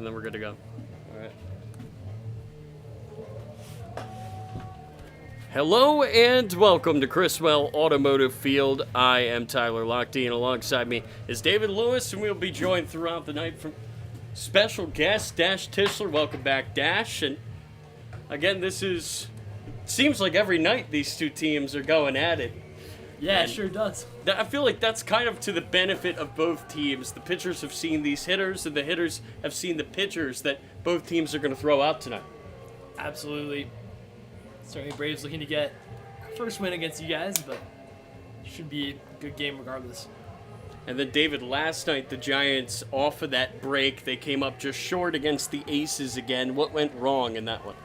and then we're good to go. All right. Hello and welcome to Criswell Automotive Field. I am Tyler Lochte, and alongside me is David Lewis, and we'll be joined throughout the night from special guest Dash Tischler. Welcome back, Dash. And again, seems like every night these two teams are going at it. Yeah, and it sure does. I feel like that's kind of to the benefit of both teams. The pitchers have seen these hitters, and the hitters have seen the pitchers that both teams are going to throw out tonight. Absolutely. Certainly Braves looking to get first win against you guys, but it should be a good game regardless. And then, David, last night the Giants, off of that break, they came up just short against the Aces again. What went wrong in that one?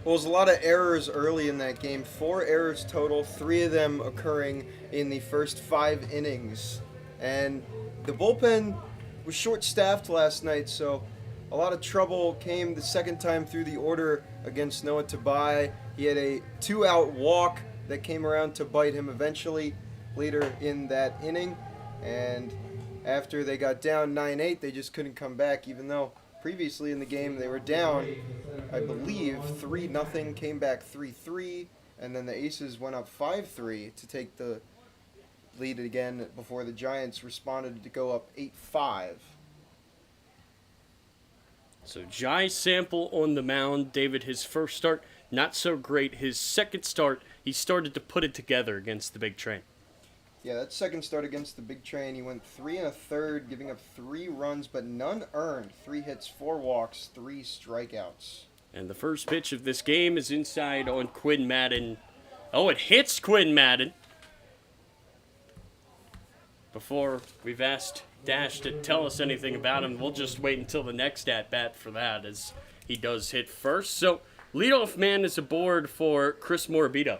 Well, there's a lot of errors early in that game. 4 errors total, 3 of them occurring in the first 5 innings. And the bullpen was short-staffed last night, so a lot of trouble came the second time through the order against Noah Tabai. He had a 2-out walk that came around to bite him eventually later in that inning. And after they got down 9-8, they just couldn't come back, even though previously in the game they were down, I believe, 3-0, came back 3-3, and then the Aces went up 5-3 to take the lead again before the Giants responded to go up 8-5. So Jai Sample on the mound. David, his first start, not so great. His second start, he started to put it together against the Big Train. Yeah, that second start against the Big Train, he went 3 1/3, giving up 3 runs, but none earned. 3 hits, 4 walks, 3 strikeouts. And the first pitch of this game is inside on Quinn Madden. Oh, it hits Quinn Madden. Before we've asked Dash to tell us anything about him, we'll just wait until the next at-bat for that, as he does hit first. So, leadoff man is aboard for Chris Morabito.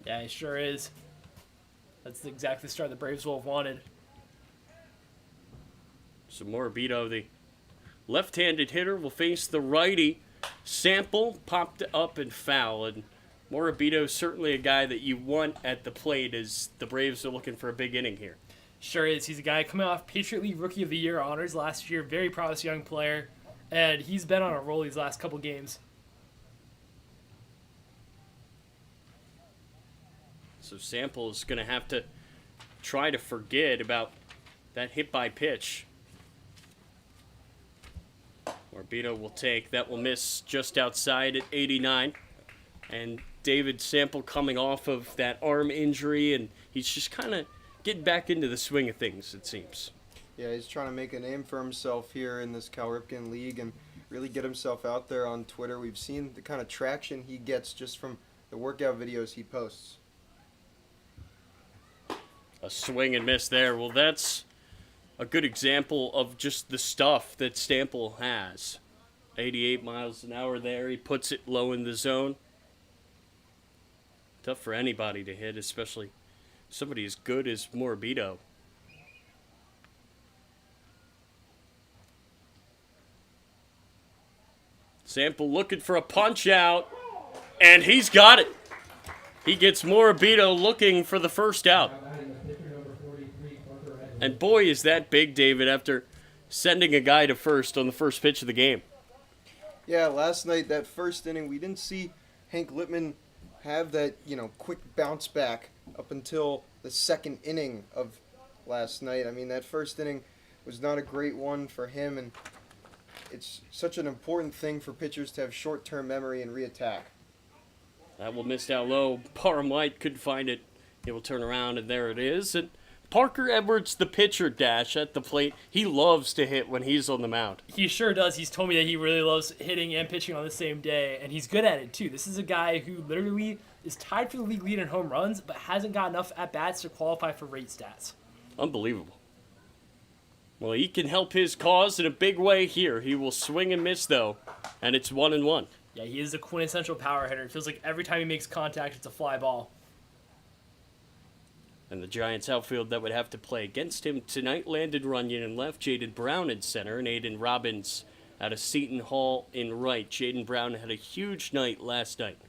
Yeah, he sure is. That's exactly the start the Braves will have wanted. So Morabito, the left-handed hitter, will face the righty. Sample popped up and foul, and Morabito certainly a guy that you want at the plate as the Braves are looking for a big inning here. Sure is. He's a guy coming off Patriot League Rookie of the Year honors last year. Very promising young player, and he's been on a roll these last couple games. So Sample is going to have to try to forget about that hit by pitch. Morabito will take. That will miss just outside at 89. And David Sample coming off of that arm injury, and he's just kind of getting back into the swing of things, it seems. Yeah, he's trying to make a name for himself here in this Cal Ripken League and really get himself out there on Twitter. We've seen the kind of traction he gets just from the workout videos he posts. A swing and miss there. Well, that's a good example of just the stuff that Sample has. 88 miles an hour there. He puts it low in the zone. Tough for anybody to hit, especially somebody as good as Morabito. Sample looking for a punch out, and he's got it. He gets Morabito looking for the first out. And boy, is that big, David, after sending a guy to first on the first pitch of the game. Yeah, last night, that first inning, we didn't see Hank Lippman have that, quick bounce back up until the second inning of last night. I mean, that first inning was not a great one for him, and it's such an important thing for pitchers to have short-term memory and reattack. That will miss down low. Parham White couldn't find it. He will turn around, and there it is. And Parker Edwards, the pitcher, Dash at the plate. He loves to hit when he's on the mound. He sure does. He's told me that he really loves hitting and pitching on the same day, and he's good at it, too. This is a guy who literally is tied for the league lead in home runs, but hasn't got enough at-bats to qualify for rate stats. Unbelievable. Well, he can help his cause in a big way here. He will swing and miss, though, and it's 1-1. Yeah, he is a quintessential power hitter. It feels like every time he makes contact, it's a fly ball. And the Giants outfield that would have to play against him tonight, Landon Runyon in left, Jaden Brown in center, and Aiden Robbins out of Seton Hall in right. Jaden Brown had a huge night last night.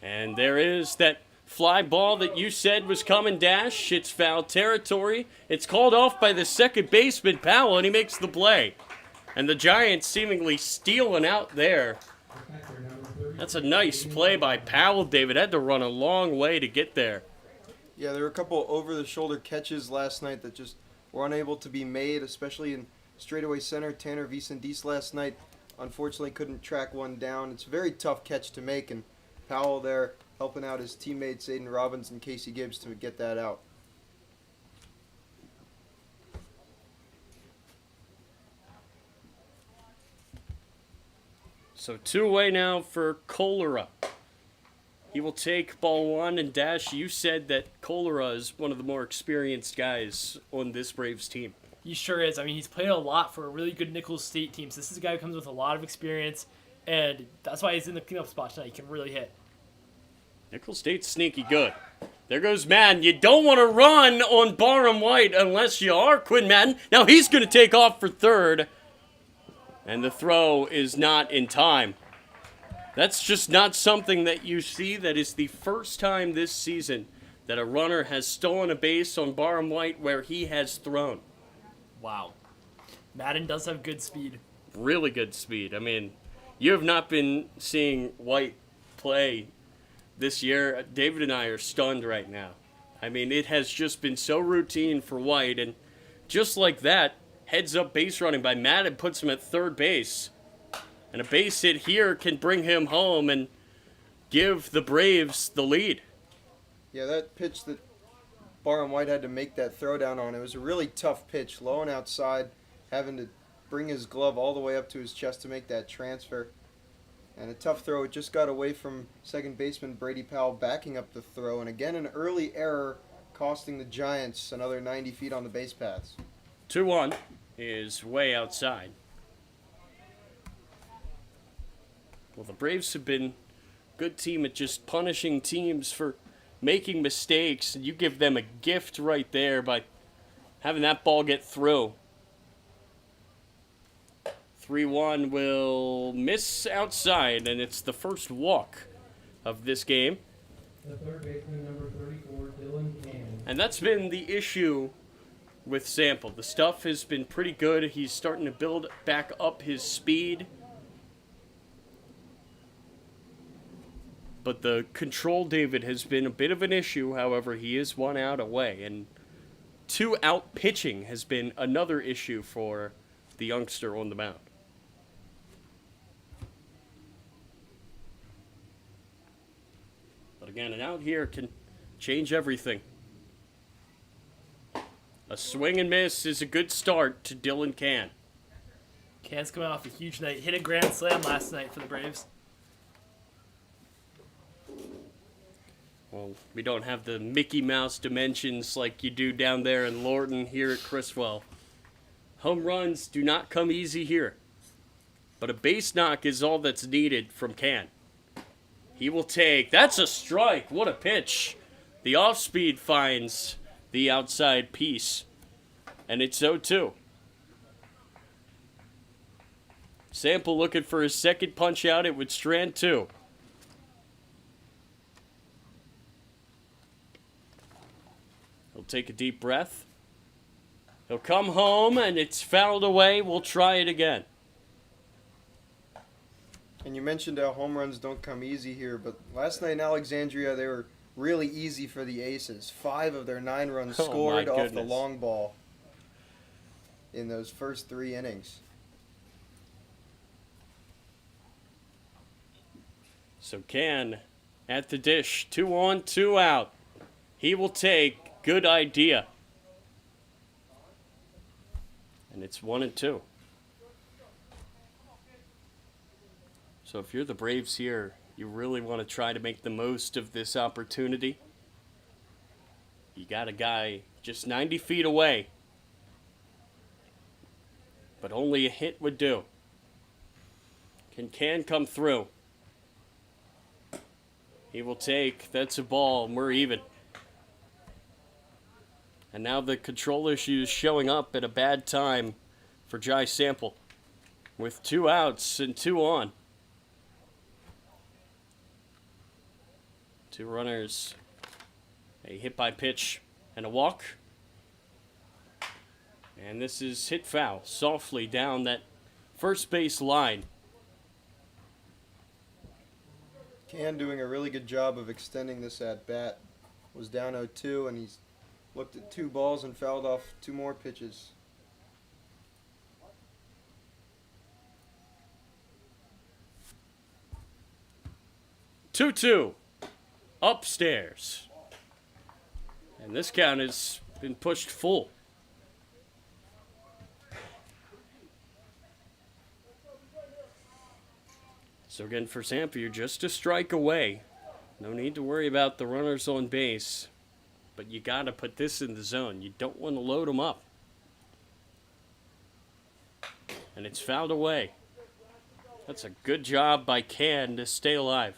And there is that fly ball that you said was coming dash. It's foul territory. It's called off by the second baseman, Powell, and he makes the play. And the Giants seemingly stealing out there. That's a nice play by Powell, David. Had to run a long way to get there. Yeah, there were a couple over-the-shoulder catches last night that just were unable to be made, especially in straightaway center. Tanner Vicendis last night unfortunately couldn't track one down. It's a very tough catch to make, and Powell there helping out his teammates Aiden Robbins and Casey Gibbs to get that out. So 2 away now for Cholera. He will take ball 1, and Dash, you said that Cholera is one of the more experienced guys on this Braves team. He sure is. I mean, he's played a lot for a really good Nichols State team. So this is a guy who comes with a lot of experience, and that's why he's in the cleanup spot tonight. He can really hit. Nichols State's sneaky good. There goes Madden. You don't want to run on Barham White unless you are Quinn Madden. Now he's going to take off for third, and the throw is not in time. That's just not something that you see. That is the first time this season that a runner has stolen a base on Barham White where he has thrown. Wow. Madden does have good speed. Really good speed. I mean, you have not been seeing White play this year. David and I are stunned right now. I mean, it has just been so routine for White, and just like that, heads up base running by Madden puts him at third base. And a base hit here can bring him home and give the Braves the lead. Yeah, that pitch that Barham White had to make that throw down on, it was a really tough pitch, low and outside, having to bring his glove all the way up to his chest to make that transfer. And a tough throw. It just got away from second baseman Brady Powell backing up the throw. And again, an early error costing the Giants another 90 feet on the base paths. 2-1 is way outside. Well, the Braves have been a good team at just punishing teams for making mistakes. And you give them a gift right there by having that ball get through. 3-1 will miss outside, and it's the first walk of this game. The third baseman, number 34, Dylan Cannon. And that's been the issue with Sample. The stuff has been pretty good. He's starting to build back up his speed. But the control, David, has been a bit of an issue. However, he is 1 out away. And 2 out pitching has been another issue for the youngster on the mound. But again, an out here can change everything. A swing and miss is a good start to Dylan Can. Can's coming off a huge night. Hit a grand slam last night for the Braves. Well, we don't have the Mickey Mouse dimensions like you do down there in Lorton here at Criswell. Home runs do not come easy here. But a base knock is all that's needed from Can. He will take. That's a strike. What a pitch. The off-speed finds the outside piece. And it's 0-2. Sample looking for his second punch out. It would strand 2. He'll take a deep breath. He'll come home, and it's fouled away. We'll try it again. And you mentioned how home runs don't come easy here, but last night in Alexandria, they were really easy for the Aces. 5 of their 9 runs Oh, scored my off the goodness. long ball in those first 3 innings. So Can at the dish. 2 on, 2 out. He will take. Good idea. And it's 1-2. So if you're the Braves here, you really want to try to make the most of this opportunity. You got a guy just 90 feet away. But only a hit would do. Can come through. He will take. That's a ball, and we're even. And now the control issue is showing up at a bad time for Jai Sample. With 2 outs and 2 on. 2 runners A hit by pitch and a walk. And this is hit foul softly down that first base line. Can doing a really good job of extending this at bat. Was down 0-2 and he's looked at 2 balls and fouled off 2 more pitches. 2-2 upstairs. And this count has been pushed full. So again, for Zampa, you're just a strike away. No need to worry about the runners on base. But you got to put this in the zone. You don't want to load them up. And it's fouled away. That's a good job by Can to stay alive.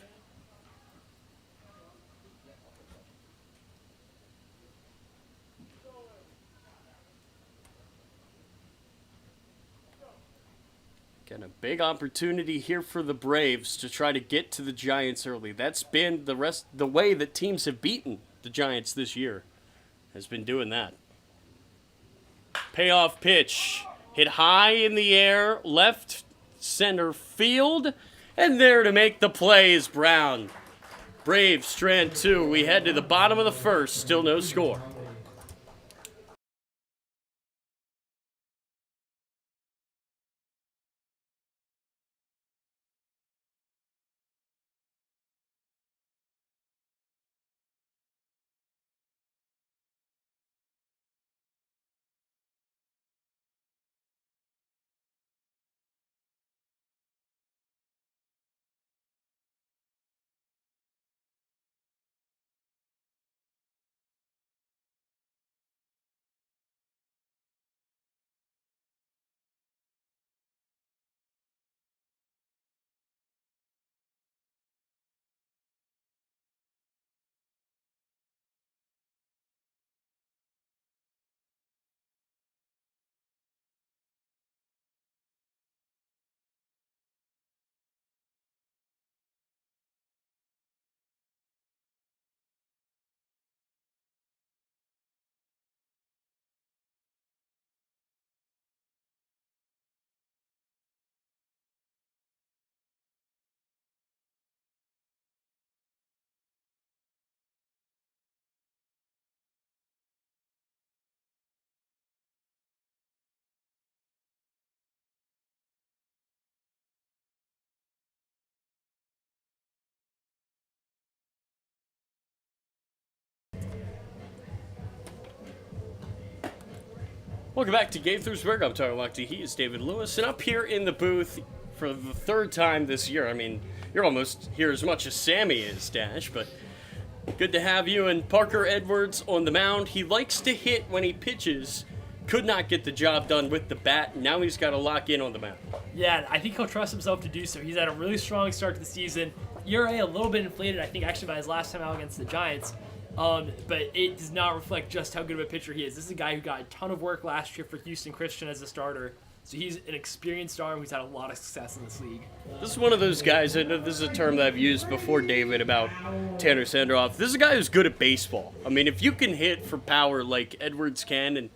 Again, a big opportunity here for the Braves to try to get to the Giants early. That's been the way that teams have beaten the Giants this year, has been doing that. Payoff pitch, hit high in the air, left center field, and there to make the play is Brown. Braves strand 2. We head to the bottom of the first, still no score. Welcome back to Gaithersburg. I'm Tyler Lochte. He is David Lewis. And up here in the booth for the 3rd time this year. I mean, you're almost here as much as Sammy is, Dash, but good to have you. And Parker Edwards on the mound. He likes to hit when he pitches. Could not get the job done with the bat. Now he's got to lock in on the mound. Yeah, I think he'll trust himself to do so. He's had a really strong start to the season. ERA a little bit inflated, I think, actually by his last time out against the Giants. But it does not reflect just how good of a pitcher he is. This is a guy who got a ton of work last year for Houston Christian as a starter. So he's an experienced arm who's had a lot of success in this league. This is one of those guys, I know this is a term that I've used before, David, about Tanner Sandroff. This is a guy who's good at baseball. I mean, if you can hit for power like Edwards can, and,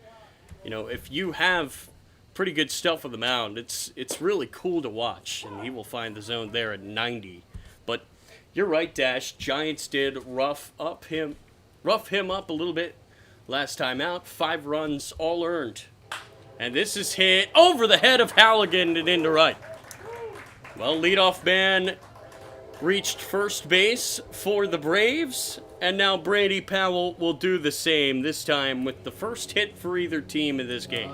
you know, if you have pretty good stuff on the mound, it's really cool to watch, and he will find the zone there at 90. But you're right, Dash. Giants did rough him up a little bit last time out. 5 runs, all earned. And this is hit over the head of Halligan and into right. Well, leadoff man reached first base for the Braves, and now Brady Powell will do the same, this time with the first hit for either team in this game.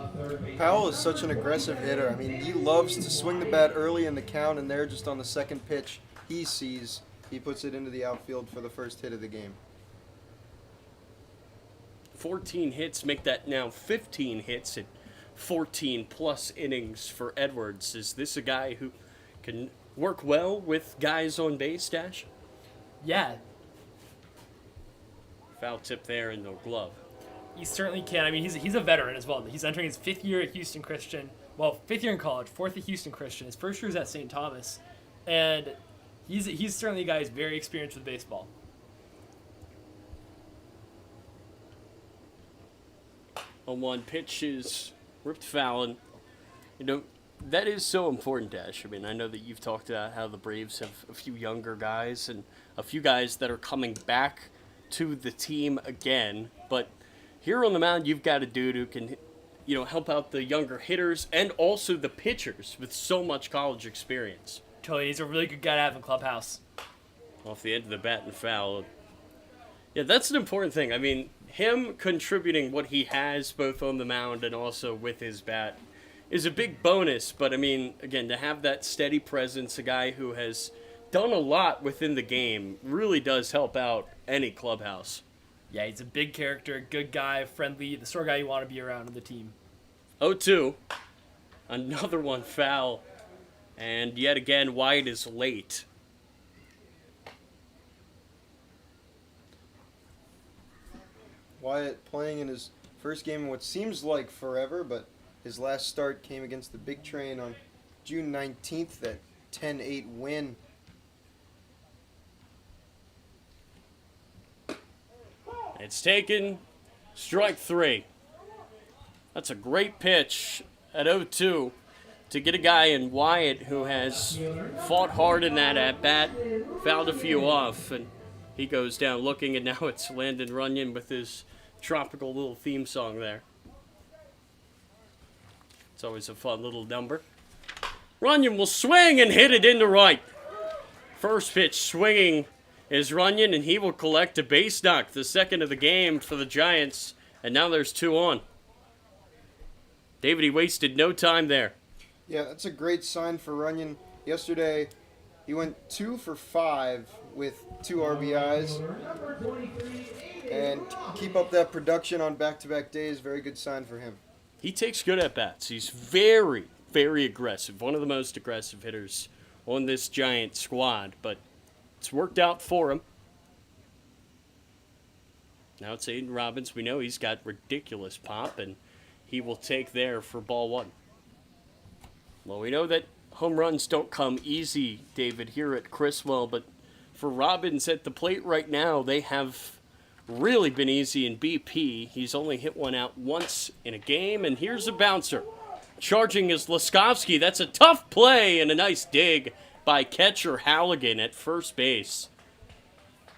Powell is such an aggressive hitter. I mean, he loves to swing the bat early in the count, and there just on the second pitch he sees, he puts it into the outfield for the first hit of the game. 14 hits make that now 15 hits at 14 plus innings for Edwards. Is this a guy who can work well with guys on base, Dash? Yeah, Foul tip there and no glove. he certainly can. I mean, he's a veteran as well. He's entering his 5th year at Houston Christian. Well, 5th year in college, 4th at Houston Christian. His first year is at St. Thomas. And he's certainly a guy who's very experienced with baseball. on one. Pitch is ripped foul. And, you know, that is so important, Dash. I mean, I know that you've talked about how the Braves have a few younger guys and a few guys that are coming back to the team again. But here on the mound, you've got a dude who can, you know, help out the younger hitters and also the pitchers with so much college experience. Totally, he's a really good guy to have in clubhouse. Off the end of the bat and foul. Yeah, that's an important thing. I mean, him contributing what he has both on the mound and also with his bat is a big bonus. But, I mean, again, to have that steady presence, a guy who has done a lot within the game, really does help out any clubhouse. Yeah, he's a big character, good guy, friendly, the sort of guy you want to be around on the team. 0-2. Another one foul. And yet again, Wyatt is late. Wyatt playing in his first game in what seems like forever, but his last start came against the Big Train on June 19th, that 10-8 win. It's taken. Strike 3. That's a great pitch at 0-2 to get a guy in Wyatt who has fought hard in that at-bat, fouled a few off, and he goes down looking, and now it's Landon Runyon with his tropical little theme song there. It's always a fun little number. Runyon will swing and hit it into right. First pitch swinging is Runyon, and he will collect a base knock, the second of the game for the Giants, and now there's 2 on. David, he wasted no time there. Yeah, that's a great sign for Runyon. Yesterday, he went 2 for 5 with 2 RBIs. And keep up that production on back-to-back days. Very good sign for him. He takes good at-bats. He's very, very aggressive. One of the most aggressive hitters on this Giant squad. But it's worked out for him. Now it's Aiden Robbins. We know he's got ridiculous pop, and he will take there for ball 1. Well, we know that home runs don't come easy, David, here at Criswell, but for Robbins at the plate right now, they have really been easy in BP. He's only hit one out once in a game, and here's a bouncer. Charging is Laskovsky. That's a tough play and a nice dig by catcher Halligan at first base.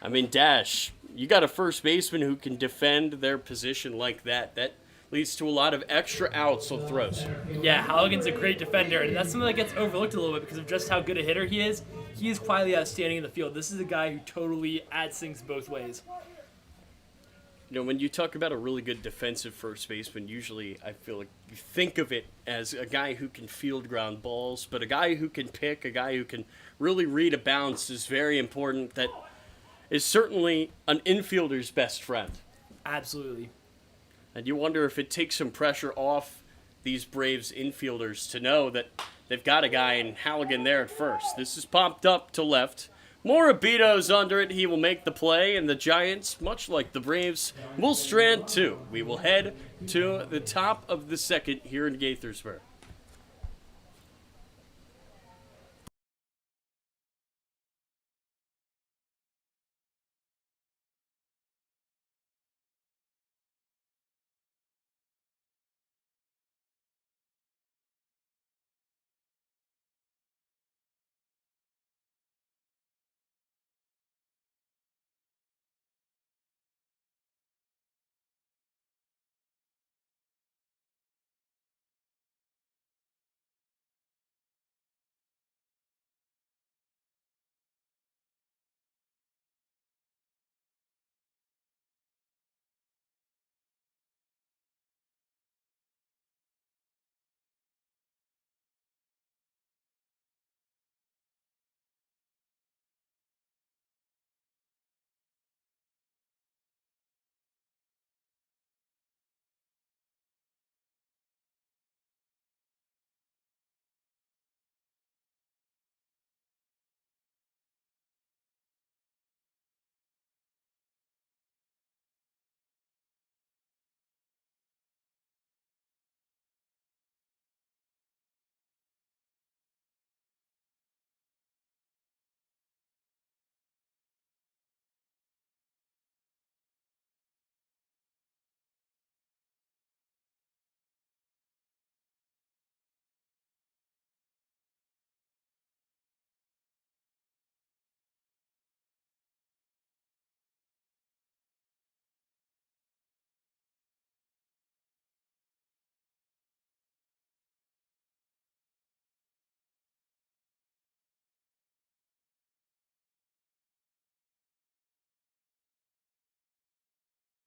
I mean, Dash, you got a first baseman who can defend their position like that. That leads to a lot of extra outs on throws. Yeah, Halligan's a great defender, and that's something that gets overlooked a little bit because of just how good a hitter he is. He is quietly outstanding in the field. This is a guy who totally adds things both ways. You know, when you talk about a really good defensive first baseman, usually I feel like you think of it as a guy who can field ground balls, but a guy who can pick, a guy who can really read a bounce is very important. That is certainly an infielder's best friend. Absolutely. And you wonder if it takes some pressure off these Braves infielders to know that they've got a guy in Halligan there at first. This is popped up to left. Morabito's under it. He will make the play, and the Giants, much like the Braves, will strand 2. We will head to the top of the second here in Gaithersburg.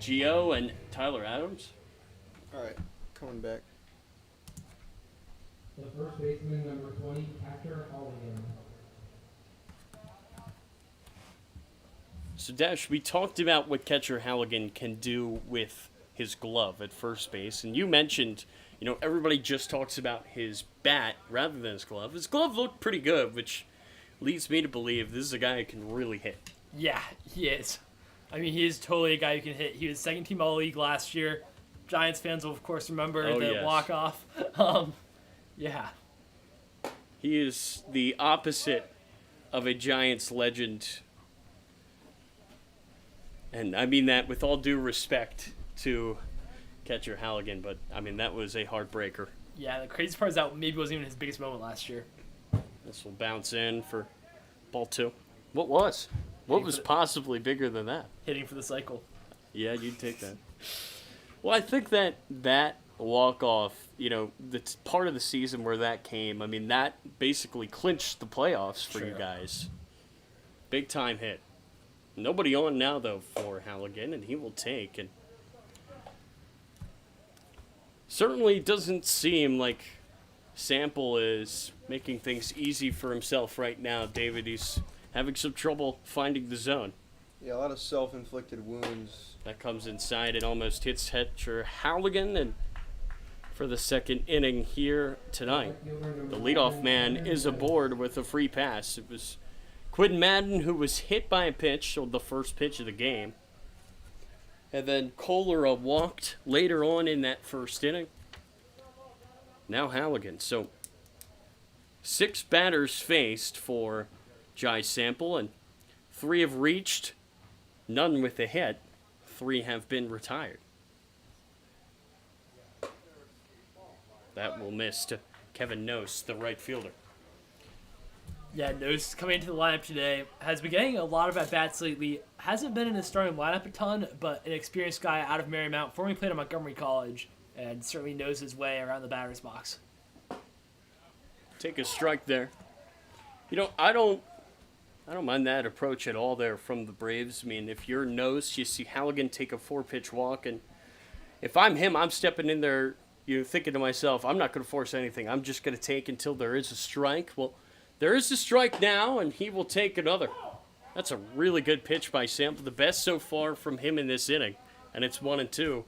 Gio and Tyler Adams. All right, coming back. The first baseman, number 20, catcher Halligan. So, Dash, we talked about what catcher Halligan can do with his glove at first base, and you mentioned, everybody just talks about his bat rather than his glove. His glove looked pretty good, which leads me to believe this is a guy who can really hit. Yeah, he is. I mean, he is totally a guy who can hit. He was second team All-League last year. Giants fans will, of course, remember the yes. walk-off. Yeah. He is the opposite of a Giants legend. And I mean that with all due respect to catcher Halligan, but I mean, that was a heartbreaker. Yeah, the crazy part is that maybe wasn't even his biggest moment last year. This will bounce in for ball 2. What was? What was possibly bigger than that? Hitting for the cycle. Yeah, you'd take that. Well, I think that walk-off, the part of the season where that came, I mean, that basically clinched the playoffs for you guys. Big-time hit. Nobody on now, though, for Halligan, and he will take. And certainly doesn't seem like Sample is making things easy for himself right now, David. He's having some trouble finding the zone. Yeah, a lot of self-inflicted wounds. That comes inside and almost hits catcher Halligan, and for the second inning here tonight, the leadoff man is aboard with a free pass. It was Quinn Madden who was hit by a pitch on the first pitch of the game, and then Cholera walked later on in that first inning. Now Halligan. So 6 batters faced for Jai Sample, and 3 have reached, none with a hit. 3 have been retired. That will miss to Kevin Nose, the right fielder. Yeah, Nose coming into the lineup today. Has been getting a lot of at-bats lately. Hasn't been in the starting lineup a ton, but an experienced guy out of Marymount. Formerly played at Montgomery College, and certainly knows his way around the batter's box. Take a strike there. I don't mind that approach at all there from the Braves. I mean, if you're Nose, you see Halligan take a 4-pitch walk, and if I'm him, I'm stepping in there, thinking to myself, I'm not going to force anything. I'm just going to take until there is a strike. Well, there is a strike now, and he will take another. That's a really good pitch by Sample, the best so far from him in this inning, and it's 1-2.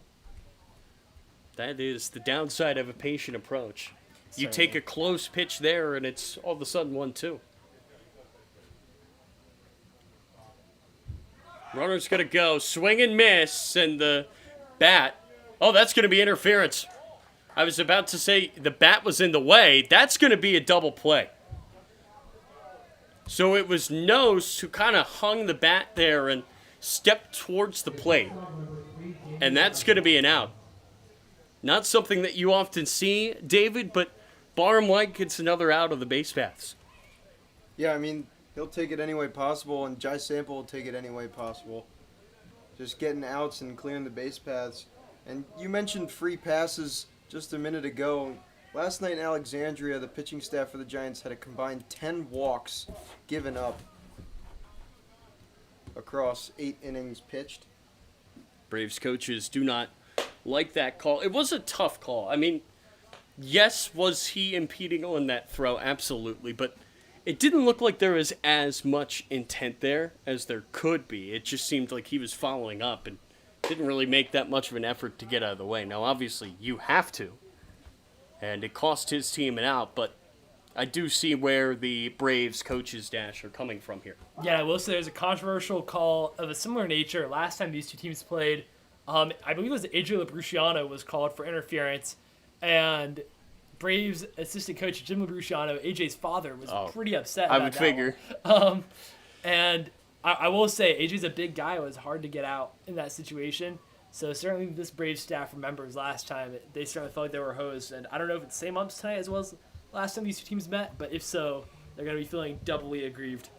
That is the downside of a patient approach. You take a close pitch there, and it's all of a sudden 1-2. Runner's going to go. Swing and miss. And the bat. Oh, that's going to be interference. I was about to say the bat was in the way. That's going to be a double play. So it was Nose who kind of hung the bat there and stepped towards the plate. And that's going to be an out. Not something that you often see, David, but Barham White gets another out of the base paths. Yeah, I mean, he'll take it any way possible, and Jai Sample will take it any way possible. Just getting outs and clearing the base paths. And you mentioned free passes just a minute ago. Last night in Alexandria, the pitching staff for the Giants had a combined 10 walks given up across 8 innings pitched. Braves coaches do not like that call. It was a tough call. I mean, yes, was he impeding on that throw? Absolutely. But it didn't look like there was as much intent there as there could be. It just seemed like he was following up and didn't really make that much of an effort to get out of the way. Now, obviously, you have to. And it cost his team an out, but I do see where the Braves coaches dash are coming from here. Yeah, I will say there's a controversial call of a similar nature. Last time these two teams played, I believe it was AJ LaBruciano was called for interference, and Braves assistant coach Jim LaBruciano, AJ's father, was pretty upset about I would that figure. one. And I will say, AJ's a big guy. It was hard to get out in that situation. So certainly this Braves staff remembers last time. They certainly felt like they were hosed. And I don't know if it's the same umps tonight as well as last time these two teams met, but if so, they're going to be feeling doubly aggrieved.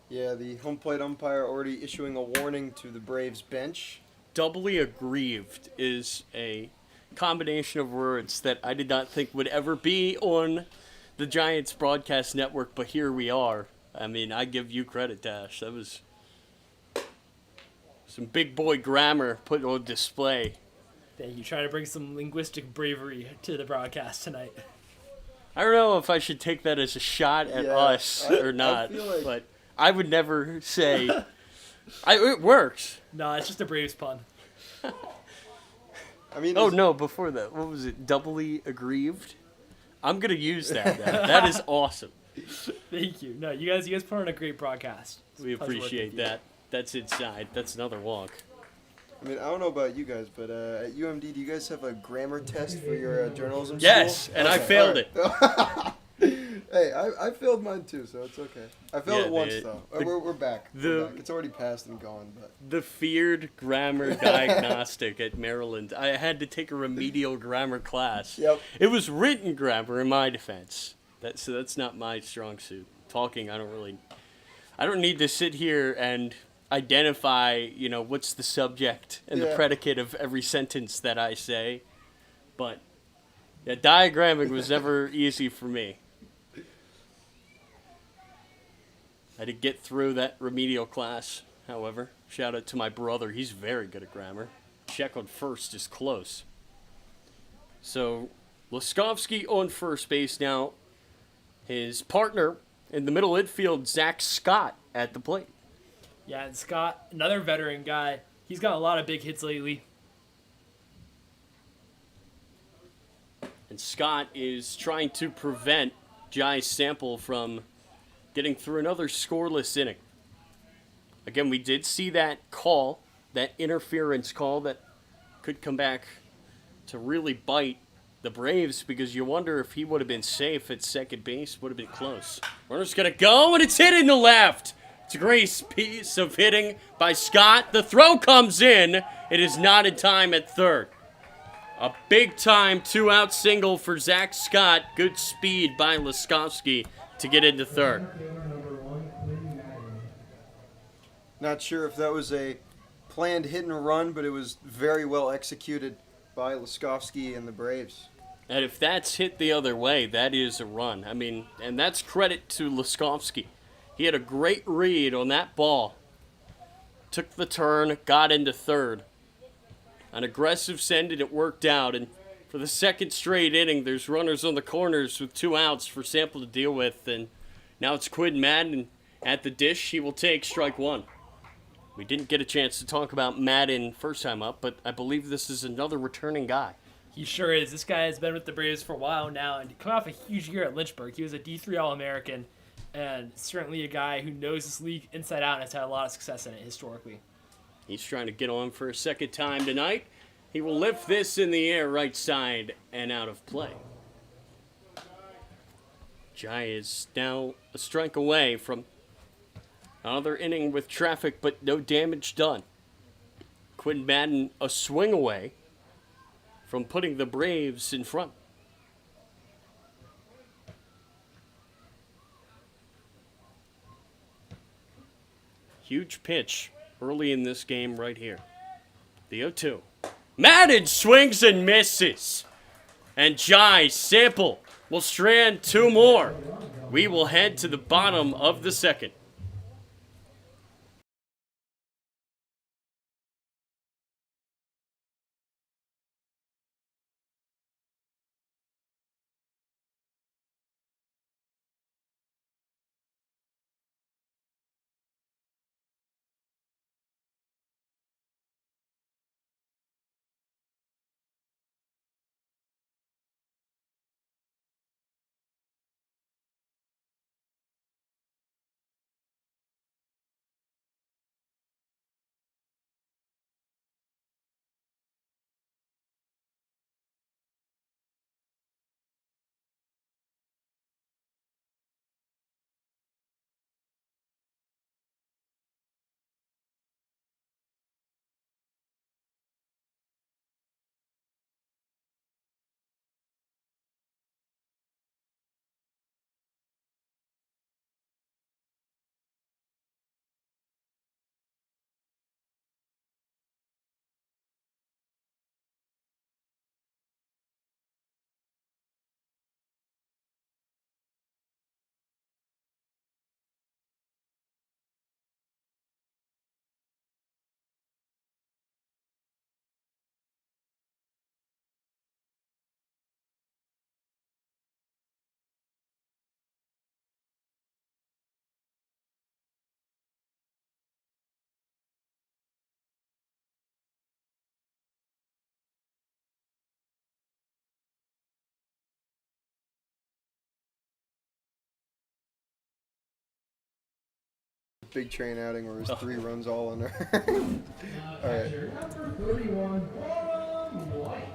Yeah, the home plate umpire already issuing a warning to the Braves bench. Doubly aggrieved is a combination of words that I did not think would ever be on the Giants broadcast network, but here we are. I mean, I give you credit, Dash. That was Some big boy grammar put on display. Thank you. Trying to bring some linguistic bravery to the broadcast tonight. I don't know if I should take that as a shot at us or not, feel like- but I would never say. It works. No, it's just a Braves pun. I mean, Oh no! Before that, what was it? Doubly aggrieved. I'm gonna use that. Now. That is awesome. Thank you. No, you guys put on a great broadcast. We Pleasure working appreciate with you. that. That's inside. That's another walk. I mean, I don't know about you guys, but at UMD, do you guys have a grammar test for your journalism Yes, school? and I Okay, failed alright. Hey, I failed mine too, so it's okay. I failed Yeah, it once, the- though. the- We're back. the- We're back. It's already passed and gone, but... The feared grammar diagnostic at Maryland. I had to take a remedial grammar class. Yep. It was written grammar in my defense. So that's not my strong suit. Talking, I don't need to sit here and identify, what's the subject and the Yeah. predicate of every sentence that I say. But yeah, diagramming was never easy for me. I had to get through that remedial class, however. Shout out to my brother. He's very good at grammar. Check on first is close. So, Laskovsky on first base now. His partner in the middle infield, Zach Scott, at the plate. Yeah, and Scott, another veteran guy. He's got a lot of big hits lately. And Scott is trying to prevent Jai Sample from getting through another scoreless inning. Again, we did see that call, that interference call that could come back to really bite the Braves, because you wonder if he would have been safe at second base, would have been close. Runner's going to go, and it's hit in the left. It's a great piece of hitting by Scott. The throw comes in. It is not in time at third. A big-time two-out single for Zach Scott. Good speed by Laskovsky to get into third. Fielder number 1, Quinn Madden. Not sure if that was a planned hit and run, but it was very well executed by Laskovsky and the Braves. And if that's hit the other way, that is a run. I mean, and that's credit to Laskovsky. He had a great read on that ball. Took the turn, got into third. An aggressive send, and it worked out. And for the second straight inning, there's runners on the corners with 2 outs for Sample to deal with. And now it's Quinn Madden at the dish. He will take strike one. We didn't get a chance to talk about Madden first time up, but I believe this is another returning guy. He sure is. This guy has been with the Braves for a while now, and coming off a huge year at Lynchburg. He was a D3 All-American, and certainly a guy who knows this league inside out and has had a lot of success in it historically. He's trying to get on for a second time tonight. He will lift this in the air right side and out of play. Jai is now a strike away from another inning with traffic, but no damage done. Quinn Madden a swing away from putting the Braves in front. Huge pitch early in this game right here. The 0-2. Madden swings and misses. And Jai Sample will strand 2 more. We will head to the bottom of the second. big train outing where it was 3 runs all under. All right. Catcher number 31, White.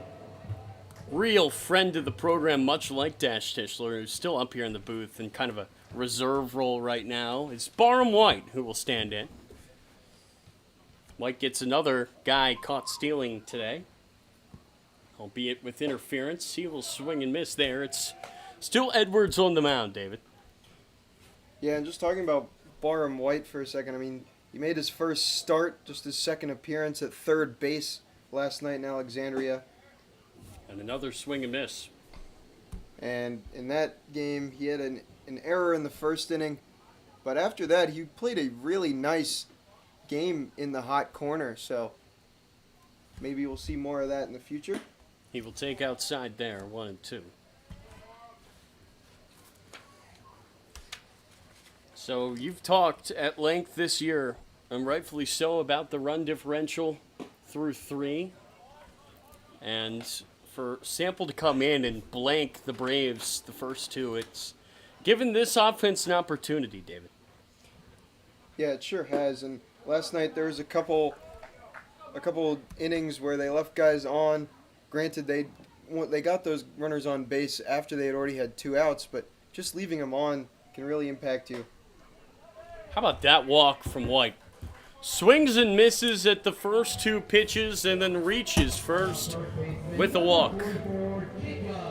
Real friend of the program, much like Dash Tischler, who's still up here in the booth in kind of a reserve role right now. It's Barham White who will stand in. White gets another guy caught stealing today, albeit with interference. He will swing and miss there. It's still Edwards on the mound, David. Yeah, and just talking about Barham White for a second, I mean, he made his first start, just his second appearance at third base last night in Alexandria. And another swing and miss. And in that game, he had an error in the first inning. But after that, he played a really nice game in the hot corner. So maybe we'll see more of that in the future. He will take outside there, 1-2. So you've talked at length this year, and rightfully so, about the run differential through 3. And for Sample to come in and blank the Braves the first 2, it's given this offense an opportunity, David. Yeah, it sure has. And last night there was a couple innings where they left guys on. Granted, they got those runners on base after they had already had 2 outs, but just leaving them on can really impact you. How about that walk from White? Swings and misses at the first 2 pitches and then reaches first with a walk.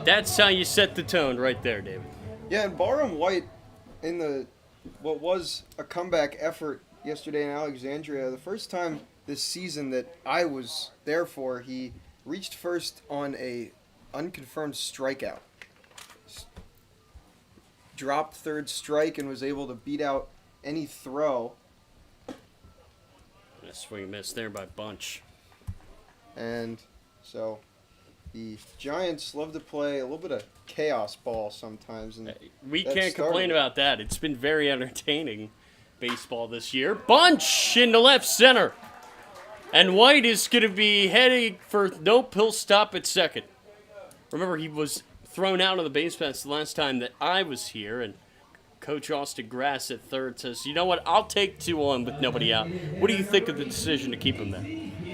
That's how you set the tone right there, David. Yeah, and Barham White in what was a comeback effort yesterday in Alexandria, the first time this season that I was there for, he reached first on a unconfirmed strikeout. Dropped third strike and was able to beat out any throw. A swing and miss there by Bunch. And so the Giants love to play a little bit of chaos ball sometimes. And We that can't started complain it. about that. It's been very entertaining baseball this year. Bunch in the left center. And White is going to be heading for nope, he'll stop at second. Remember, he was thrown out of the base paths the last time that I was here, and Coach Austin Grass at third says, you know what, I'll take 2 on with nobody out. What do you think of the decision to keep him there?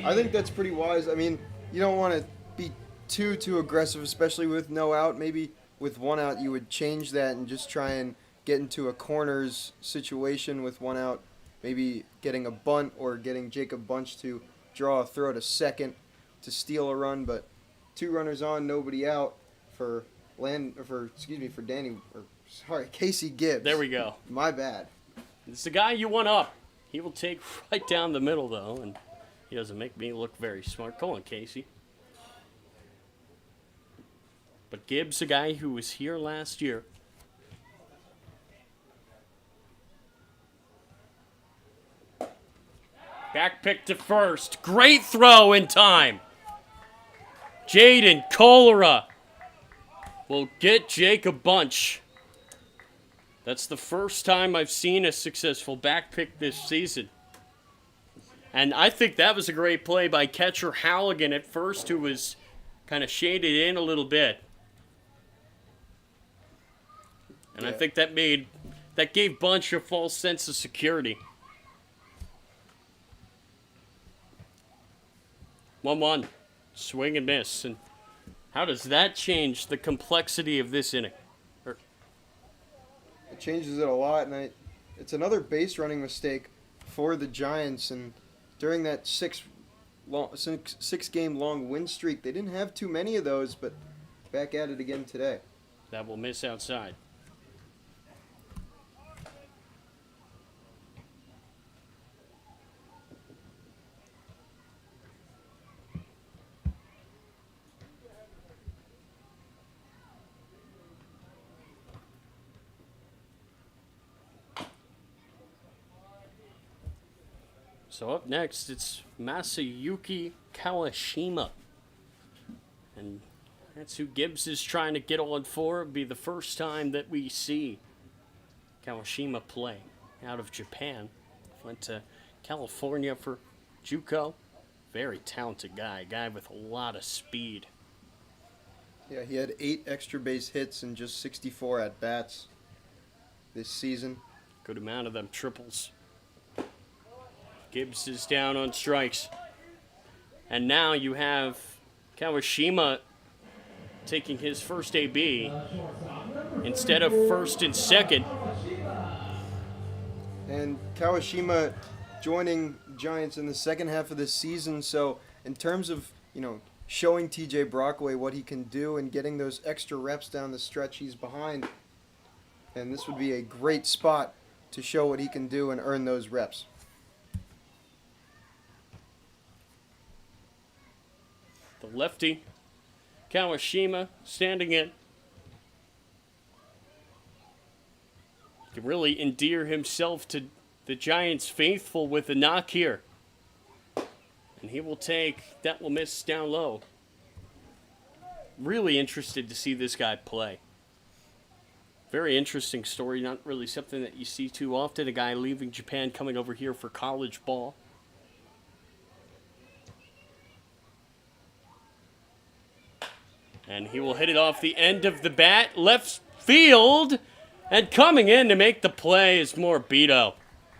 I think that's pretty wise. I mean, you don't want to be too aggressive, especially with no out. Maybe with 1 out, you would change that and just try and get into a corners situation with 1 out. Maybe getting a bunt or getting Jacob Bunch to draw a throw to second to steal a run. But 2 runners on, nobody out for Casey Gibbs. There we go. My bad. It's the guy you want up. He will take right down the middle, though, and he doesn't make me look very smart. Come on, Casey. But Gibbs, a guy who was here last year. Back pick to first. Great throw in time. Jaden Cholera will get Jacob Bunch. That's the first time I've seen a successful back pick this season. And I think that was a great play by catcher Halligan at first, who was kind of shaded in a little bit. And I think that gave Bunch a false sense of security. 1-1. Swing and miss. And how does that change the complexity of this inning? It changes it a lot, and it's another base running mistake for the Giants. And during that 6-game long win streak, they didn't have too many of those, but back at it again today. That will miss outside. So up next, it's Masayuki Kawashima. And that's who Gibbs is trying to get on for. It'll be the first time that we see Kawashima play out of Japan. Went to California for JUCO. Very talented guy with a lot of speed. Yeah, he had 8 extra base hits and just 64 at-bats this season. Good amount of them triples. Gibbs is down on strikes. And now you have Kawashima taking his first AB instead of first and second. And Kawashima joining Giants in the second half of the season. So in terms of, showing TJ Brockway what he can do and getting those extra reps down the stretch he's behind, and this would be a great spot to show what he can do and earn those reps. The lefty, Kawashima, standing in. He can really endear himself to the Giants faithful with a knock here. And he will take, that will miss down low. Really interested to see this guy play. Very interesting story, not really something that you see too often. A guy leaving Japan coming over here for college ball. And he will hit it off the end of the bat, left field, and coming in to make the play is Morbido.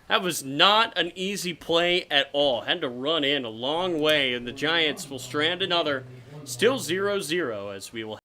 That was not an easy play at all. Had to run in a long way, and the Giants will strand another. Still 0-0 as we will.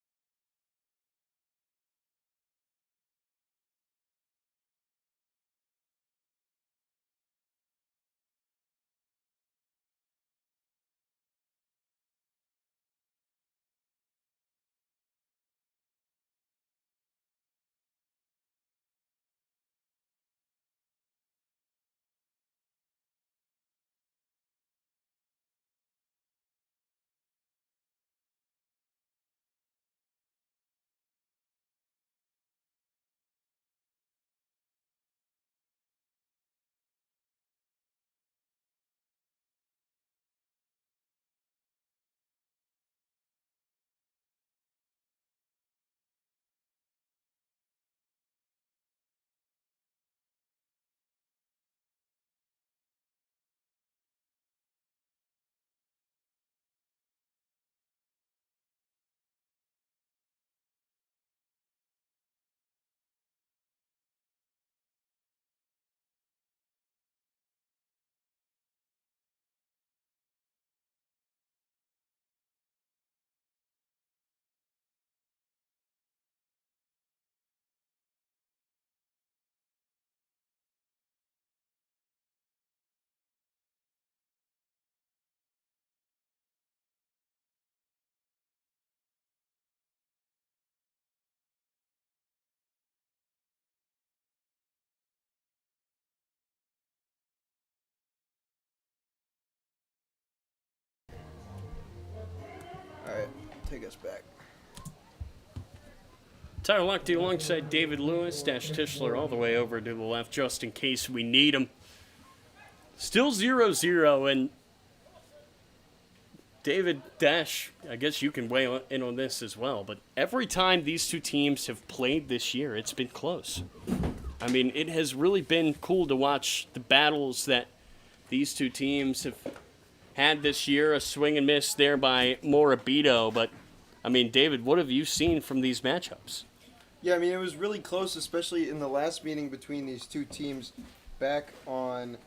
All right, take us back. Tyler Lochte alongside David Lewis, Dash Tischler all the way over to the left just in case we need him. Still 0-0, and David, Dash, I guess you can weigh in on this as well, but every time these two teams have played this year, it's been close. I mean, it has really been cool to watch the battles that these two teams have had this year. A swing and miss there by Morbido, but, I mean, David, what have you seen from these matchups? Yeah, I mean, it was really close, especially in the last meeting between these two teams back on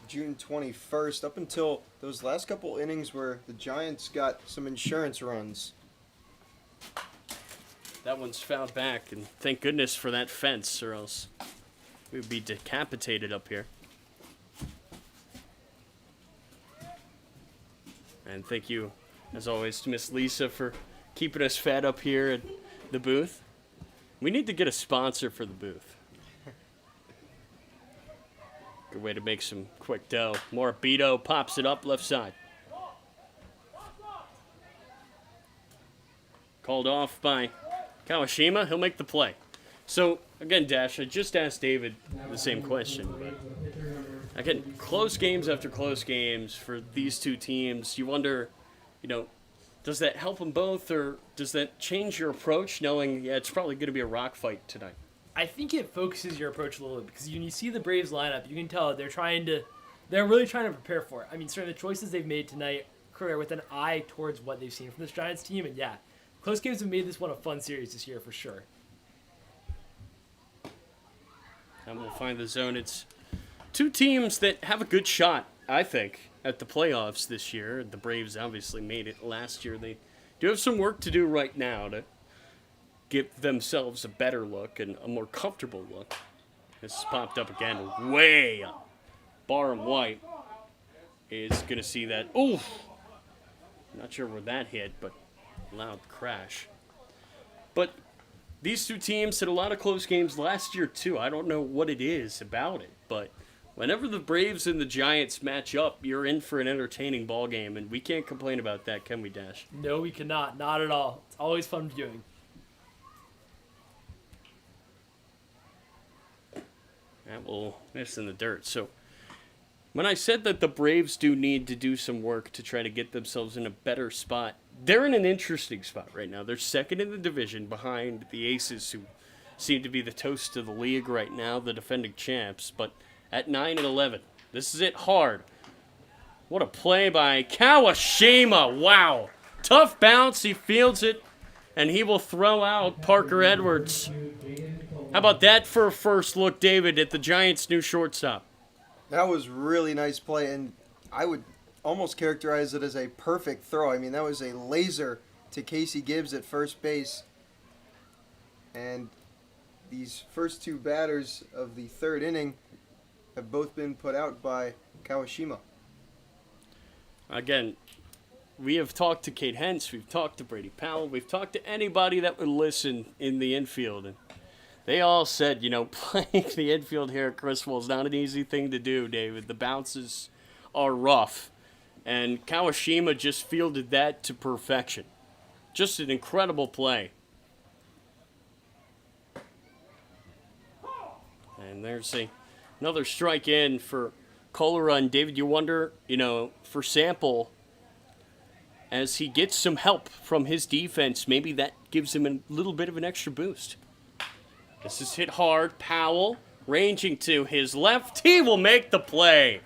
June 21st, up until those last couple innings where the Giants got some insurance runs. That one's fouled back, and thank goodness for that fence, or else we would be decapitated up here. And thank you, as always, to Miss Lisa for keeping us fed up here at the booth. We need to get a sponsor for the booth. Good way to make some quick dough. Morbido pops it up left side. Called off by Kawashima. He'll make the play. So, again, Dash, I just asked David the same question, but again, close games after close games for these two teams. You wonder, does that help them both, or does that change your approach, knowing, it's probably going to be a rock fight tonight? I think it focuses your approach a little bit, because when you see the Braves lineup, you can tell they're really trying to prepare for it. I mean, certainly the choices they've made tonight are with an eye towards what they've seen from this Giants team, and yeah, close games have made this one a fun series this year for sure. And we'll find the zone. It's two teams that have a good shot I think, at the playoffs this year. The Braves obviously made it last year. They do have some work to do right now to give themselves a better look and a more comfortable look. This has popped up again, way up. Barham White is going to see that. Oof! Not sure where that hit, but loud crash. But these two teams had a lot of close games last year, too. I don't know what it is about it, but whenever the Braves and the Giants match up, you're in for an entertaining ball game, and we can't complain about that, can we, Dash? No, we cannot. Not at all. It's always fun viewing. That will miss in the dirt. So, when I said that the Braves do need to do some work to try to get themselves in a better spot, they're in an interesting spot right now. They're second in the division behind the Aces, who seem to be the toast of the league right now, the defending champs, but at 9-11. This is it hard. What a play by Kawashima. Wow. Tough bounce. He fields it, and he will throw out Parker Edwards. How about that for a first look, David, at the Giants' new shortstop? That was really nice play, and I would almost characterize it as a perfect throw. I mean, that was a laser to Casey Gibbs at first base. And these first two batters of the third inning have both been put out by Kawashima. Again, we have talked to Kate Hentz, we've talked to Brady Powell, we've talked to anybody that would listen in the infield, and they all said, playing the infield here at Criswell is not an easy thing to do, David. The bounces are rough, and Kawashima just fielded that to perfection. Just an incredible play. And there's another strike in for Cholera. And David, you wonder, for Sample, as he gets some help from his defense, maybe that gives him a little bit of an extra boost. This is hit hard. Powell ranging to his left. He will make the play.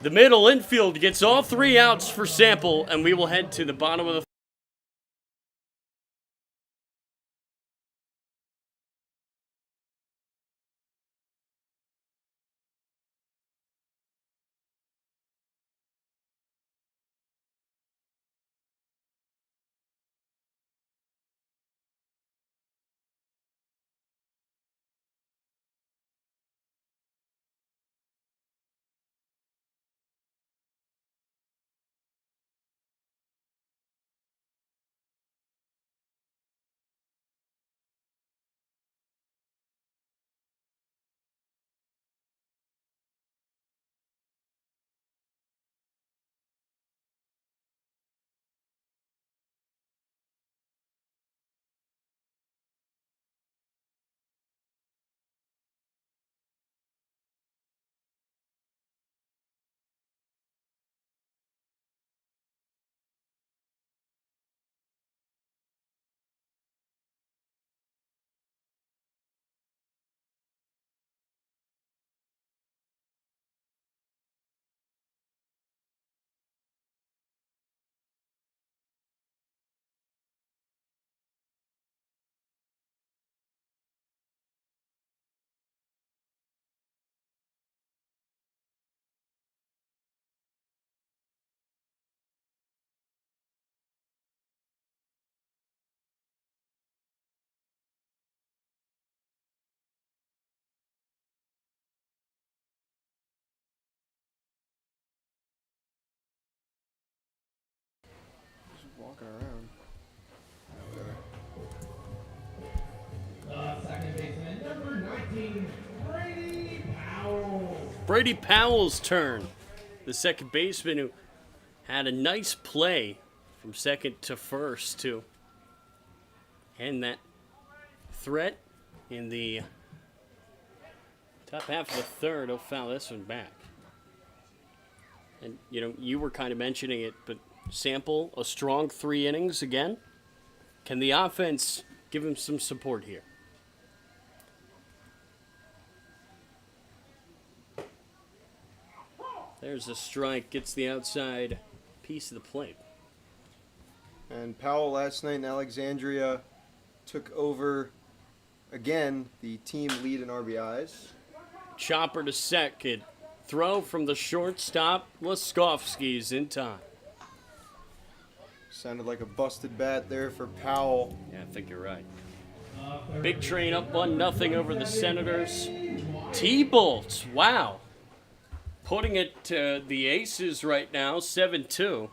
The middle infield gets all three outs for Sample, and we will head to the bottom of the Walking around. Second baseman, number 19, Brady Powell. Brady Powell's turn. The second baseman who had a nice play from second to first to end that threat in the top half of the third. He'll foul this one back. And, you were kind of mentioning it, but Sample, a strong 3 innings again. Can the offense give him some support here? There's a strike, gets the outside piece of the plate. And Powell last night in Alexandria took over again the team lead in RBIs. Chopper to second. throw from the shortstop. Laskovsky's in time. Sounded like a busted bat there for Powell. Yeah, I think you're right. Big Train up 1-0 over the Senators. T-Bolts, wow. Putting it to the Aces right now, 7-2.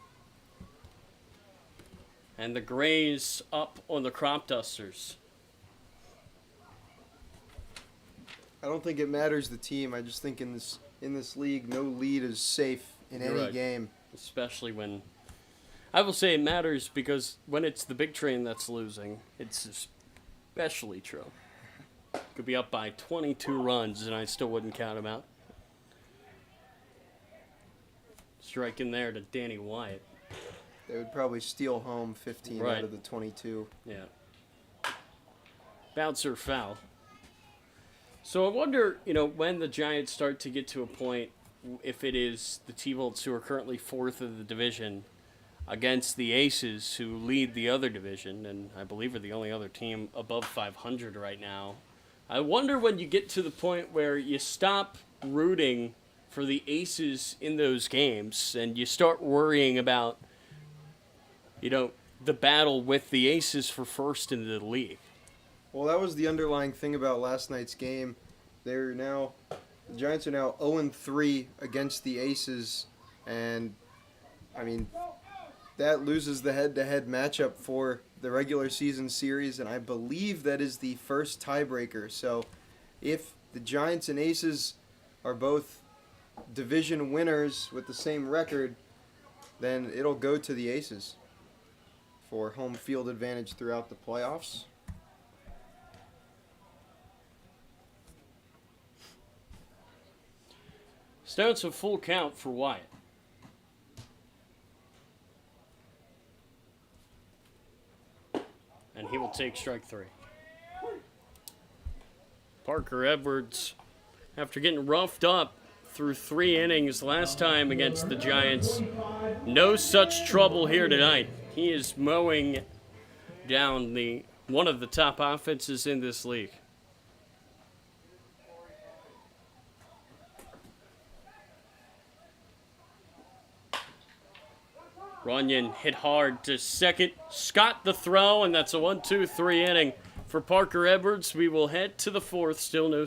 And the Grays up on the Crop Dusters. I don't think it matters the team. I just think in this league, no lead is safe in You're any right. game. Especially when... I will say it matters because when it's the Big Train that's losing, it's especially true. Could be up by 22 runs and I still wouldn't count him out. Strike in there to Danny Wyatt. They would probably steal home 15 Right. out of the 22. Yeah. Bouncer foul. So I wonder, when the Giants start to get to a point, if it is the T-Bolts who are currently 4th of the division against the Aces who lead the other division, and I believe are the only other team above 500 right now. I wonder when you get to the point where you stop rooting for the Aces in those games and you start worrying about, the battle with the Aces for first in the league. Well, that was the underlying thing about last night's game. The Giants are now 0-3 against the Aces, and that loses the head-to-head matchup for the regular season series, and I believe that is the first tiebreaker. So if the Giants and Aces are both division winners with the same record, then it'll go to the Aces for home field advantage throughout the playoffs. Starts a full count for Wyatt. And he will take strike 3. Parker Edwards, after getting roughed up through 3 innings last time against the Giants, no such trouble here tonight. He is mowing down one of the top offenses in this league. Runyon hit hard to second. Scott the throw, and that's a 1-2-3 inning for Parker Edwards. We will head to the 4th. Still no.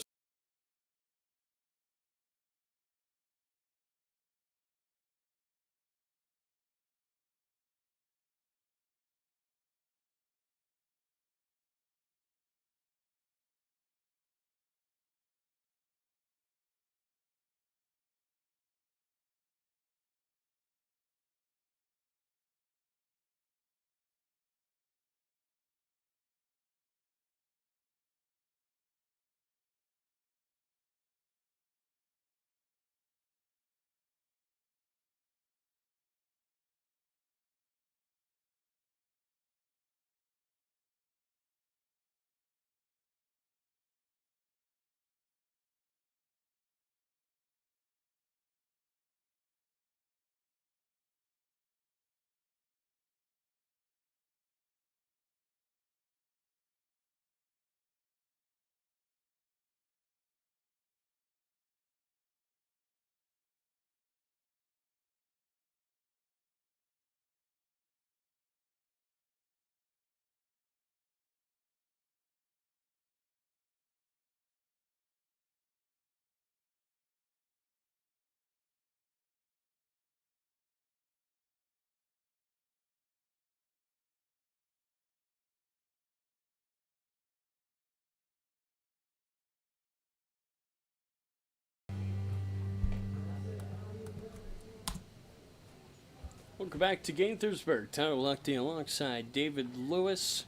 Welcome back to Gaithersburg. Tyler Lochte alongside David Lewis.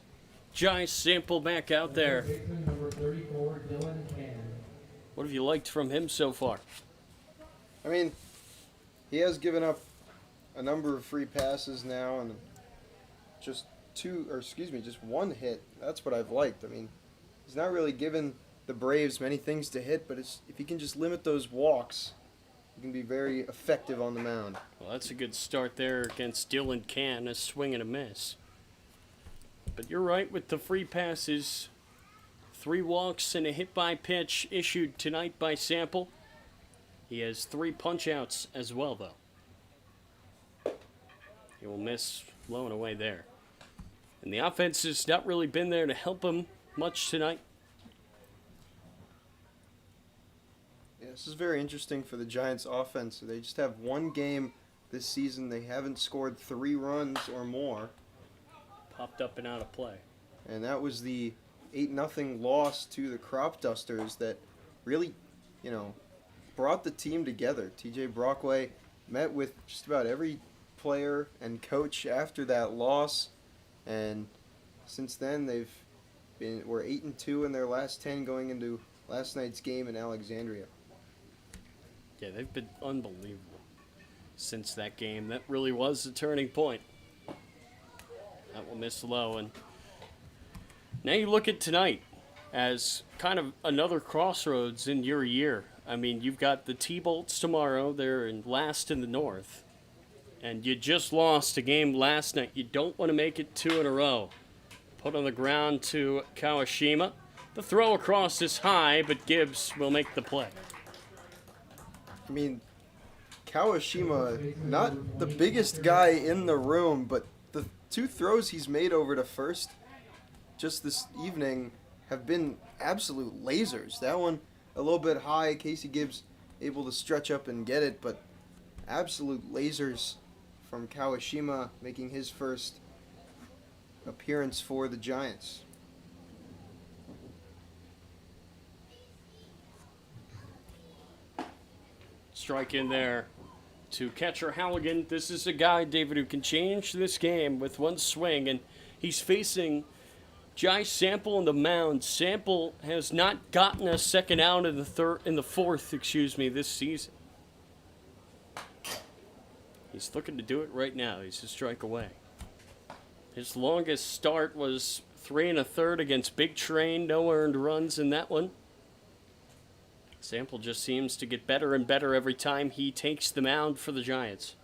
Jai Sample back out there. Baseman number 34, Dylan Cann. What have you liked from him so far? He has given up a number of free passes now, and just one hit. That's what I've liked. He's not really given the Braves many things to hit, but if he can just limit those walks, he can be very effective on the mound. Well, that's a good start there against Dylan Cann, a swing and a miss. But you're right with the free passes. 3 walks and a hit by pitch issued tonight by Sample. He has 3 punch-outs as well, though. He will miss low and away there. And the offense has not really been there to help him much tonight. Yeah, this is very interesting for the Giants offense. They just have one game this season. They haven't scored 3 runs or more. Popped up and out of play. And that was the 8-0 loss to the Crop Dusters that really, brought the team together. TJ Brockway met with just about every player and coach after that loss. And since then, we're 8-2 in their last 10 going into last night's game in Alexandria. Yeah, they've been unbelievable since that game. That really was the turning point. That will miss low. And now you look at tonight as kind of another crossroads in your year. I mean, you've got the T-Bolts tomorrow. They're last in the North. And you just lost a game last night. You don't want to make it 2 in a row. Put on the ground to Kawashima. The throw across is high, but Gibbs will make the play. I mean, Kawashima, not the biggest guy in the room, but the 2 throws he's made over to first just this evening have been absolute lasers. That one a little bit high. Casey Gibbs able to stretch up and get it, but absolute lasers from Kawashima, making his first appearance for the Giants. Strike in there to catcher Halligan. This is a guy, David, who can change this game with one swing, and he's facing Jai Sample on the mound. Sample has not gotten a second out in the fourth, this season. He's looking to do it right now. He's a strike away. His longest start was 3 1/3 against Big Train. No earned runs in that one. Sample just seems to get better and better every time he takes the mound for the Giants.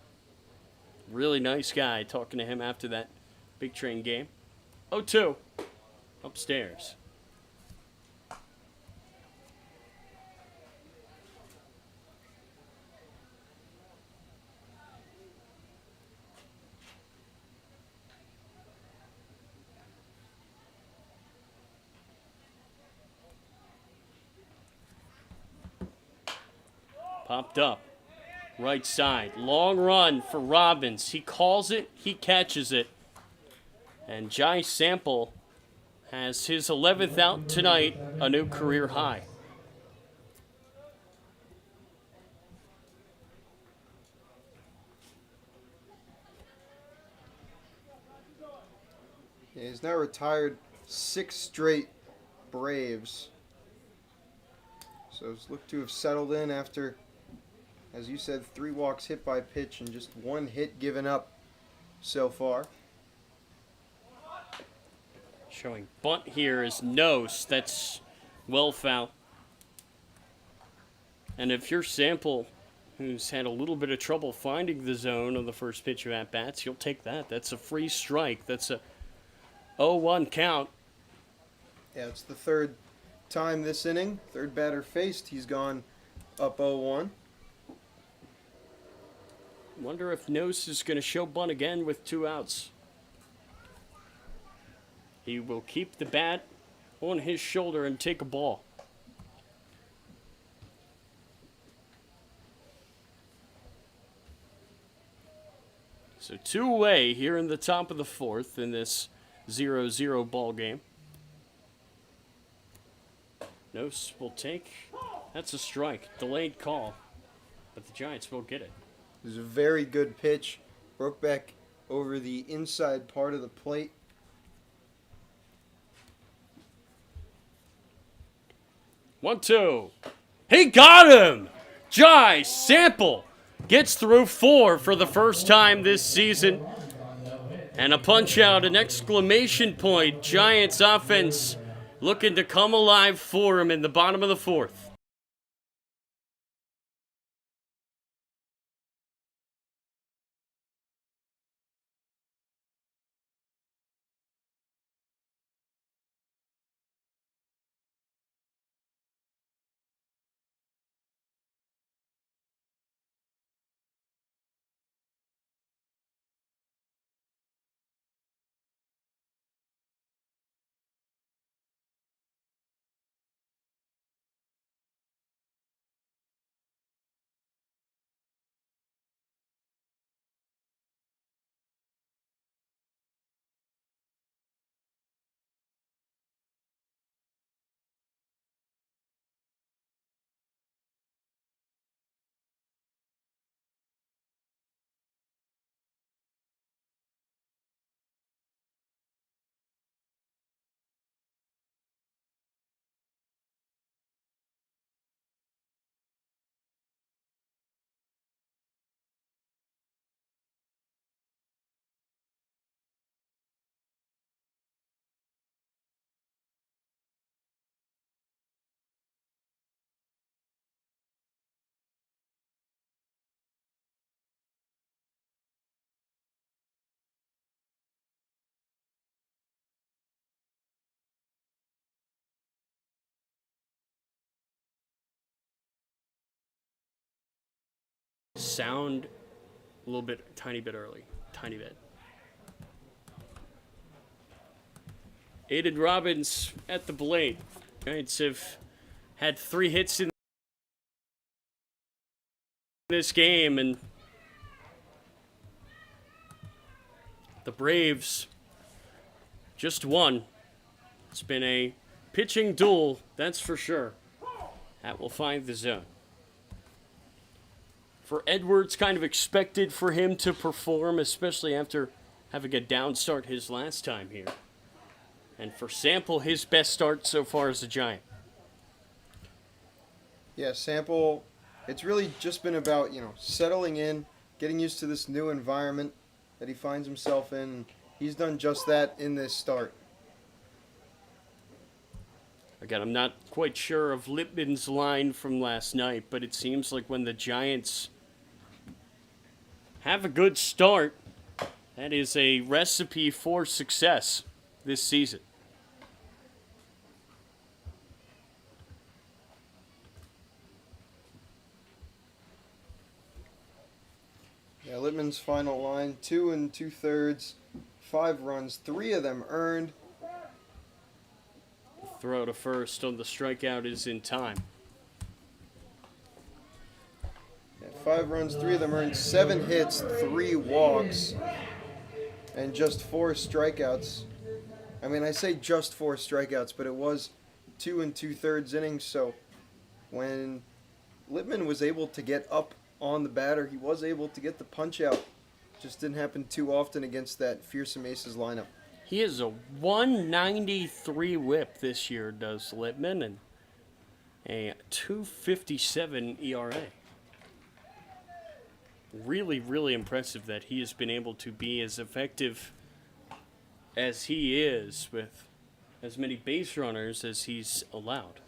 Really nice guy, talking to him after that Big Train game. 0-2. Upstairs. Popped up. Right side. Long run for Robbins. He calls it. He catches it. And Jai Sample has his 11th out tonight, a new career high. Yeah, he's now retired 6 straight Braves. So he's looked to have settled in after, as you said, 3 walks hit by pitch and just 1 hit given up so far. Showing bunt here is Nose. That's well foul. And if you're Sample, who's had a little bit of trouble finding the zone on the first pitch of at-bats, you'll take that. That's a free strike. That's a 0-1 count. Yeah, it's the 3rd time this inning. 3rd batter faced. He's gone up 0-1. Wonder if Nose is going to show bunt again with 2 outs. He will keep the bat on his shoulder and take a ball. So 2 away here in the top of the 4th in this 0-0 ball game. Nose will take. That's a strike. Delayed call. But the Giants will get it. It was a very good pitch. Broke back over the inside part of the plate. 1-2. He got him! Jai Sample gets through 4 for the first time this season. And a punch out, an exclamation point. Giants offense looking to come alive for him in the bottom of the 4th. sound a little bit, tiny bit early. Tiny bit. Aiden Robbins at the plate. Giants have had 3 hits in this game, and the Braves just won. It's been a pitching duel, that's for sure. That will find the zone. For Edwards, kind of expected for him to perform, especially after having a down start his last time here. And for Sample, his best start so far as a Giant. Yeah, Sample, it's really just been about, settling in, getting used to this new environment that he finds himself in. He's done just that in this start. Again, I'm not quite sure of Lippman's line from last night, but it seems like when the Giants have a good start, that is a recipe for success this season. Yeah, Lippman's final line, 2 2/3, 5 runs, 3 of them earned. Throw to first on the strikeout is in time. Yeah, 5 runs, 3 of them earned, 7 hits, 3 walks, and just 4 strikeouts. I mean, I say just 4 strikeouts, but it was 2 2/3 innings, so when Lippman was able to get up on the batter, he was able to get the punch out. Just didn't happen too often against that fearsome Aces lineup. He is a 193 whip this year, does Lippman, and a 257 ERA. Really, really impressive that he has been able to be as effective as he is with as many base runners as he's allowed.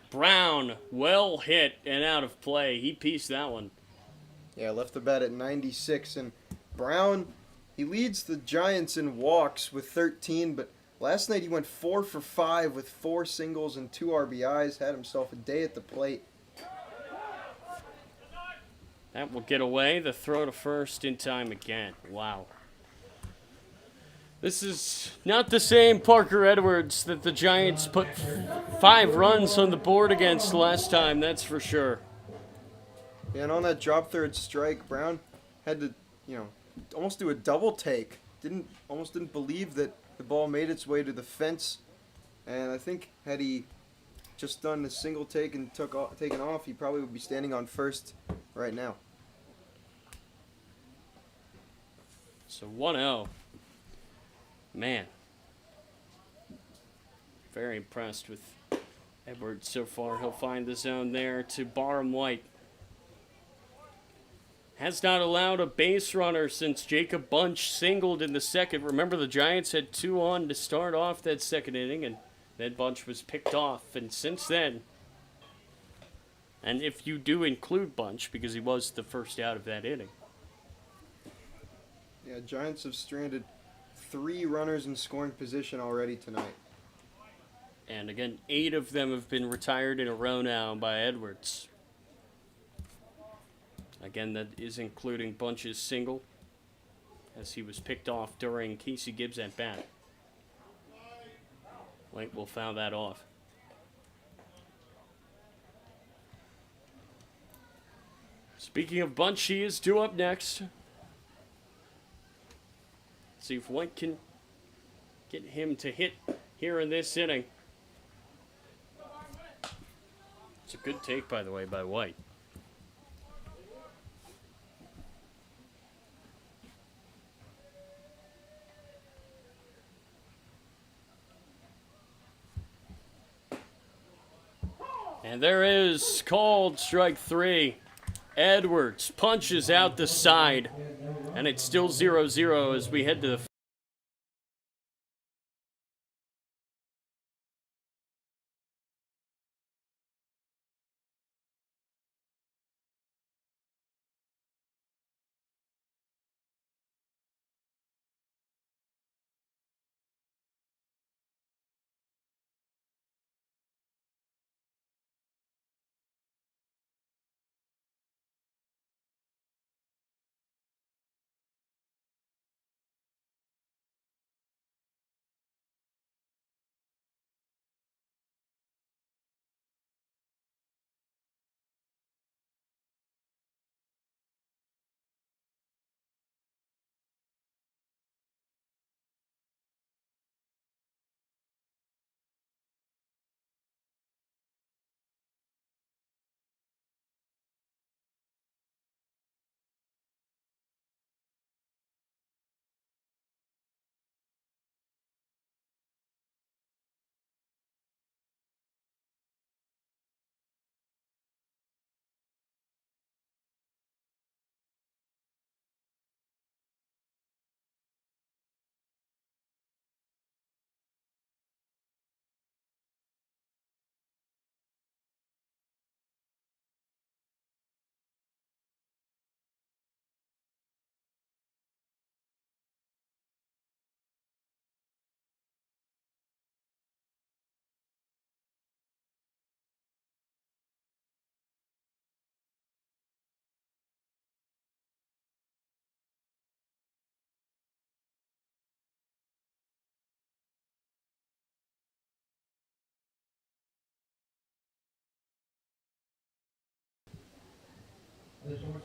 Brown, well hit and out of play. He pieced that one. Yeah, left the bat at 96, and Brown, he leads the Giants in walks with 13, but last night he went 4 for 5 with 4 singles and 2 RBIs, had himself a day at the plate. That will get away. The throw to first in time again. Wow. This is not the same Parker Edwards that the Giants put 5 runs on the board against last time, that's for sure. Yeah, and on that drop third strike, Brown had to, almost do a double take. Almost didn't believe that the ball made its way to the fence, and I think had he just done a single take and taken off, he probably would be standing on first right now. So 1-0. Man. Very impressed with Edwards so far. He'll find the zone there to Barham White. Has not allowed a base runner since Jacob Bunch singled in the second. Remember, the Giants had 2 on to start off that second inning, and then Bunch was picked off. And since then, and if you do include Bunch, because he was the first out of that inning. Yeah, Giants have stranded 3 runners in scoring position already tonight. And again, 8 of them have been retired in a row now by Edwards. Again, that is including Bunch's single, as he was picked off during Casey Gibbs' at bat. White will foul that off. Speaking of Bunch, he is due up next. See if White can get him to hit here in this inning. It's a good take, by the way, by White. And there is called strike 3. Edwards punches out the side. And it's still 0-0 as we head to the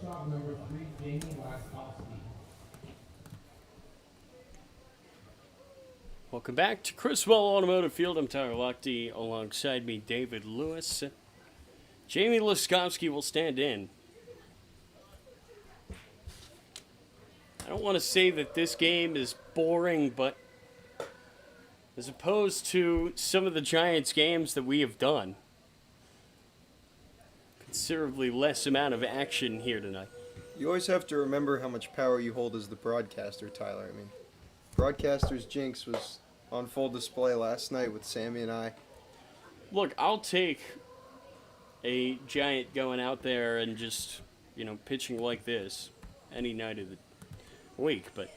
Shortstop number 3, Jamie Laskowski. Welcome back to Criswell Automotive Field. I'm Tyler Lochte. Alongside me, David Lewis. Jamie Laskowski will stand in. I don't want to say that this game is boring, but as opposed to some of the Giants games that we have done, considerably less amount of action here tonight. You always have to remember how much power you hold as the broadcaster, Tyler. I mean, broadcaster's jinx was on full display last night with Sammy and I. Look, I'll take a Giant going out there and just, pitching like this any night of the week, but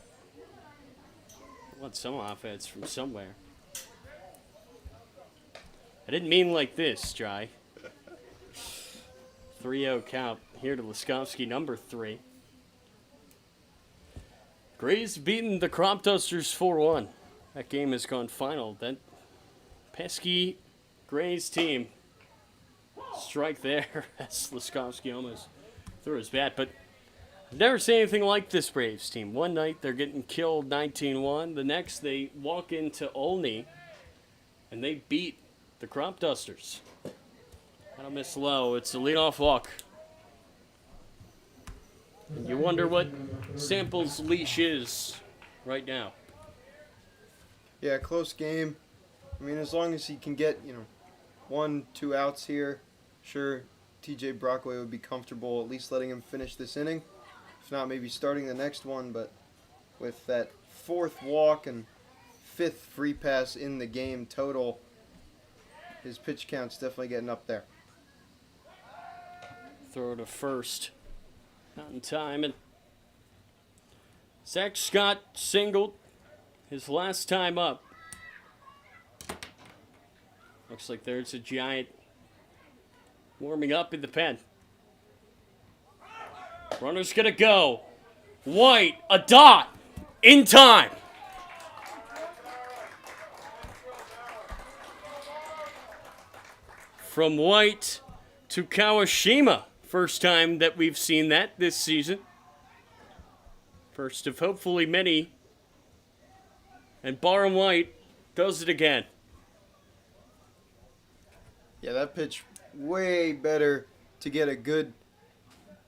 I want some offense from somewhere. I didn't mean like this, Jai. 3-0 count here to Laskowski, number 3. Grays beating the Crop Dusters 4-1. That game has gone final. That pesky Grays team strike there as Laskowski almost threw his bat. But I've never seen anything like this Braves team. One night they're getting killed 19-1. The next they walk into Olney and they beat the Crop Dusters. That'll miss low. It's a leadoff walk. And you wonder what Sample's leash is right now. Yeah, close game. I mean, as long as he can get, 1-2 outs here, sure, TJ Brockway would be comfortable at least letting him finish this inning. If not, maybe starting the next one, but with that 4th walk and 5th free pass in the game total, his pitch count's definitely getting up there. Throw to first. Not in time. And Zach Scott singled his last time up. Looks like there's a Giant warming up in the pen. Runner's gonna go. White, a dot, in time. From White to Kawashima. First time that we've seen that this season. First of hopefully many. And Barham White does it again. Yeah, that pitch way better to get a good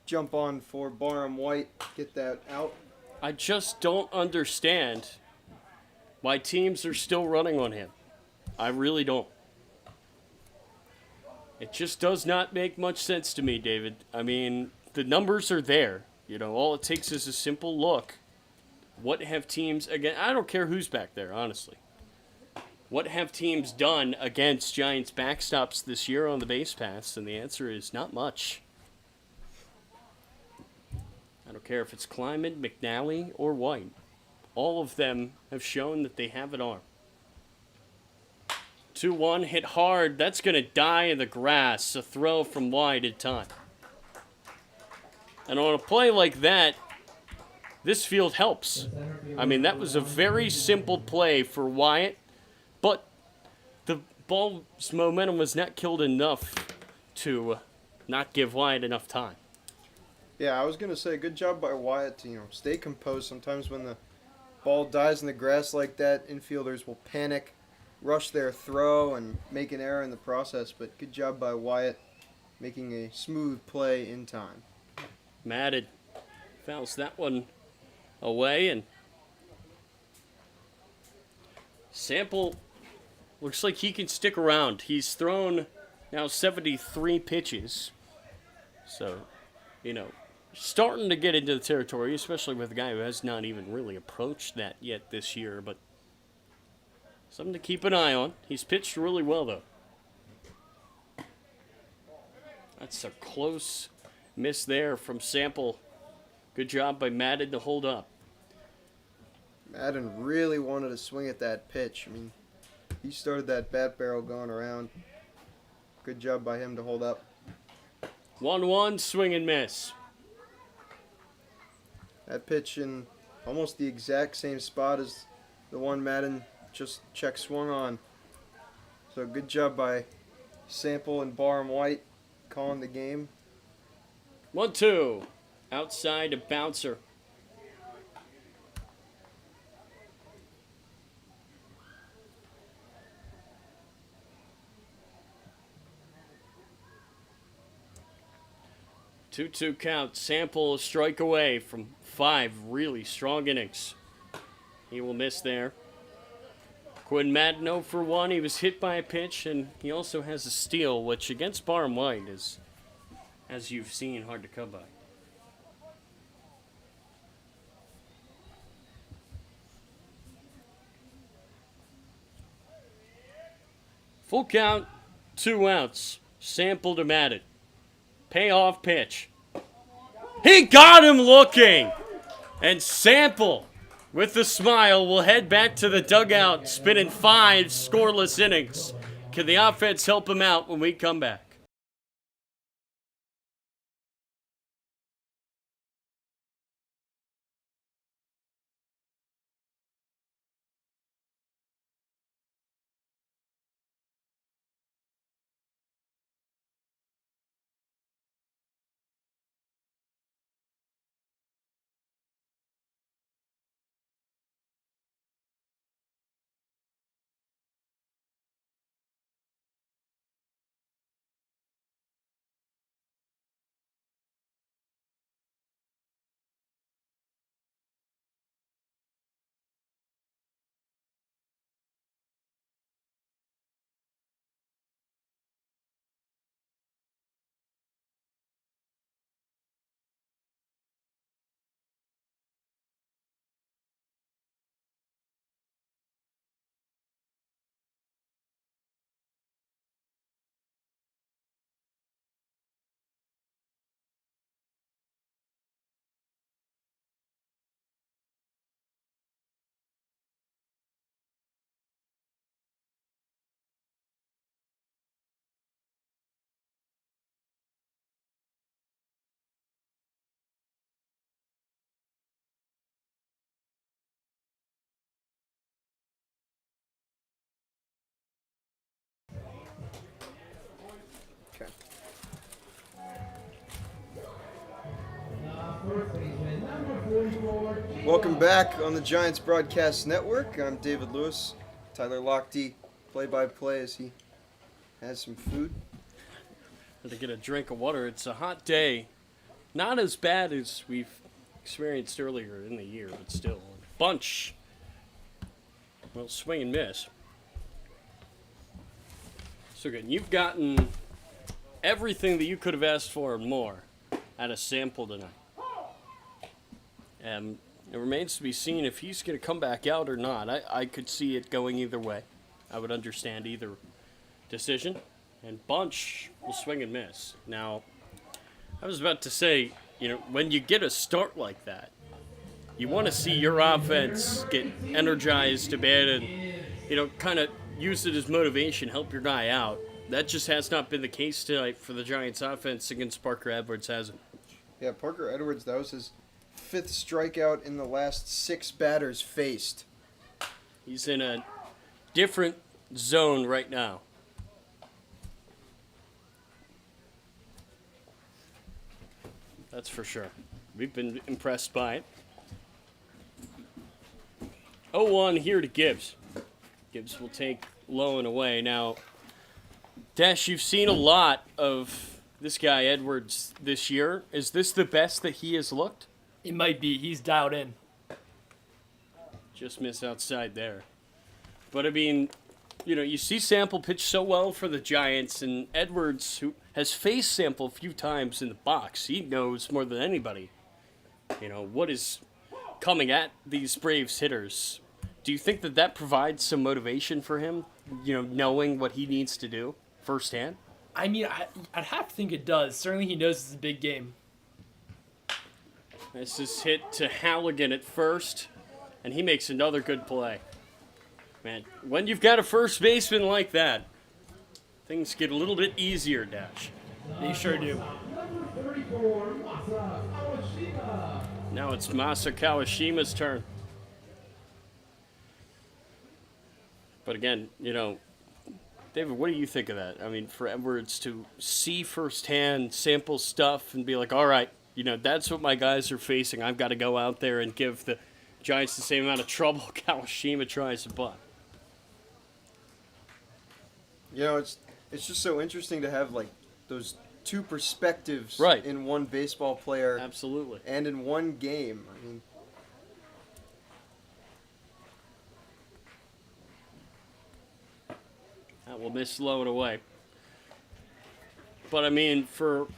jump on for Barham White. Get that out. I just don't understand why teams are still running on him. I really don't. It just does not make much sense to me, David. I mean, the numbers are there. All it takes is a simple look. What have teams, again, I don't care who's back there, honestly. What have teams done against Giants backstops this year on the base paths? And the answer is not much. I don't care if it's Kleiman, McNally, or White. All of them have shown that they have an arm. 2-1, hit hard. That's going to die in the grass. A throw from White in time. And on a play like that, this field helps. I mean, that was a very simple play for Wyatt, but the ball's momentum was not killed enough to not give Wyatt enough time. Yeah, I was going to say, good job by Wyatt to, stay composed. Sometimes when the ball dies in the grass like that, infielders will panic, rush their throw, and make an error in the process. But good job by Wyatt making a smooth play in time. Matted fouls that one away, and Sample looks like he can stick around. He's thrown now 73 pitches. So, starting to get into the territory, especially with a guy who has not even really approached that yet this year, but something to keep an eye on. He's pitched really well, though. That's a close miss there from Sample. Good job by Madden to hold up. Madden really wanted to swing at that pitch. I mean, he started that bat barrel going around. Good job by him to hold up. 1-1, swing and miss. That pitch in almost the exact same spot as the one Madden just check swung on. So good job by Sample and Barham White calling the game. 1-2. Outside a bouncer. Two count. Sample a strike away from 5 really strong innings. He will miss there. Quinn Madden 0 for 1. He was hit by a pitch, and he also has a steal, which against Barham White is, as you've seen, hard to come by. Full count, 2 outs. Sample to Madden. Payoff pitch. He got him looking! And Sample, with a smile, will head back to the dugout, spinning 5 scoreless innings. Can the offense help him out when we come back? Okay. Welcome back on the Giants Broadcast Network. I'm David Lewis. Tyler Lochte, play-by-play as he has some food. To get a drink of water. It's a hot day. Not as bad as we've experienced earlier in the year, but still. A bunch. Well, swing and miss. So good. You've gotten everything that you could have asked for and more out of Sample tonight. It remains to be seen if he's going to come back out or not. I could see it going either way. I would understand either decision. And Bunch will swing and miss. Now, I was about to say, when you get a start like that, you want to see your offense get energized a bit and, kind of use it as motivation, help your guy out. That just has not been the case tonight for the Giants offense against Parker Edwards, has it? Yeah, Parker Edwards, that was his 5th strikeout in the last 6 batters faced. He's in a different zone right now. That's for sure. We've been impressed by it. 0-1 here to Gibbs. Gibbs will take low and away. Now, Dash, you've seen a lot of this guy, Edwards, this year. Is this the best that he has looked? It might be. He's dialed in. Just miss outside there. But, I mean, you see Sample pitch so well for the Giants, and Edwards, who has faced Sample a few times in the box, he knows more than anybody, what is coming at these Braves hitters. Do you think that provides some motivation for him, knowing what he needs to do firsthand? I mean, I'd have to think it does. Certainly he knows it's a big game. This is hit to Halligan at first, and he makes another good play. Man, when you've got a first baseman like that, things get a little bit easier, Dash. They sure do. Now it's Masa Kawashima's turn. But again, David, what do you think of that? I mean, for Edwards to see firsthand Sample stuff and be like, all right, you know, that's what my guys are facing. I've got to go out there and give the Giants the same amount of trouble Kawashima tries to butt. You know, it's just so interesting to have like those two perspectives Right. in one baseball player Absolutely. and in one game. I mean, That will miss low and away. But I mean, for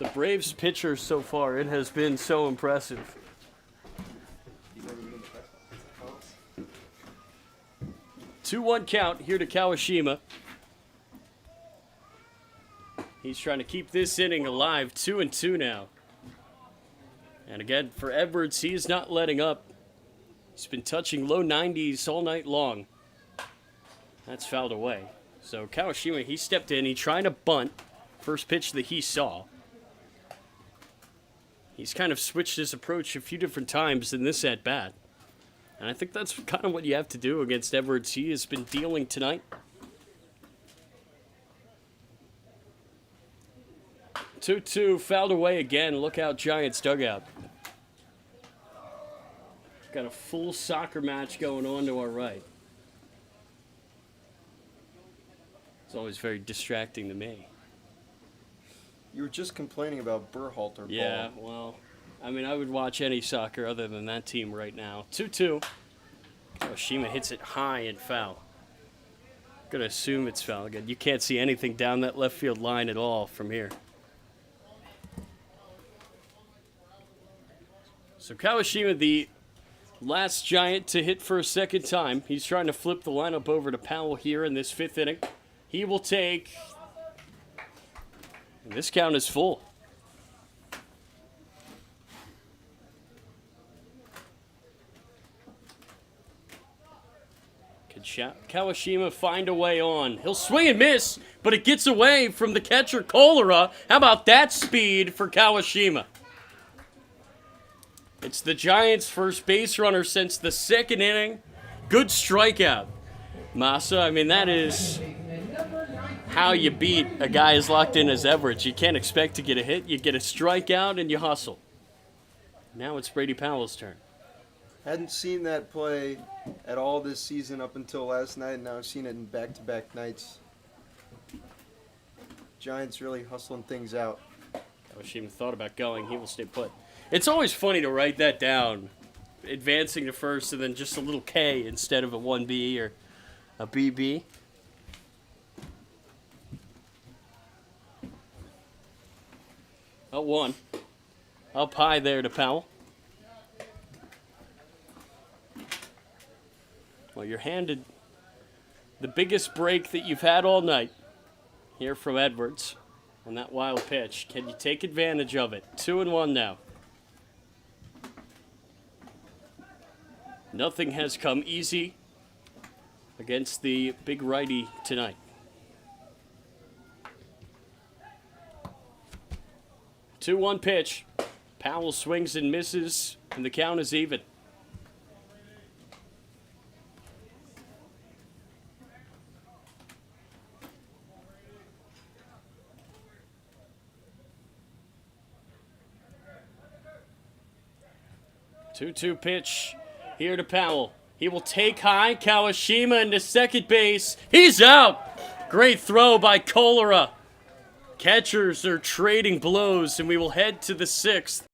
the Braves pitcher so far, it has been so impressive. 2-1 count here to Kawashima. He's trying to keep this inning alive. 2-2 now. And again, for Edwards, he is not letting up. He's been touching low 90s all night long. That's fouled away. So Kawashima, he stepped in. He tried to bunt. First pitch that he saw. He's kind of switched his approach a few different times in this at-bat. And I think that's kind of what you have to do against Edwards. He has been dealing tonight. 2-2, fouled away again. Look out, Giants dugout. Got a full soccer match going on to our right. It's always very distracting to me. you were just complaining about Berhalter. Yeah, ball. well, I mean, I would watch any soccer other than that team right now. 2-2. Kawashima hits it high and foul. Gonna assume it's foul again. You can't see anything down that left field line at all from here. So Kawashima, the last Giant to hit for a second time. He's trying to flip the lineup over to Powell here in this fifth inning. He will take... And this count is full. Can Kawashima find a way on? He'll swing and miss, but it gets away from the catcher, Cholera. How about that speed for Kawashima? It's the Giants' first base runner since the second inning. Good strikeout. Masa, I mean, that is how you beat a guy as locked in as Everett. You can't expect to get a hit. You get a strikeout and you hustle. Now it's Brady Powell's turn. Hadn't seen that play at all this season up until last night, and now I've seen it in back-to-back nights. Giants really hustling things out. Kawashima thought about going. He will stay put. It's always funny to write that down. Advancing to first and then just a little K instead of a 1B or a BB. Up one. Up high there to Powell. Well, you're handed the biggest break that you've had all night here from Edwards on that wild pitch. Can you take advantage of it? 2-1 now. Nothing has come easy against the big righty tonight. Two-one pitch. Powell swings and misses, and the count is even. Two-two pitch. Here to Powell. He will take high. Kawashima into second base. He's out. Great throw by Cholera. Catchers are trading blows, and we will head to the sixth.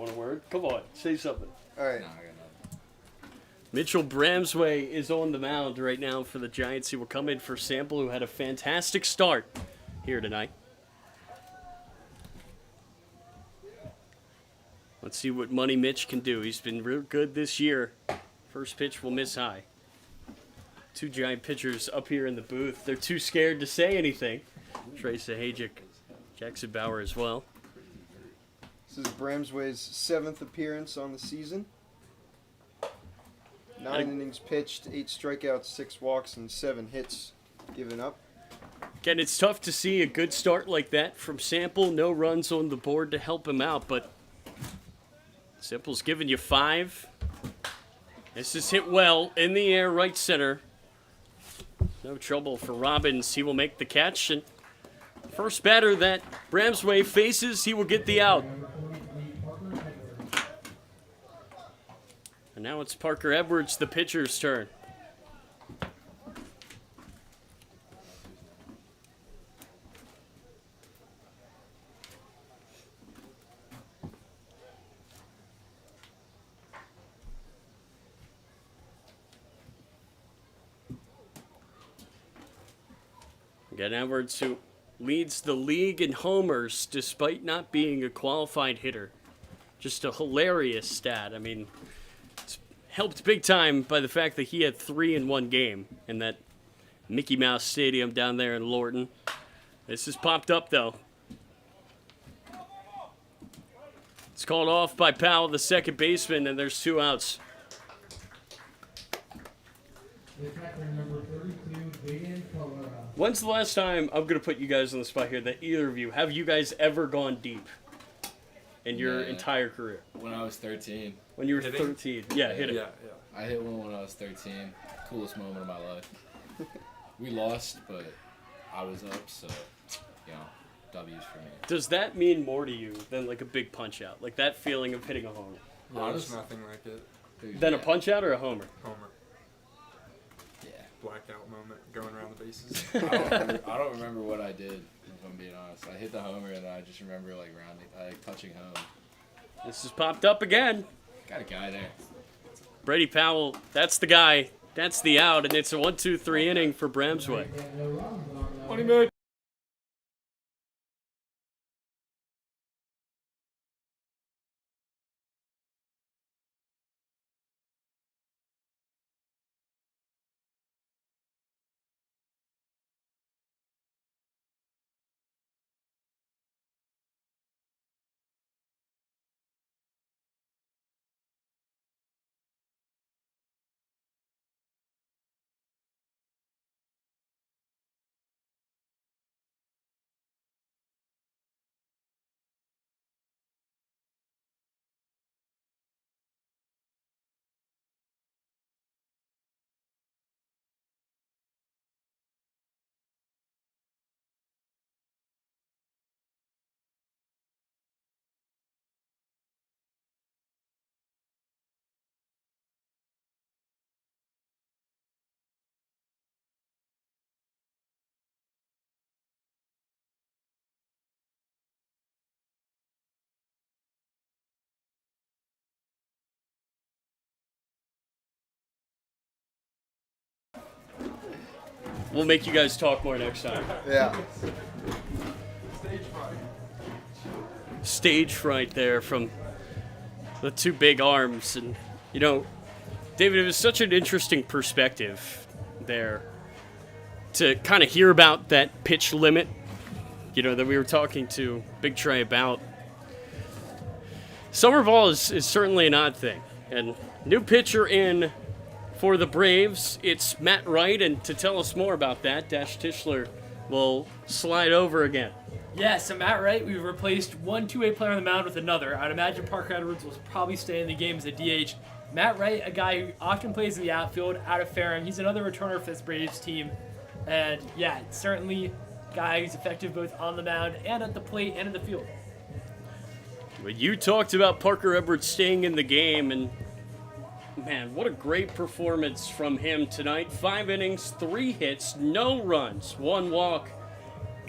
want a word? Come on, say something. All right. No, I got nothing. Mitchell Bramsway is on the mound right now for the Giants. He will come in for Sample, who had a fantastic start here tonight. Let's see what Money Mitch can do. He's been real good this year. First pitch will miss high. Two Giant pitchers up here in the booth. They're too scared to say anything. Trey Sahajic, Jackson Bauer as well. This is Bramsway's 7th appearance on the season. 9 innings pitched, 8 strikeouts, 6 walks, and 7 hits given up. Again, it's tough to see a good start like that from Sample. No runs on the board to help him out, but Sample's giving you 5. This is hit well in the air, right center. No trouble for Robbins. He will make the catch, and first batter that Bramsway faces, he will get the out. And now it's Parker Edwards, the pitcher's turn. Again, Edwards, who leads the league in homers despite not being a qualified hitter. Just a hilarious stat. I mean, it's helped big time by the fact that he had 3 in one game in that Mickey Mouse Stadium down there in Lorton. This has popped up, though. It's called off by Powell, the second baseman, and there's 2 outs. The attacker number 32, Jaden Colora. When's the last time, I'm going to put you guys on the spot here, that either of you, have you guys ever gone deep in your Yeah. entire career? When I was 13. When you were Hitting? 13? Yeah, hit it. Yeah. I hit one when I was 13. Coolest moment of my life. We lost, but I was up, so, you know, W's for me. Does that mean more to you than like a big punch out? Like that feeling of hitting a homer? There's Honest- nothing like it. Dude, Than a yeah. punch out or a homer? Homer. Yeah. Blackout moment going around the bases. I don't remember what I did, if I'm being honest. I hit the homer, and I just remember, like, touching home. This has popped up again. Got a guy there. Brady Powell, that's the guy. That's the out, and it's a 1-2-3 inning for Bramsway. No runs on that. Money Mitch. We'll make you guys talk more next time. Yeah. Stage fright there from the 2 big arms. And, you know, David, it was such an interesting perspective there to kind of hear about that pitch limit, you know, that we were talking to Big Trey about. Summer ball is certainly an odd thing. And new pitcher in for the Braves, it's Matt Wright. And to tell us more about that, Dash Tischler will slide over again. Yeah, so Matt Wright, we've replaced one two-way player on the mound with another. I'd imagine Parker Edwards will probably stay in the game as a DH. Matt Wright, a guy who often plays in the outfield, out of Ferrum. He's another returner for this Braves team. And yeah, certainly a guy who's effective both on the mound and at the plate and in the field. Well, you talked about Parker Edwards staying in the game, and man, what a great performance from him tonight. 5 innings, 3 hits, no runs, 1 walk,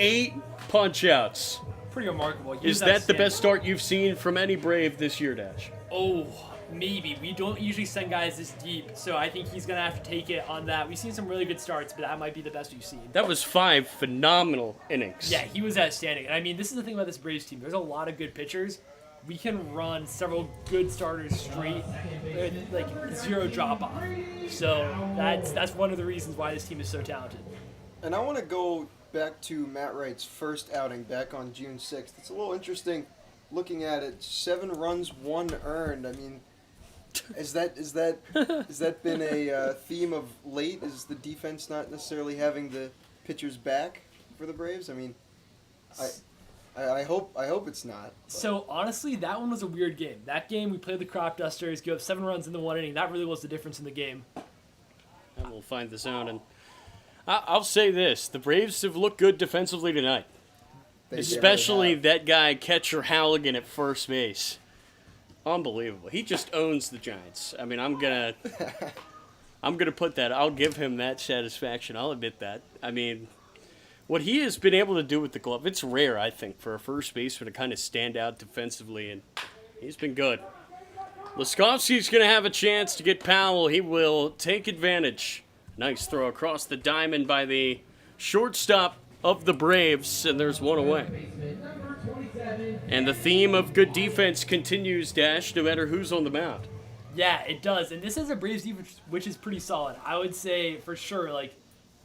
8 punch-outs pretty remarkable. He Is was that the best outstanding. start you've seen from any Brave this year, Dash? Oh, maybe. We don't usually send guys this deep, so I think he's going to have to take it on that. We've seen some really good starts, but that might be the best we've seen. That was 5 phenomenal innings. Yeah, he was outstanding. And I mean, this is the thing about this Braves team. There's a lot of good pitchers. We can run several good starters straight, like zero drop off. So that's one of the reasons why this team is so talented. And I want to go back to Matt Wright's first outing back on June 6th. It's a little interesting looking at it. 7 runs, 1 earned. I mean, is that been a theme of late? Is the defense not necessarily having the pitchers back for the Braves? I mean, I hope it's not. But. So honestly, that one was a weird game. That game we played the Crop Dusters, give up 7 runs in the 1 inning. That really was the difference in the game. And we'll find this out. And I'll say this: the Braves have looked good defensively tonight, They especially really have. that guy catcher Halligan at first base. Unbelievable. He just owns the Giants. I mean, I'm gonna put that. I'll give him that satisfaction. I'll admit that. I mean, what he has been able to do with the glove, it's rare, I think, for a first baseman to kind of stand out defensively, and he's been good. Laskovsky's going to have a chance to get Powell. He will take advantage. Nice throw across the diamond by the shortstop of the Braves, and there's one away. And the theme of good defense continues, Dash, no matter who's on the mound. Yeah, it does. And this is a Braves defense which is pretty solid. I would say for sure, like,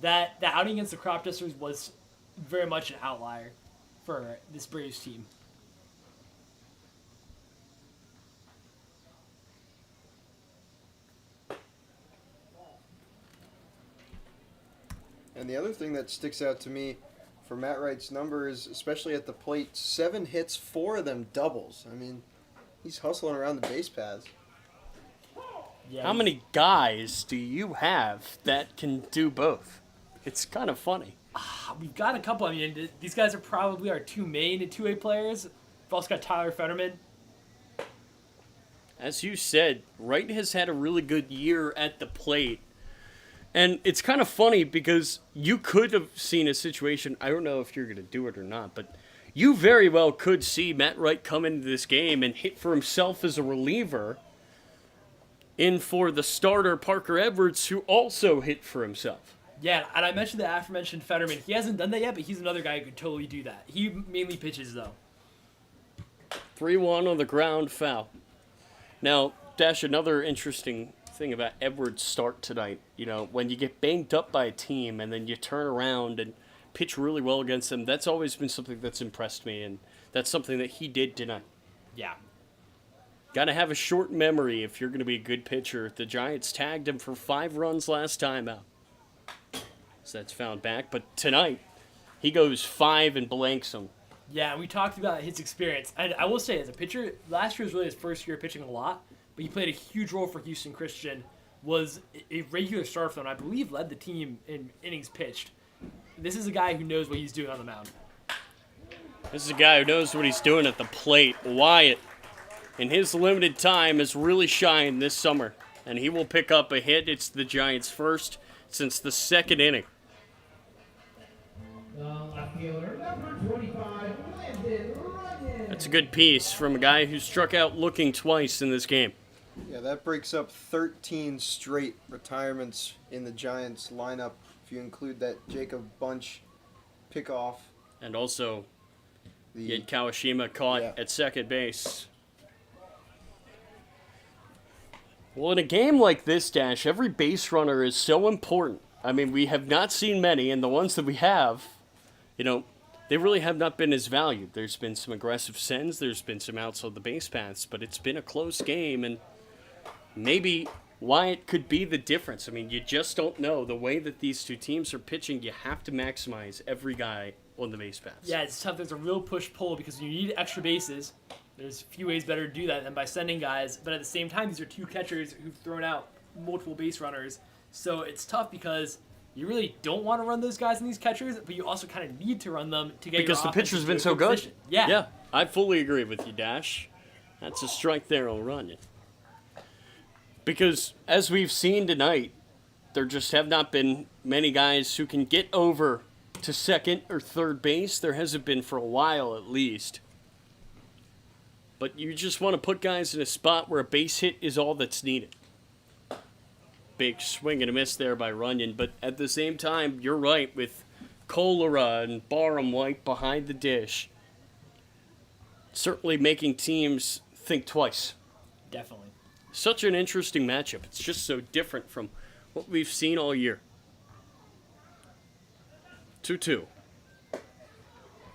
that outing against the Crop Dusters was very much an outlier for this Braves team. And the other thing that sticks out to me for Matt Wright's numbers, especially at the plate, 7 hits, 4 of them doubles. I mean, he's hustling around the base paths. Yeah, How many guys do you have that can do both? It's kind of funny. We've got a couple. I mean, these guys are probably our 2 main and 2A players. We've also got Tyler Fetterman. As you said, Wright has had a really good year at the plate. And it's kind of funny because you could have seen a situation, I don't know if you're going to do it or not, but you very well could see Matt Wright come into this game and hit for himself as a reliever in for the starter Parker Edwards, who also hit for himself. Yeah, and I mentioned the aforementioned Fetterman. He hasn't done that yet, but he's another guy who could totally do that. He mainly pitches, though. 3-1 on the ground, foul. Now, Dash, another interesting thing about Edwards' start tonight, you know, when you get banged up by a team and then you turn around and pitch really well against them, that's always been something that's impressed me, and that's something that he did tonight. Yeah. Got to have a short memory if you're going to be a good pitcher. The Giants tagged him for 5 runs last time out. So that's found back. But tonight, he goes 5 and blanks them. Yeah, we talked about his experience. And I will say, as a pitcher, last year was really his first year pitching a lot, but he played a huge role for Houston Christian, was a regular starter for them, and I believe led the team in innings pitched. This is a guy who knows what he's doing on the mound. This is a guy who knows what he's doing at the plate. Wyatt, in his limited time, has really shined this summer, and he will pick up a hit. It's the Giants' first since the 2nd inning. That's a good piece from a guy who struck out looking twice in this game. Yeah, that breaks up 13 straight retirements in the Giants lineup, if you include that Jacob Bunch pickoff. And also, The he had Kawashima caught Yeah. at second base. Well, in a game like this, Dash, every base runner is so important. I mean, we have not seen many, and the ones that we have, you know, they really have not been as valued. There's been some aggressive sends, there's been some outs on the base paths, but it's been a close game, and maybe Wyatt could be the difference. I mean, you just don't know. The way that these two teams are pitching, you have to maximize every guy on the base paths. Yeah, it's tough. There's a real push-pull because you need extra bases. There's a few ways better to do that than by sending guys, but at the same time, these are 2 catchers who've thrown out multiple base runners. So it's tough because you really don't want to run those guys and these catchers, but you also kind of need to run them to get Because your the offense pitcher's into been a so good. position. Yeah. Yeah, I fully agree with you, Dash. That's a strike there on Runyon. Because as we've seen tonight, there just have not been many guys who can get over to second or third base. There hasn't been for a while at least. But you just want to put guys in a spot where a base hit is all that's needed. Big swing and a miss there by Runyon. But at the same time, you're right with Cholera and Barham White behind the dish. Certainly making teams think twice. Definitely. Such an interesting matchup. It's just so different from what we've seen all year. 2-2.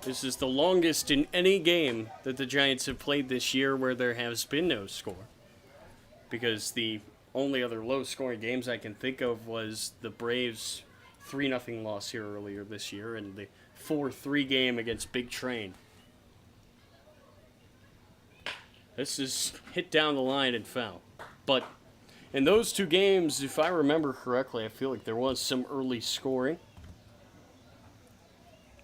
This is the longest in any game that the Giants have played this year where there has been no score. Because the only other low-scoring games I can think of was the Braves' 3-0 loss here earlier this year and the 4-3 game against Big Train. This is hit down the line and foul. But in those two games, if I remember correctly, I feel like there was some early scoring.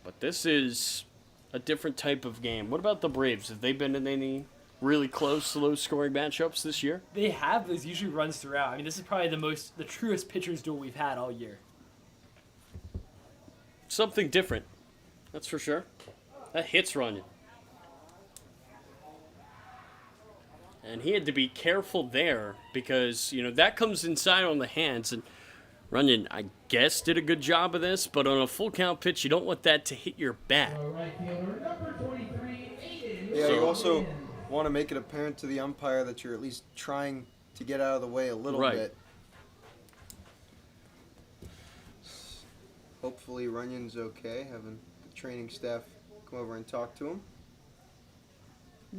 But this is a different type of game. What about the Braves? Have they been in any really close, low-scoring matchups this year? They have. This usually runs throughout. I mean, this is probably the truest pitcher's duel we've had all year. Something different. That's for sure. That hits Runyon. And he had to be careful there because, that comes inside on the hands. And Runyon, I guess, did a good job of this, but on a full count pitch, you don't want that to hit your bat. Yeah, you also want to make it apparent to the umpire that you're at least trying to get out of the way a little bit. Hopefully Runyon's okay, having the training staff come over and talk to him.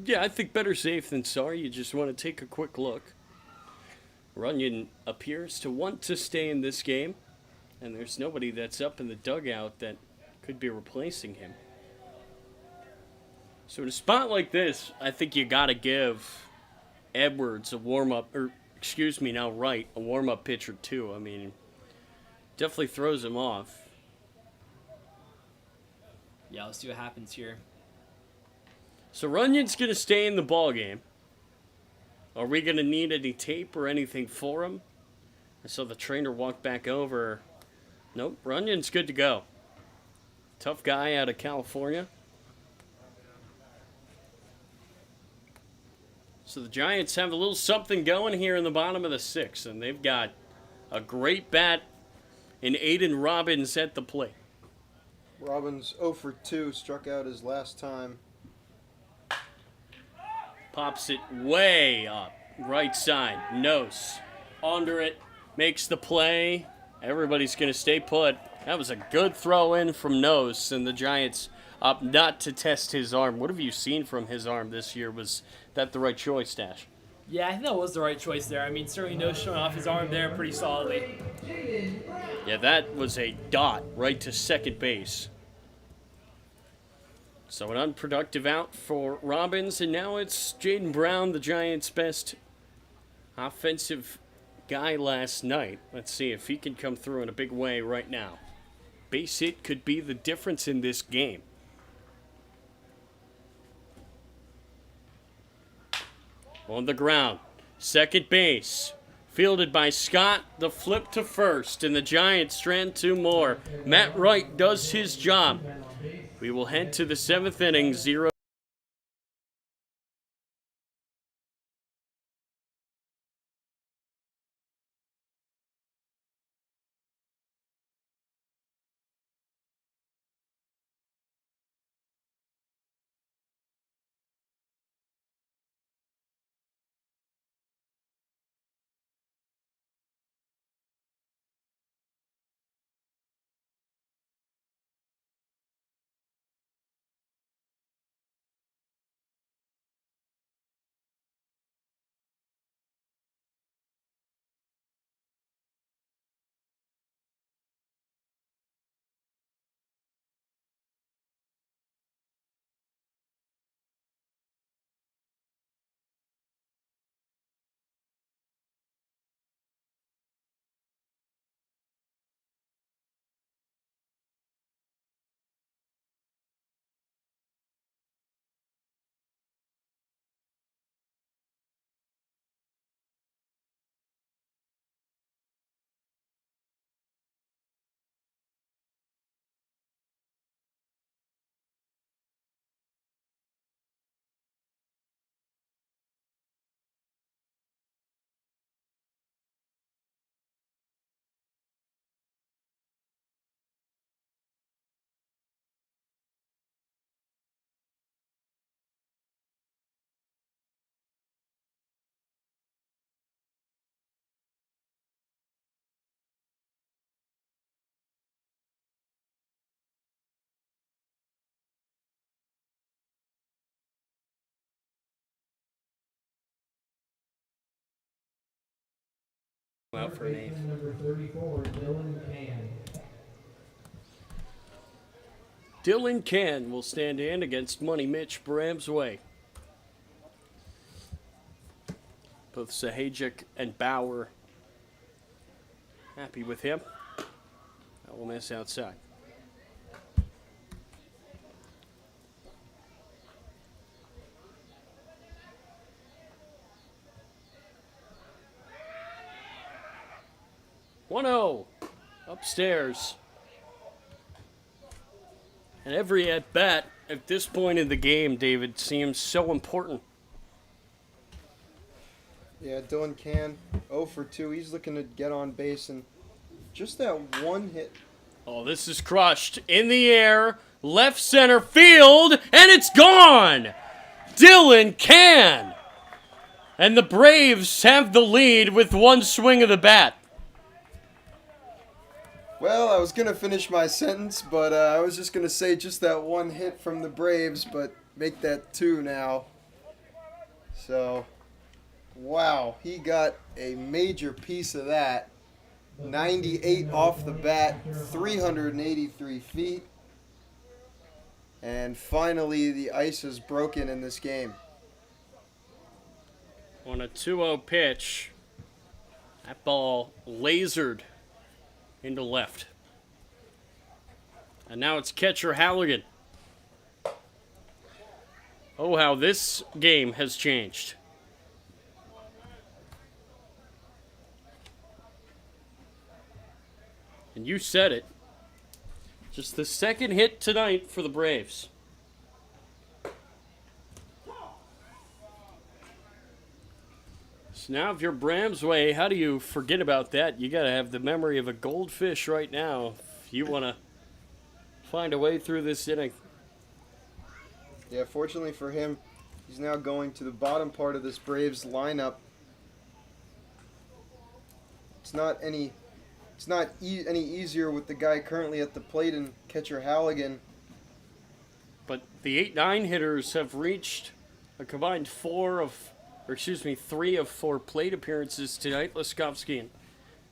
Yeah, I think better safe than sorry. You just want to take a quick look. Runyon appears to want to stay in this game, and there's nobody that's up in the dugout that could be replacing him. So in a spot like this, I think you got to give Edwards a warm-up, Wright a warm-up pitch or two. I mean, definitely throws him off. Yeah, let's see what happens here. So Runyon's going to stay in the ball game. Are we going to need any tape or anything for him? I saw the trainer walk back over. Nope, Runyon's good to go. Tough guy out of California. So the Giants have a little something going here in the bottom of the sixth, and they've got a great bat in Aiden Robbins at the plate. Robbins 0 for 2, struck out his last time. Pops it way up, right side, nose, under it, makes the play. Everybody's going to stay put. That was a good throw in from Nose, and the Giants up not to test his arm. What have you seen from his arm this year? Was that the right choice, Dash? Yeah, I think that was the right choice there. I mean, certainly Nose showing off his arm there pretty solidly. Yeah, that was a dot right to second base. So an unproductive out for Robbins, and now it's Jaden Brown, the Giants' best offensive guy last night. Let's see if he can come through in a big way right now. Base hit could be the difference in this game. On the ground, second base, fielded by Scott, the flip to first, and the Giants strand two more. Matt Wright does his job. We will head to the seventh inning, 0 Out for an eighth. Baseman number 34, Dylan Can. Dylan Can will stand in against Money Mitch Bramsway. Both Sahajic and Bauer happy with him. That will miss outside. One-0 upstairs. And every at-bat at this point in the game, David, seems so important. Yeah, Dylan Can, 0 for 2. He's looking to get on base, and just that one hit. Oh, this is crushed in the air, left center field, and it's gone! Dylan Can! And the Braves have the lead with one swing of the bat. Well, I was going to finish my sentence, but I was just going to say just that one hit from the Braves, but make that 2 now. So, wow, he got a major piece of that. 98 off the bat, 383 feet. And finally, the ice is broken in this game. On a 2-0 pitch, that ball lasered into left. And now it's catcher Halligan. Oh, how this game has changed. And you said it. Just the second hit tonight for the Braves. So now if you're Bramsway, how do you forget about that? You got to have the memory of a goldfish right now if you want to find a way through this inning. Yeah, fortunately for him, he's now going to the bottom part of this Braves lineup. It's not any easier with the guy currently at the plate and catcher Halligan. But the 8-9 hitters have reached a combined 3 of 4 plate appearances tonight. Leskovsky and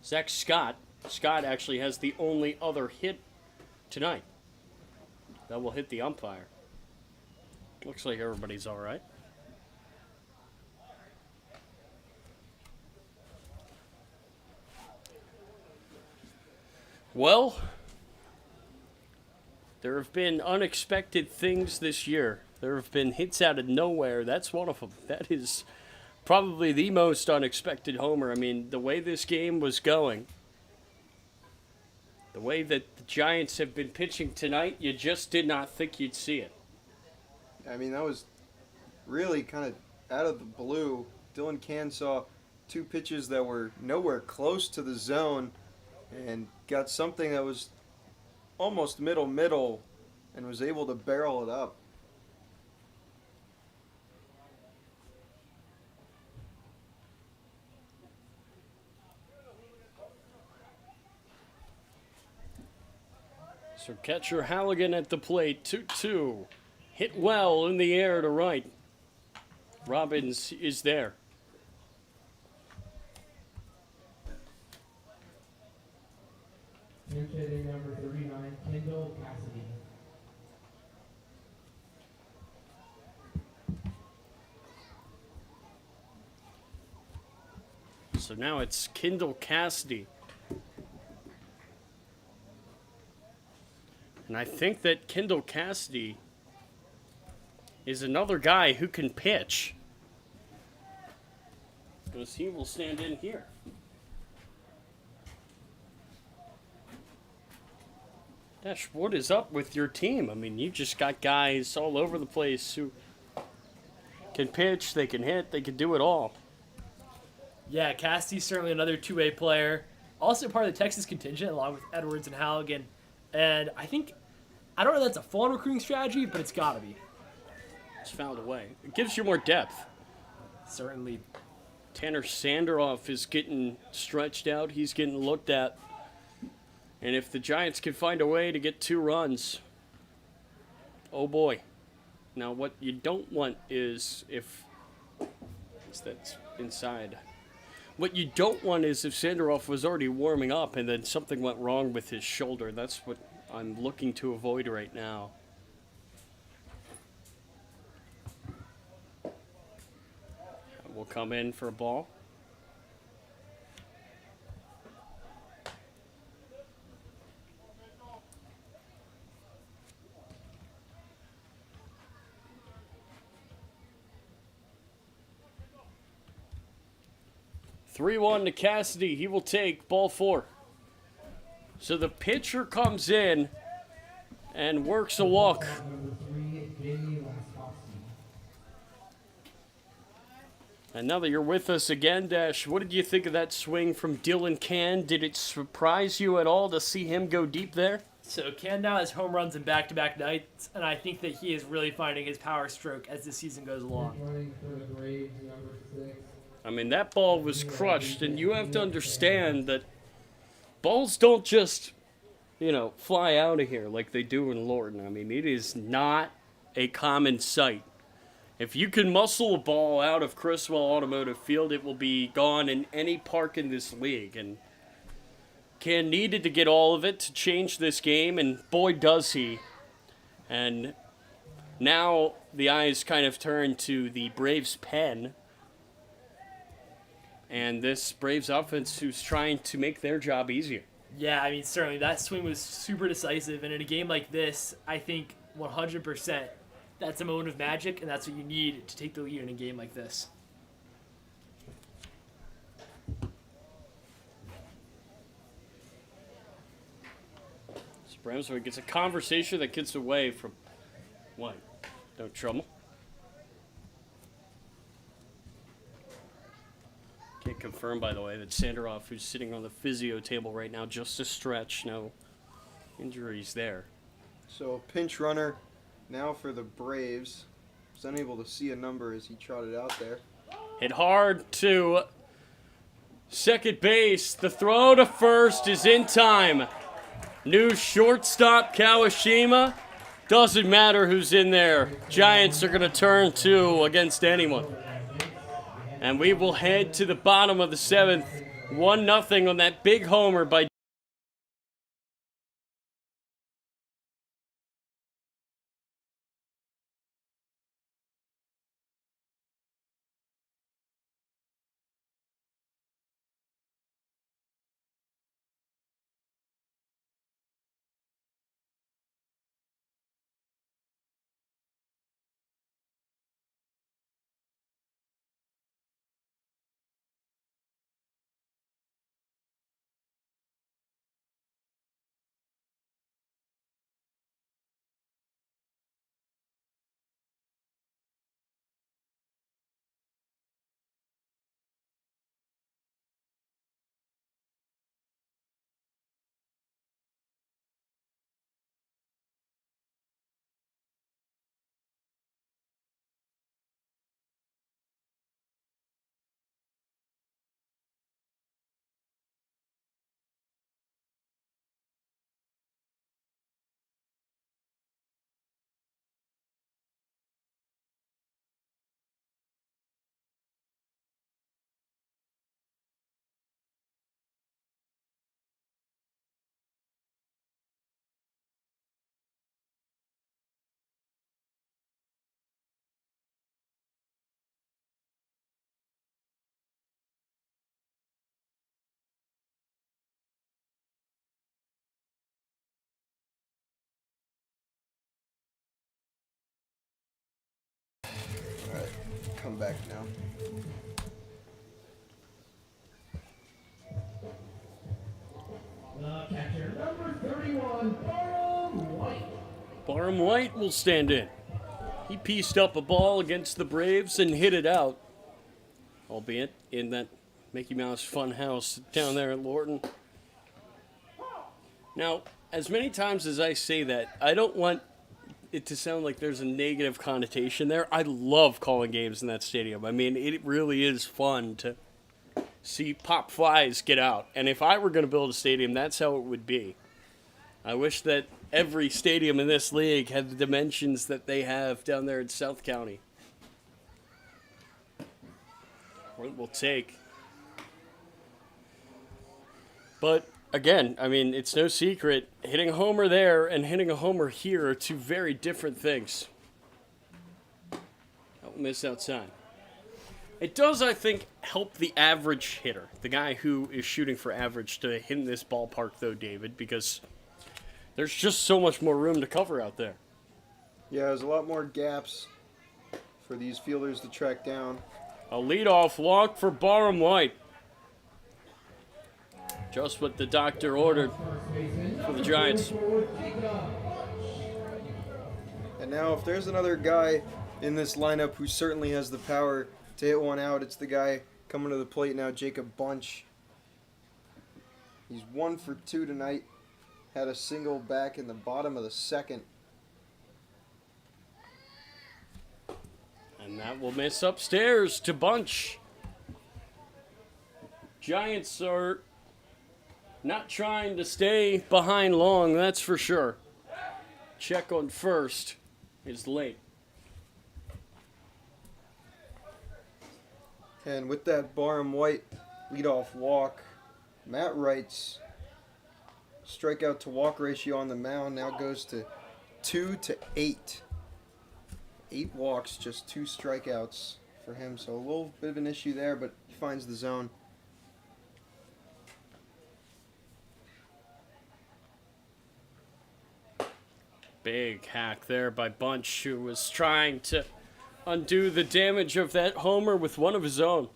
Zach Scott. Scott actually has the only other hit tonight. That will hit the umpire. Looks like everybody's all right. Well, there have been unexpected things this year. There have been hits out of nowhere. That's one of them. That is probably the most unexpected homer. I mean, the way this game was going, the way that the Giants have been pitching tonight, you just did not think you'd see it. I mean, that was really kind of out of the blue. Dylan Can saw 2 pitches that were nowhere close to the zone and got something that was almost middle and was able to barrel it up. So catcher Halligan at the plate, 2-2. Hit well in the air to right. Robbins is there. Pinch hitting number 39, Kendall Cassidy. So now it's Kendall Cassidy. And I think that Kendall Cassidy is another guy who can pitch. Because he will stand in here. Dash, what is up with your team? I mean, you just got guys all over the place who can pitch, they can hit, they can do it all. Yeah, Cassidy's certainly another two-way player. Also part of the Texas contingent, along with Edwards and Halligan. And I don't know if that's a full-on recruiting strategy, but it's got to be. It's found a way. It gives you more depth. Certainly. Tanner Sanderoff is getting stretched out. He's getting looked at. And if the Giants can find a way to get 2 runs, oh boy. Now what you don't want is if that's inside. What you don't want is if Sandaroff was already warming up and then something went wrong with his shoulder. That's what I'm looking to avoid right now. We'll come in for a ball. Three-one to Cassidy. He will take ball 4. So the pitcher comes in and works a walk. Number 3, Jamie Laskowski. And now that you're with us again, Dash, what did you think of that swing from Dylan Can? Did it surprise you at all to see him go deep there? So Can now has home runs in back-to-back nights, and I think that he is really finding his power stroke as the season goes along. Running for the Braves, number 6. I mean, that ball was crushed, and you have to understand that balls don't just, fly out of here like they do in Lorton. I mean, it is not a common sight. If you can muscle a ball out of Criswell Automotive Field, it will be gone in any park in this league. And Can needed to get all of it to change this game, and boy does he. And now the eyes kind of turn to the Braves' pen. And this Braves offense who's trying to make their job easier. Yeah, I mean, certainly that swing was super decisive, and in a game like this, I think 100% that's a moment of magic, and that's what you need to take the lead in a game like this. Bramswick gets a conversation that gets away from White. No trouble. Can't confirm, by the way, that Sandaroff, who's sitting on the physio table right now, just a stretch, no injuries there. So pinch runner now for the Braves. Was unable to see a number as he trotted out there. Hit hard to second base. The throw to first is in time. New shortstop Kawashima. Doesn't matter who's in there. Giants are going to turn 2 against anyone. And we will head to the bottom of the 7th. 1-0 on that big homer by Come back now. The catcher, number 31, Barham White. Barham White will stand in. He pieced up a ball against the Braves and hit it out. Albeit in that Mickey Mouse fun house down there at Lorton. Now, as many times as I say that, I don't want it to sound like there's a negative connotation there. I love calling games in that stadium. I mean, it really is fun to see pop flies get out. And if I were going to build a stadium, that's how it would be. I wish that every stadium in this league had the dimensions that they have down there in South County. We'll take But again, I mean, it's no secret. Hitting a homer there and hitting a homer here are two very different things. Don't miss outside. It does, I think, help the average hitter, the guy who is shooting for average, to hit in this ballpark, though, David, because there's just so much more room to cover out there. Yeah, there's a lot more gaps for these fielders to track down. A leadoff walk for Barham White. Just what the doctor ordered for the Giants. And now if there's another guy in this lineup who certainly has the power to hit one out, it's the guy coming to the plate now, Jacob Bunch. He's 1 for 2 tonight. Had a single back in the bottom of the second. And that will miss upstairs to Bunch. Giants are not trying to stay behind long, that's for sure. Check on first is late. And with that Barham White leadoff walk, Matt Wright's strikeout to walk ratio on the mound now goes to 2 to 8. 8 walks, just 2 strikeouts for him. So a little bit of an issue there, but he finds the zone. Big hack there by Bunch, who was trying to undo the damage of that homer with one of his own.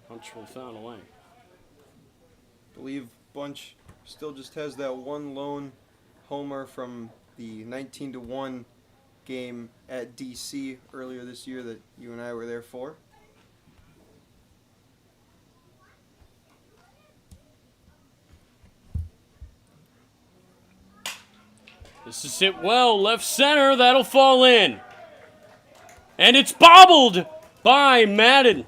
Bunch will foul away. I believe Bunch still just has that one lone homer from the 19-1 game at DC earlier this year that you and I were there for. This is hit well, left center, that'll fall in. And it's bobbled by Madden.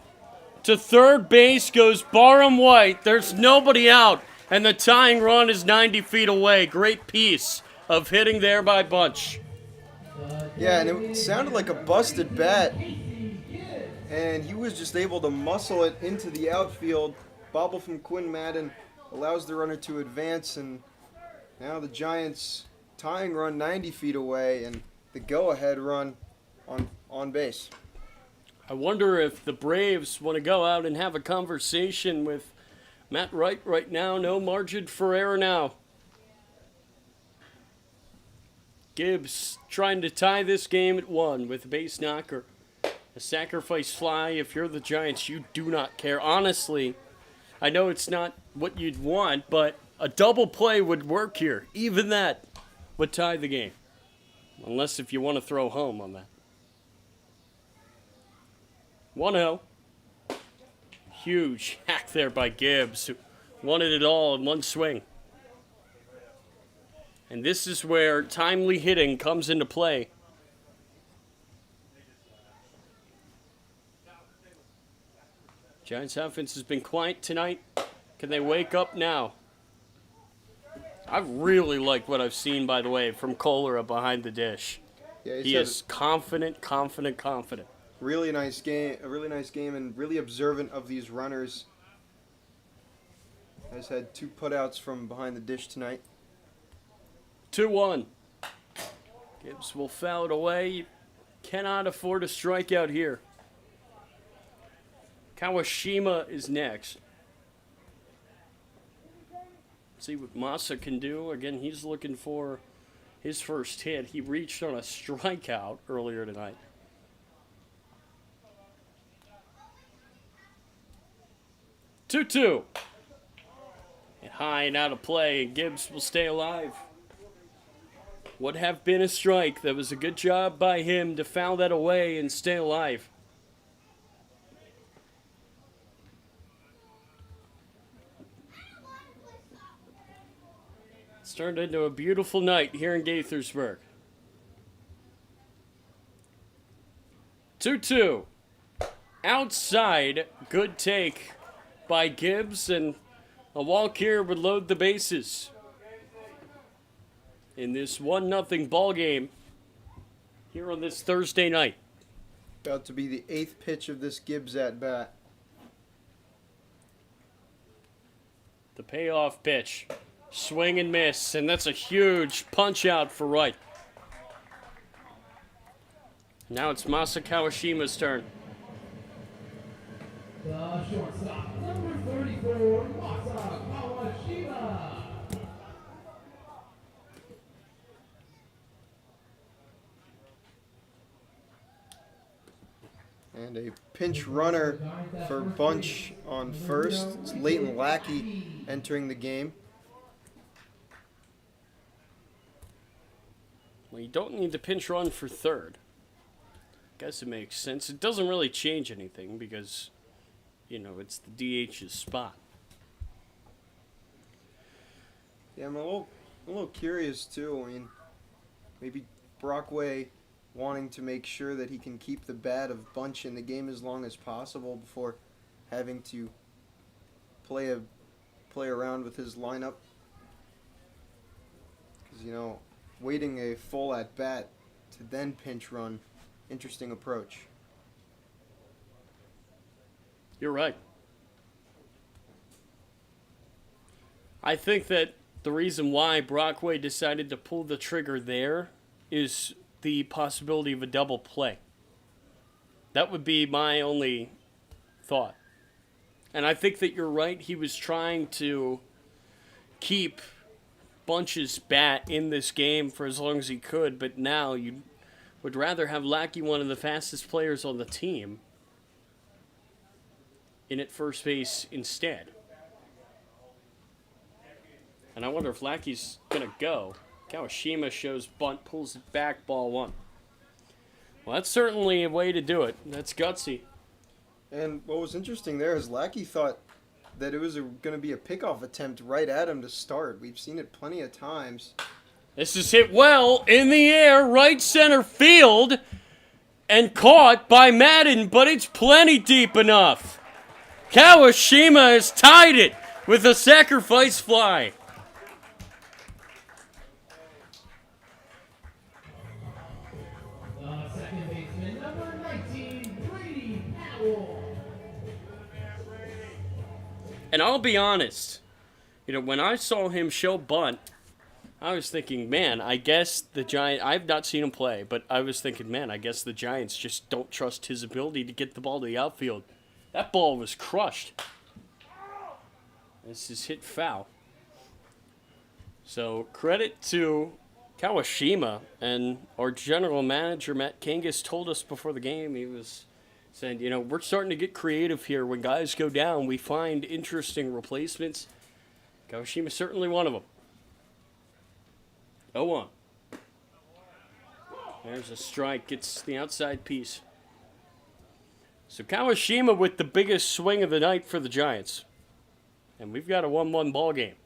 To third base goes Barham White. There's nobody out, and the tying run is 90 feet away. Great piece of hitting there by Bunch. Yeah, and it sounded like a busted bat. And he was just able to muscle it into the outfield. Bobble from Quinn Madden allows the runner to advance, and now the Giants tying run 90 feet away and the go-ahead run on base. I wonder if the Braves want to go out and have a conversation with Matt Wright right now. No margin for error now. Gibbs trying to tie this game at 1 with a base knocker. A sacrifice fly. If you're the Giants, you do not care. Honestly, I know it's not what you'd want, but a double play would work here. Even that would tie the game. Unless if you want to throw home on that. 1-0. Huge hack there by Gibbs, who wanted it all in one swing. And this is where timely hitting comes into play. Giants offense has been quiet tonight. Can they wake up now? I really like what I've seen, by the way, from Cholera behind the dish. Yeah, He is confident. really nice game, and really observant of these runners. Has had 2 putouts from behind the dish tonight. 2-1. Gibbs will foul it away. You cannot afford a strikeout here. Kawashima is next. See what Massa can do. Again, he's looking for his first hit. He reached on a strikeout earlier tonight. Two. And high and out of play, and Gibbs will stay alive. Would have been a strike. That was a good job by him to foul that away and stay alive. It's turned into a beautiful night here in Gaithersburg. 2-2. Outside, good take by Gibbs, and a walk here would load the bases. in this 1-0 ball game here on this Thursday night. About to be the 8th pitch of this Gibbs at bat. The payoff pitch. Swing and miss, and that's a huge punch out for right. Now it's Masa Kawashima's turn. The shortstop, number 34, Masa Kawashima. And a pinch runner for Bunch on first. It's Leighton Lackey entering the game. Well, you don't need to pinch run for third. Guess it makes sense. It doesn't really change anything because, you know, it's the DH's spot. Yeah, I'm a little curious too. I mean, maybe Brockway wanting to make sure that he can keep the bat of Bunch in the game as long as possible before having to play around with his lineup. Because, you know, waiting a full at bat to then pinch run, interesting approach. You're right. I think that the reason why Brockway decided to pull the trigger there is the possibility of a double play. That would be my only thought. And I think that you're right. He was trying to keep Bunch's bat in this game for as long as he could, but now you would rather have Lackey, one of the fastest players on the team, in at first base instead. And I wonder if Lackey's going to go. Kawashima shows bunt, pulls it back, ball one. Well, that's certainly a way to do it. That's gutsy. And what was interesting there is Lackey thought that it was going to be a pickoff attempt right at him to start. We've seen it plenty of times. This is hit well in the air, right center field, and caught by Madden, but it's plenty deep enough. Kawashima has tied it with a sacrifice fly. The second baseman, number 19, Brady Powell. And I'll be honest, you know, when I saw him show bunt, I was thinking, man, I guess the Giants, I've not seen him play, but I was thinking, man, I guess the Giants just don't trust his ability to get the ball to the outfield. That ball was crushed. This is hit foul. So credit to Kawashima, and our general manager, Matt Kangas, told us before the game, he was saying, you know, we're starting to get creative here. When guys go down, we find interesting replacements. Kawashima's certainly one of them. 0-1. There's a strike, gets the outside piece. So Kawashima with the biggest swing of the night for the Giants. And we've got a 1-1 ball game.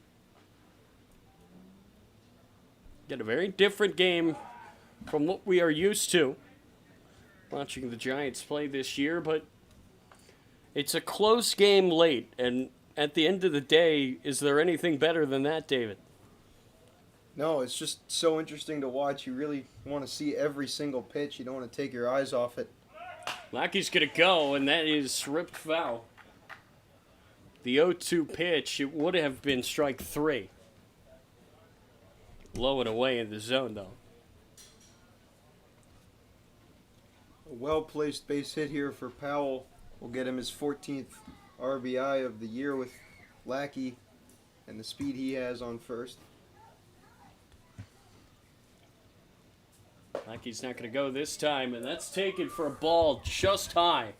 Got a very different game from what we are used to watching the Giants play this year, but it's a close game late, and at the end of the day, is there anything better than that, David? No, it's just so interesting to watch. You really want to see every single pitch. You don't want to take your eyes off it. Lackey's going to go, and that is ripped foul. The 0-2 pitch, it would have been strike 3. Low and away in the zone, though. A well-placed base hit here for Powell will get him his 14th RBI of the year with Lackey and the speed he has on first. Lackey's not going to go this time, and that's taken for a ball just high.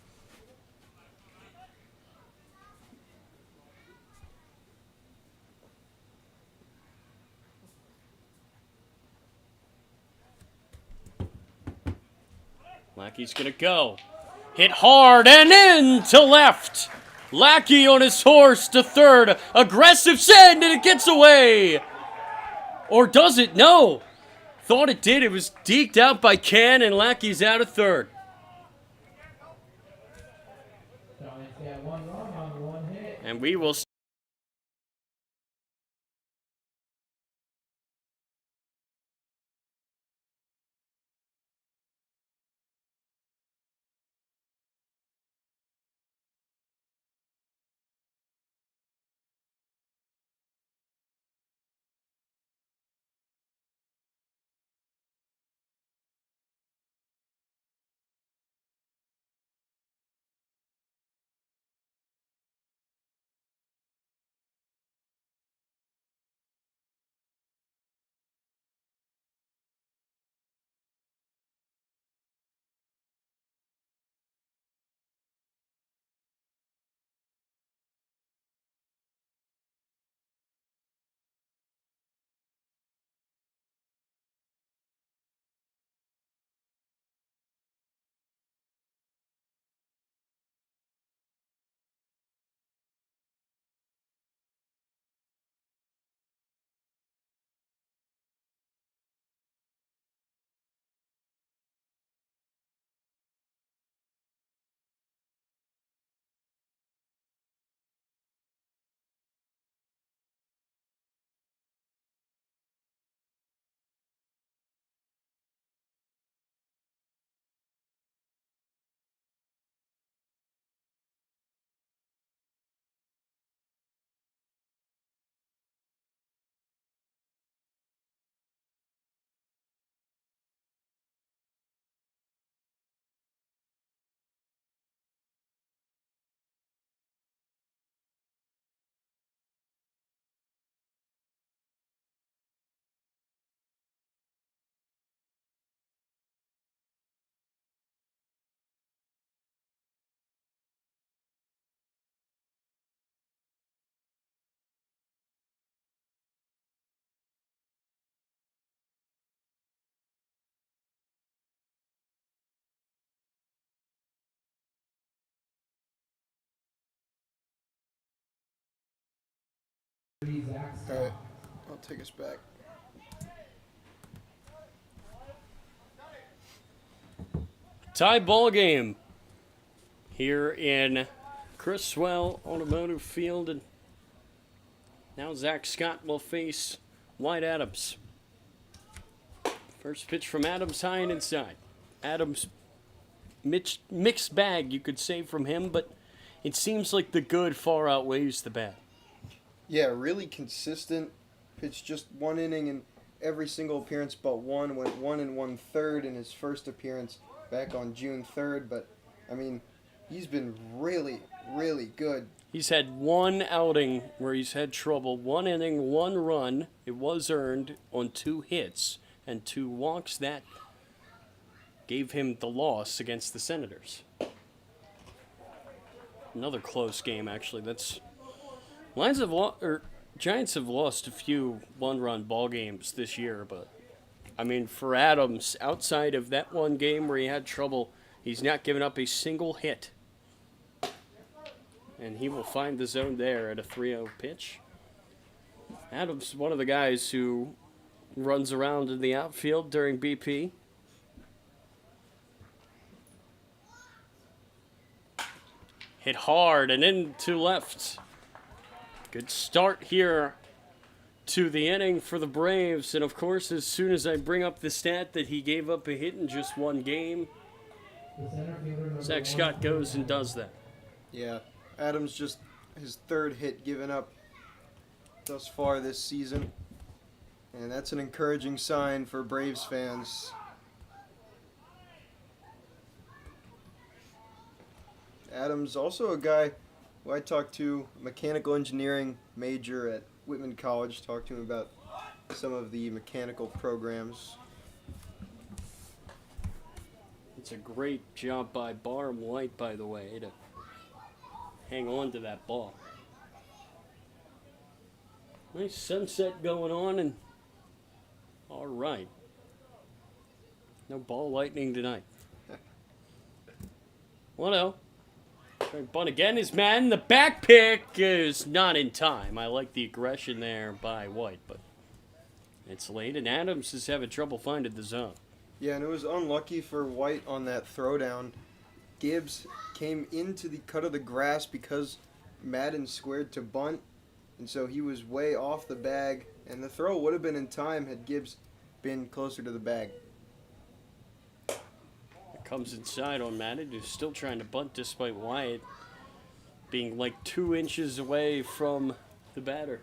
Lackey's going to go. Hit hard and in to left. Lackey on his horse to third. Aggressive send, and it gets away. Or does it? No. Thought it did. It was deked out by Can, and Lackey's out of third. Giants got one run on one hit. And we will Zach All right, Scott. I'll take us back. Tie ball game here in Criswell Automotive Field, and now Zach Scott will face White Adams. First pitch from Adams, high and inside. Adams, mixed bag, you could say, from him, but it seems like the good far outweighs the bad. Yeah, really consistent. Pitched just one inning in every single appearance but one. Went 1 1/3 in his first appearance back on June 3rd. But, I mean, he's been really, really good. He's had one outing where he's had trouble. 1 inning, 1 run. It was earned on 2 hits and 2 walks. That gave him the loss against the Senators. Another close game, actually. Giants have lost a few one-run ball games this year, but I mean, for Adams, outside of that one game where he had trouble, he's not given up a single hit. And he will find the zone there at a 3-0 pitch. Adams is one of the guys who runs around in the outfield during BP. Hit hard and into left. Good start here to the inning for the Braves. And, of course, as soon as I bring up the stat that he gave up a hit in just one game, The center fielder number Zach Scott 1, goes and does that. Yeah, Adams just his 3rd hit given up thus far this season. And that's an encouraging sign for Braves fans. Adams, also a guy who I talked to, mechanical engineering major at Whitman College, talked to him about some of the mechanical programs. It's a great job by Barham White, by the way, to hang on to that ball. Nice sunset going on, and all right. No ball lightning tonight. 1-0. Bunt again is man. The back pick is not in time. I like the aggression there by White, but it's late, and Adams is having trouble finding the zone. Yeah, and it was unlucky for White on that throwdown. Gibbs came into the cut of the grass because Madden squared to bunt, and so he was way off the bag, and the throw would have been in time had Gibbs been closer to the bag. Comes inside on Madden, who's still trying to bunt despite Wyatt being like 2 inches away from the batter.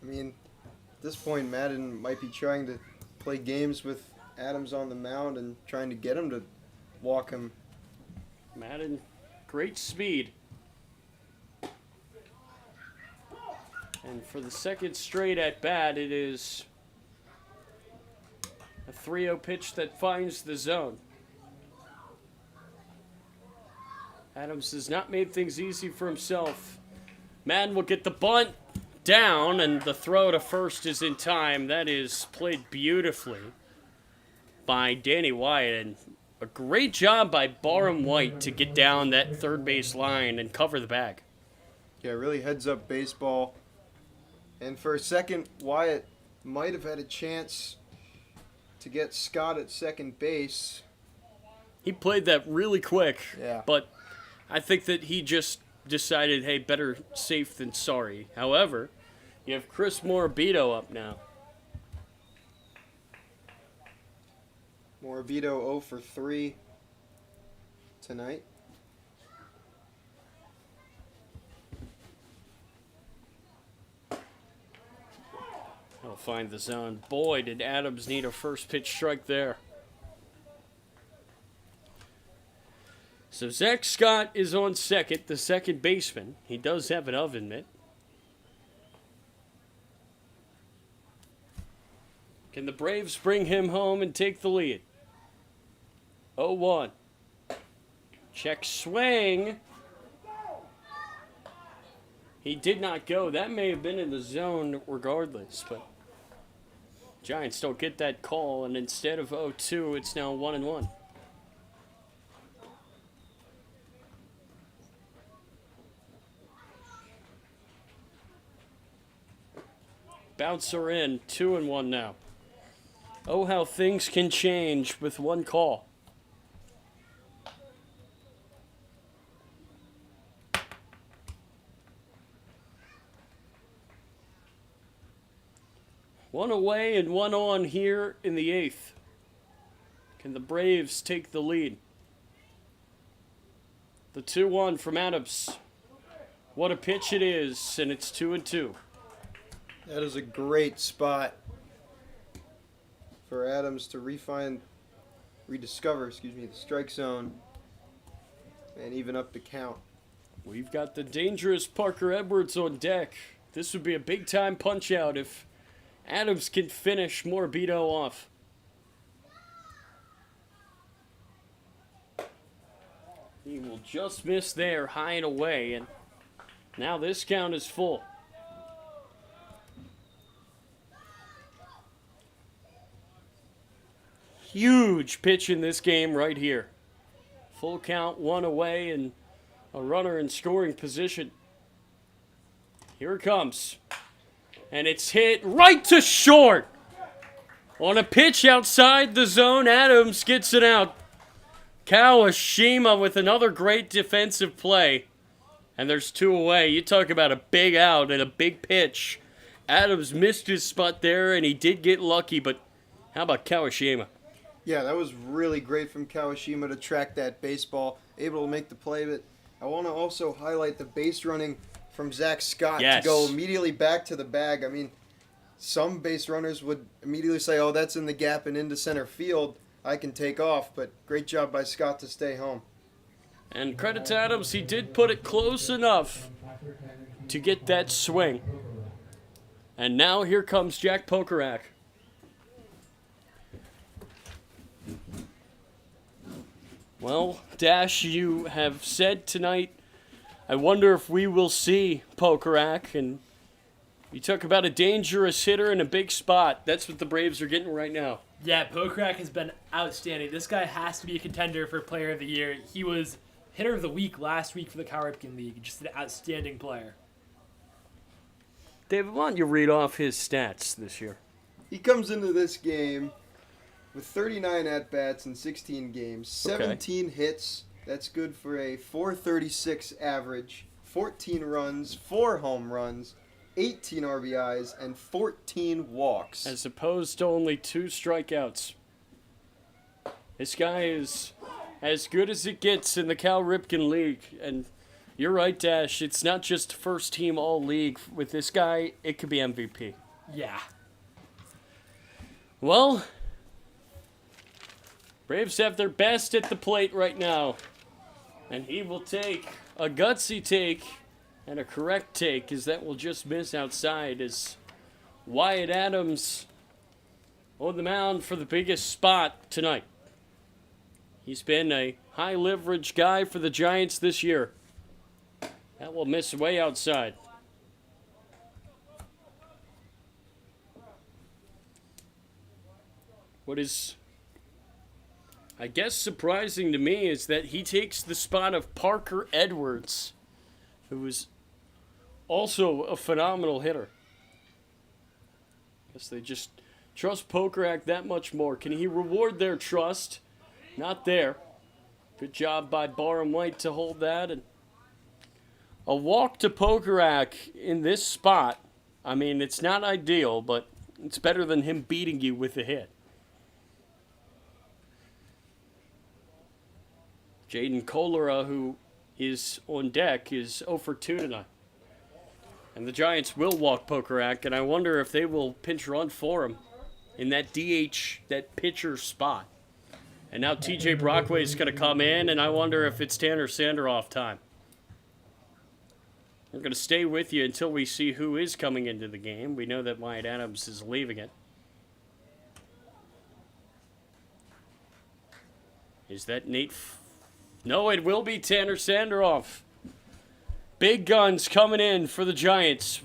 I mean, at this point, Madden might be trying to play games with Adams on the mound and trying to get him to walk him. Madden, great speed. And for the second straight at bat, it is a 3-0 pitch that finds the zone. Adams has not made things easy for himself. Madden will get the bunt down, and the throw to first is in time. That is played beautifully by Danny Wyatt, and a great job by Barham White to get down that third base line and cover the bag. Yeah, really heads up baseball. And for a second, Wyatt might have had a chance to get Scott at second base. He played that really quick, Yeah. but I think that he just decided, hey, better safe than sorry. However, you have Chris Morabito up now. Morabito 0 for 3 tonight. He'll find the zone. Boy, did Adams need a first pitch strike there. So Zach Scott is on second, the second baseman. He does have an oven mitt. Can the Braves bring him home and take the lead? 0-1. Check swing. He did not go. That may have been in the zone regardless, but Giants don't get that call, and instead of 0-2, it's now 1-1. Bouncer in, 2-1 now. Oh, how things can change with one call. One away and one on here in the 8th. Can the Braves take the lead? The 2-1 from Adams. What a pitch it is, and it's 2-2. That is a great spot for Adams to rediscover the strike zone and even up the count. We've got the dangerous Parker Edwards on deck. This would be a big-time punch-out if Adams can finish Morbido off. He will just miss there, high and away, and now this count is full. Huge pitch in this game right here. Full count, one away, and a runner in scoring position. Here it comes. And it's hit right to short. On a pitch outside the zone, Adams gets it out. Kawashima with another great defensive play. And there's 2 away. You talk about a big out and a big pitch. Adams missed his spot there, and he did get lucky, but how about Kawashima? Yeah, that was really great from Kawashima to track that baseball, able to make the play. But I want to also highlight the base running from Zach Scott Yes. to go immediately back to the bag. I mean, some base runners would immediately say, oh, that's in the gap and into center field. I can take off. But great job by Scott to stay home. And credit to Adams, he did put it close enough to get that swing. And now here comes Jack Pokarak. Well, Dash, you have said tonight, I wonder if we will see Pokarak. And you talk about a dangerous hitter in a big spot. That's what the Braves are getting right now. Yeah, Pokarak has been outstanding. This guy has to be a contender for Player of the Year. He was Hitter of the Week last week for the Cal Ripken League. Just an outstanding player. David, why don't you read off his stats this year? He comes into this game with 39 at-bats in 16 games, 17 hits. That's good for a .436 average, 14 runs, 4 home runs, 18 RBIs, and 14 walks. As opposed to only 2 strikeouts. This guy is as good as it gets in the Cal Ripken League. And you're right, Dash. It's not just first team all league. With this guy, it could be MVP. Yeah. Well, Braves have their best at the plate right now. And he will take a gutsy take and a correct take, as that will just miss outside, as Wyatt Adams on the mound for the biggest spot tonight. He's been a high leverage guy for the Giants this year. That will miss way outside. What is, I guess, surprising to me is that he takes the spot of Parker Edwards, who is also a phenomenal hitter. Guess they just trust Pokarak that much more. Can he reward their trust? Not there. Good job by Barham White to hold that. And a walk to Pokarak in this spot, I mean, it's not ideal, but it's better than him beating you with a hit. Jaden Cholera, who is on deck, is 0 for 2 tonight. And the Giants will walk Pokarak, and I wonder if they will pinch run for him in that DH, that pitcher spot. And now TJ Brockway is going to come in, and I wonder if it's Tanner Sanderoff time. We're going to stay with you until we see who is coming into the game. We know that Wyatt Adams is leaving it. Is that Nate? No, it will be Tanner Sanderoff. Big guns coming in for the Giants.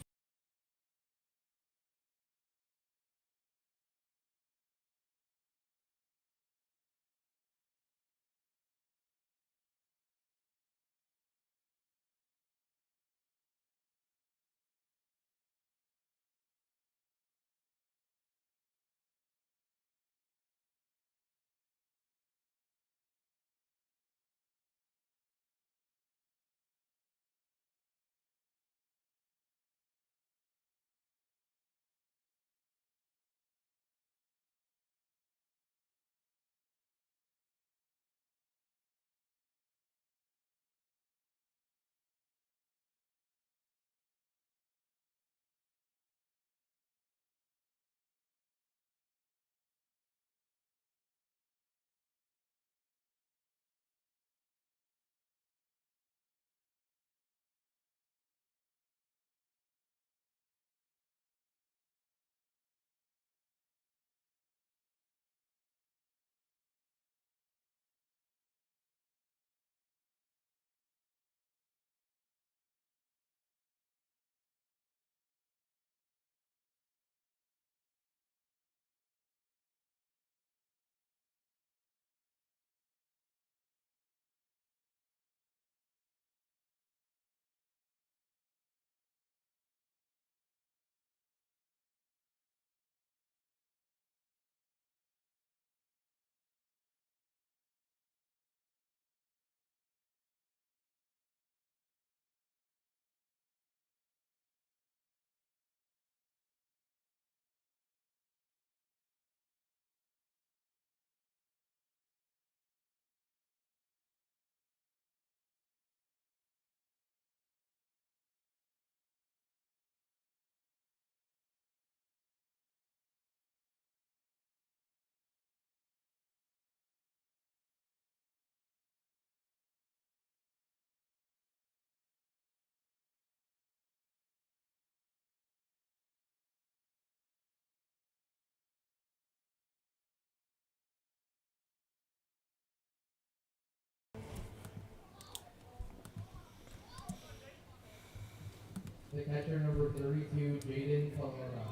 the catcher, number 32, Jaden Calera.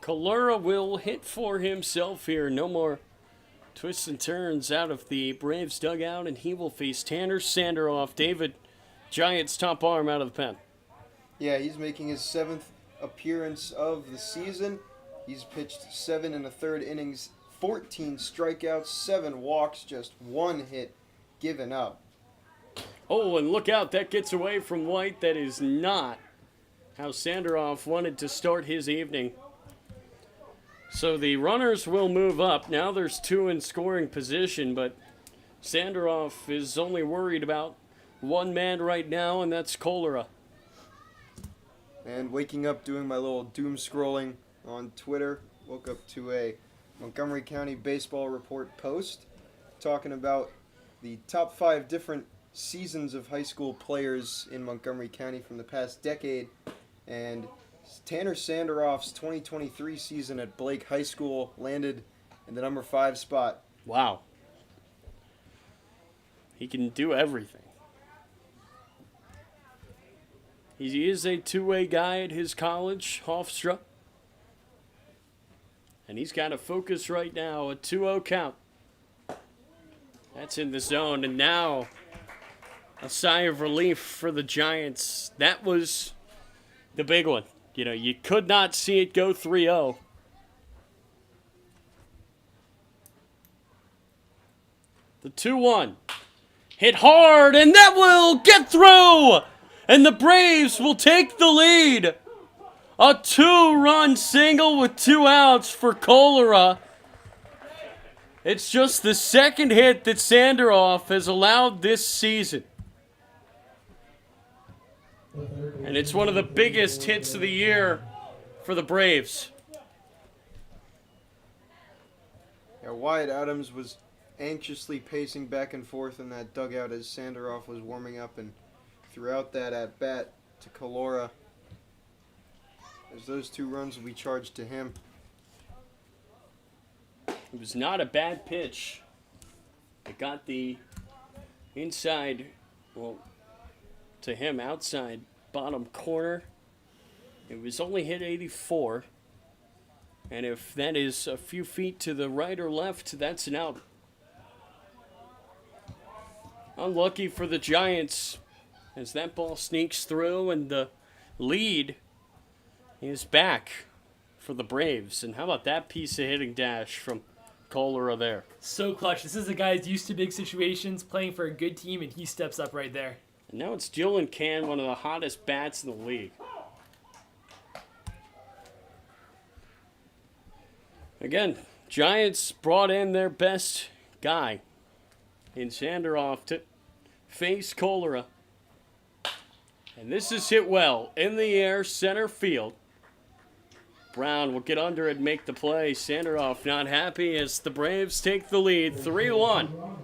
Kalura will hit for himself here. No more twists and turns out of the Braves dugout, and he will face Tanner Sanderoff. David, Giants top arm out of the pen. Yeah, he's making his 7th appearance of the season. He's pitched 7 1/3 innings, 14 strikeouts, 7 walks, just 1 hit given up. Oh, and look out, that gets away from White. That is not how Sanderoff wanted to start his evening. So the runners will move up. Now there's 2 in scoring position, but Sanderoff is only worried about 1 man right now, and that's Cholera. And waking up doing my little doom scrolling on Twitter, woke up to a Montgomery County Baseball Report post talking about the top 5 different seasons of high school players in Montgomery County from the past decade. And Tanner Sanderoff's 2023 season at Blake High School landed in the number 5 spot. Wow. He can do everything. He is a two-way guy at his college, Hofstra. And he's got to focus right now, a 2-0 count. That's in the zone, and now a sigh of relief for the Giants. That was the big one. You know, you could not see it go 3-0. The 2-1. Hit hard, and that will get through! And the Braves will take the lead. A 2-run single with 2 outs for Cholera. It's just the second hit that Sanderoff has allowed this season. And it's one of the biggest hits of the year for the Braves. Yeah, Wyatt Adams was anxiously pacing back and forth in that dugout as Sanderoff was warming up, and throughout that at-bat to Calora, as those 2 runs will be charged to him. It was not a bad pitch. It got the inside, well, to him, outside bottom corner. It was only hit 84. And if that is a few feet to the right or left, that's an out. Unlucky for the Giants as that ball sneaks through, and the lead is back for the Braves. And how about that piece of hitting dash from Cholera there? So clutch. This is a guy who's used to big situations, playing for a good team, and he steps up right there. And now it's Dylan Can, one of the hottest bats in the league. Again, Giants brought in their best guy in Sanderoff to face Cholera. And this is hit well. In the air, center field. Brown will get under it and make the play. Sanderoff not happy as the Braves take the lead 3-1.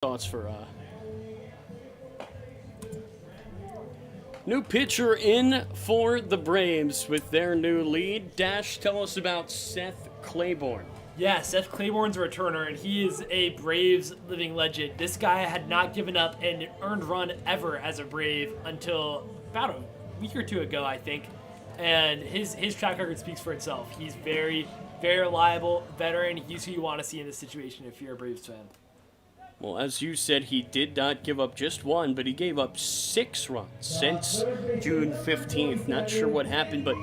Thoughts for new pitcher in for the Braves with their new lead. Dash, tell us about Seth Claiborne. Yeah, Seth Claiborne's a returner, and he is a Braves living legend. This guy had not given up an earned run ever as a Brave until about a week or two ago, I think. And his track record speaks for itself. He's very, very reliable, veteran. He's who you want to see in this situation if you're a Braves fan. Well, as you said, he did not give up just one, but he gave up 6 runs since June 15th. Not sure what happened, but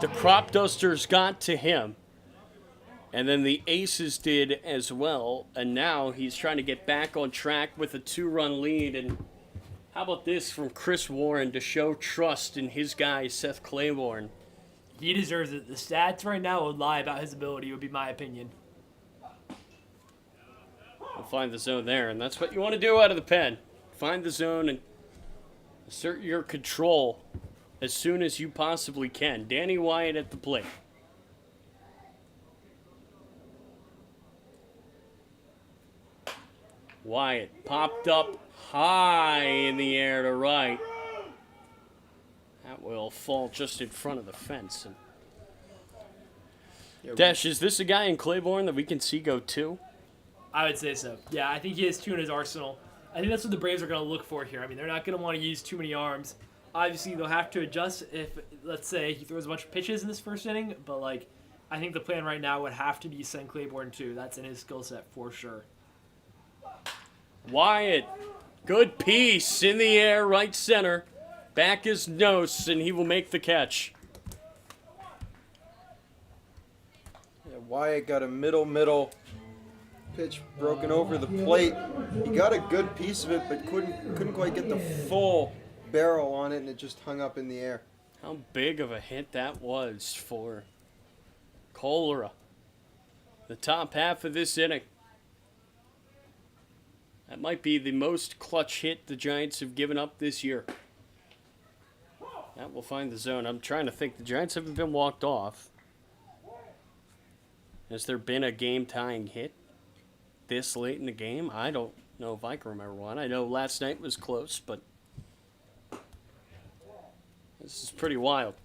the crop dusters got to him. And then the Aces did as well. And now he's trying to get back on track with a 2-run lead. And how about this from Chris Warren to show trust in his guy, Seth Claiborne? He deserves it. The stats right now would lie about his ability, would be my opinion. We'll find the zone there. And that's what you want to do out of the pen. Find the zone and assert your control as soon as you possibly can. Danny Wyatt at the plate. Wyatt popped up high in the air to right. That will fall just in front of the fence. And Dash, is this a guy in Claiborne that we can see go 2? I would say so. Yeah, I think he has 2 in his arsenal. I think that's what the Braves are going to look for here. I mean, they're not going to want to use too many arms. Obviously, they'll have to adjust if, let's say, he throws a bunch of pitches in this first inning. But, like, I think the plan right now would have to be send Claiborne 2. That's in his skill set for sure. Wyatt, good piece in the air, right center. Back is Nose, and he will make the catch. Yeah, Wyatt got a middle pitch broken over the plate. He got a good piece of it, but couldn't quite get the full barrel on it, and it just hung up in the air. How big of a hit that was for Cholera. The top half of this inning. That might be the most clutch hit the Giants have given up this year. That will find the zone. I'm trying to think. The Giants haven't been walked off. Has there been a game-tying hit this late in the game? I don't know if I can remember one. I know last night was close, but this is pretty wild.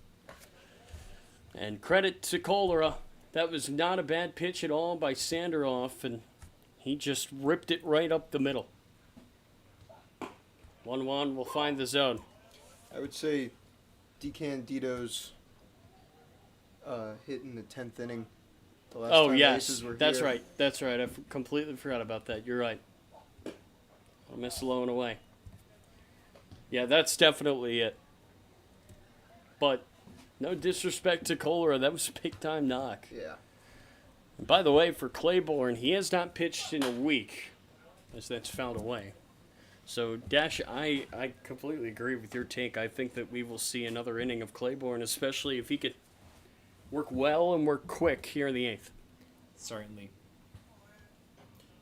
And credit to Cholera. That was not a bad pitch at all by Sanderoff, and he just ripped it right up the middle. 1-1 will find the zone. I would say DeCandido's hit in the 10th inning. The last time the Aces were that's here. right. That's right. I completely forgot about that. You're right. I miss Lowen away. Yeah, that's definitely it. But no disrespect to Cholera, that was a big-time knock. Yeah. And by the way, for Claiborne, he has not pitched in a week, as that's fouled away. So, Dash, I completely agree with your take. I think that we will see another inning of Claiborne, especially if he could work well and work quick here in the 8th. Certainly.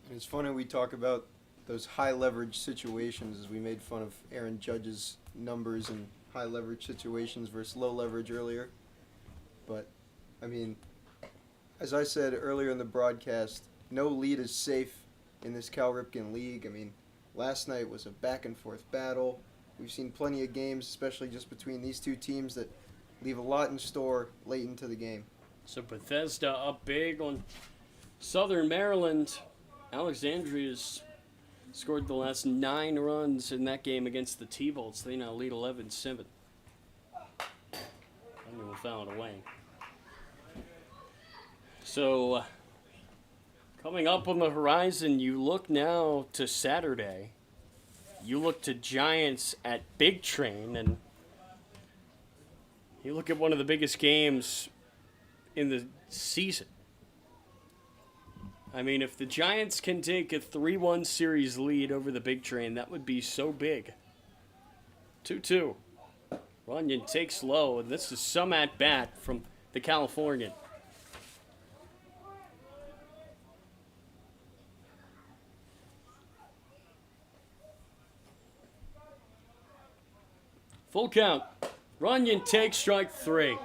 And it's funny we talk about those high leverage situations as we made fun of Aaron Judge's numbers in high leverage situations versus low leverage earlier. But, I mean, as I said earlier in the broadcast, no lead is safe in this Cal Ripken League. I mean, last night was a back-and-forth battle. We've seen plenty of games, especially just between these two teams, that leave a lot in store late into the game. So Bethesda up big on Southern Maryland. Alexandria's scored the last 9 runs in that game against the T-Bolts. They now lead 11-7. And they will foul it away. So, coming up on the horizon, you look now to Saturday. You look to Giants at Big Train, and you look at one of the biggest games in the season. I mean, if the Giants can take a 3-1 series lead over the Big Train, that would be so big. 2-2. Runyon takes low, and this is some at-bat from the Californian. Full count. Runyon takes strike 3.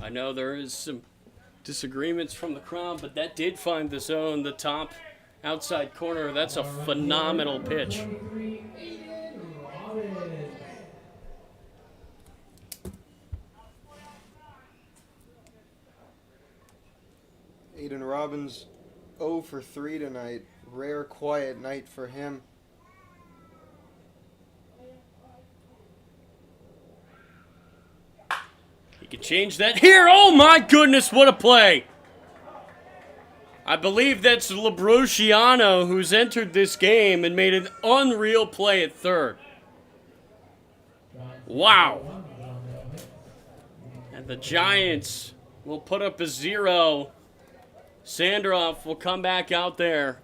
I know there is some disagreements from the crowd, but that did find the zone, the top outside corner. That's a phenomenal pitch. Aiden Robbins 0 for 3 tonight. Rare quiet night for him. He could change that here. Oh my goodness, what a play! I believe that's Labruciano who's entered this game and made an unreal play at third. Wow. And the Giants will put up a 0. Sandroff will come back out there.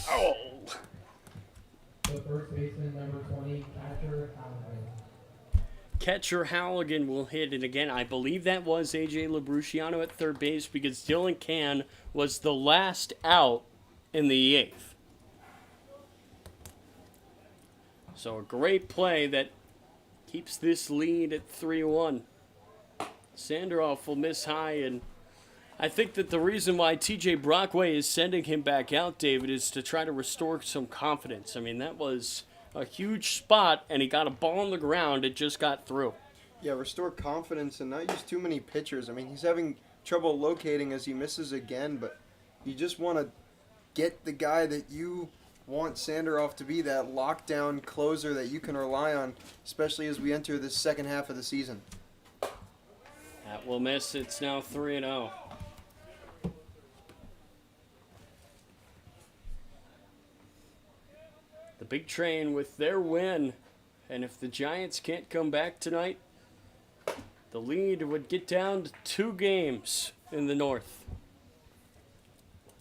Oh. The first baseman, number 20, catcher Halligan. Catcher Halligan will hit it again. I believe that was A.J. Labruciano at third base because Dylan Can was the last out in the 8th. So a great play that keeps this lead at 3-1. Sandroff will miss high, and I think that the reason why T.J. Brockway is sending him back out, David, is to try to restore some confidence. I mean, that was a huge spot, and he got a ball on the ground. It just got through. Yeah, restore confidence and not use too many pitchers. I mean, he's having trouble locating as he misses again, but you just want to get the guy that you want Sandroff to be, that lockdown closer that you can rely on, especially as we enter the second half of the season. That will miss. It's now 3-0. The Big Train with their win, and if the Giants can't come back tonight, the lead would get down to 2 games in the North.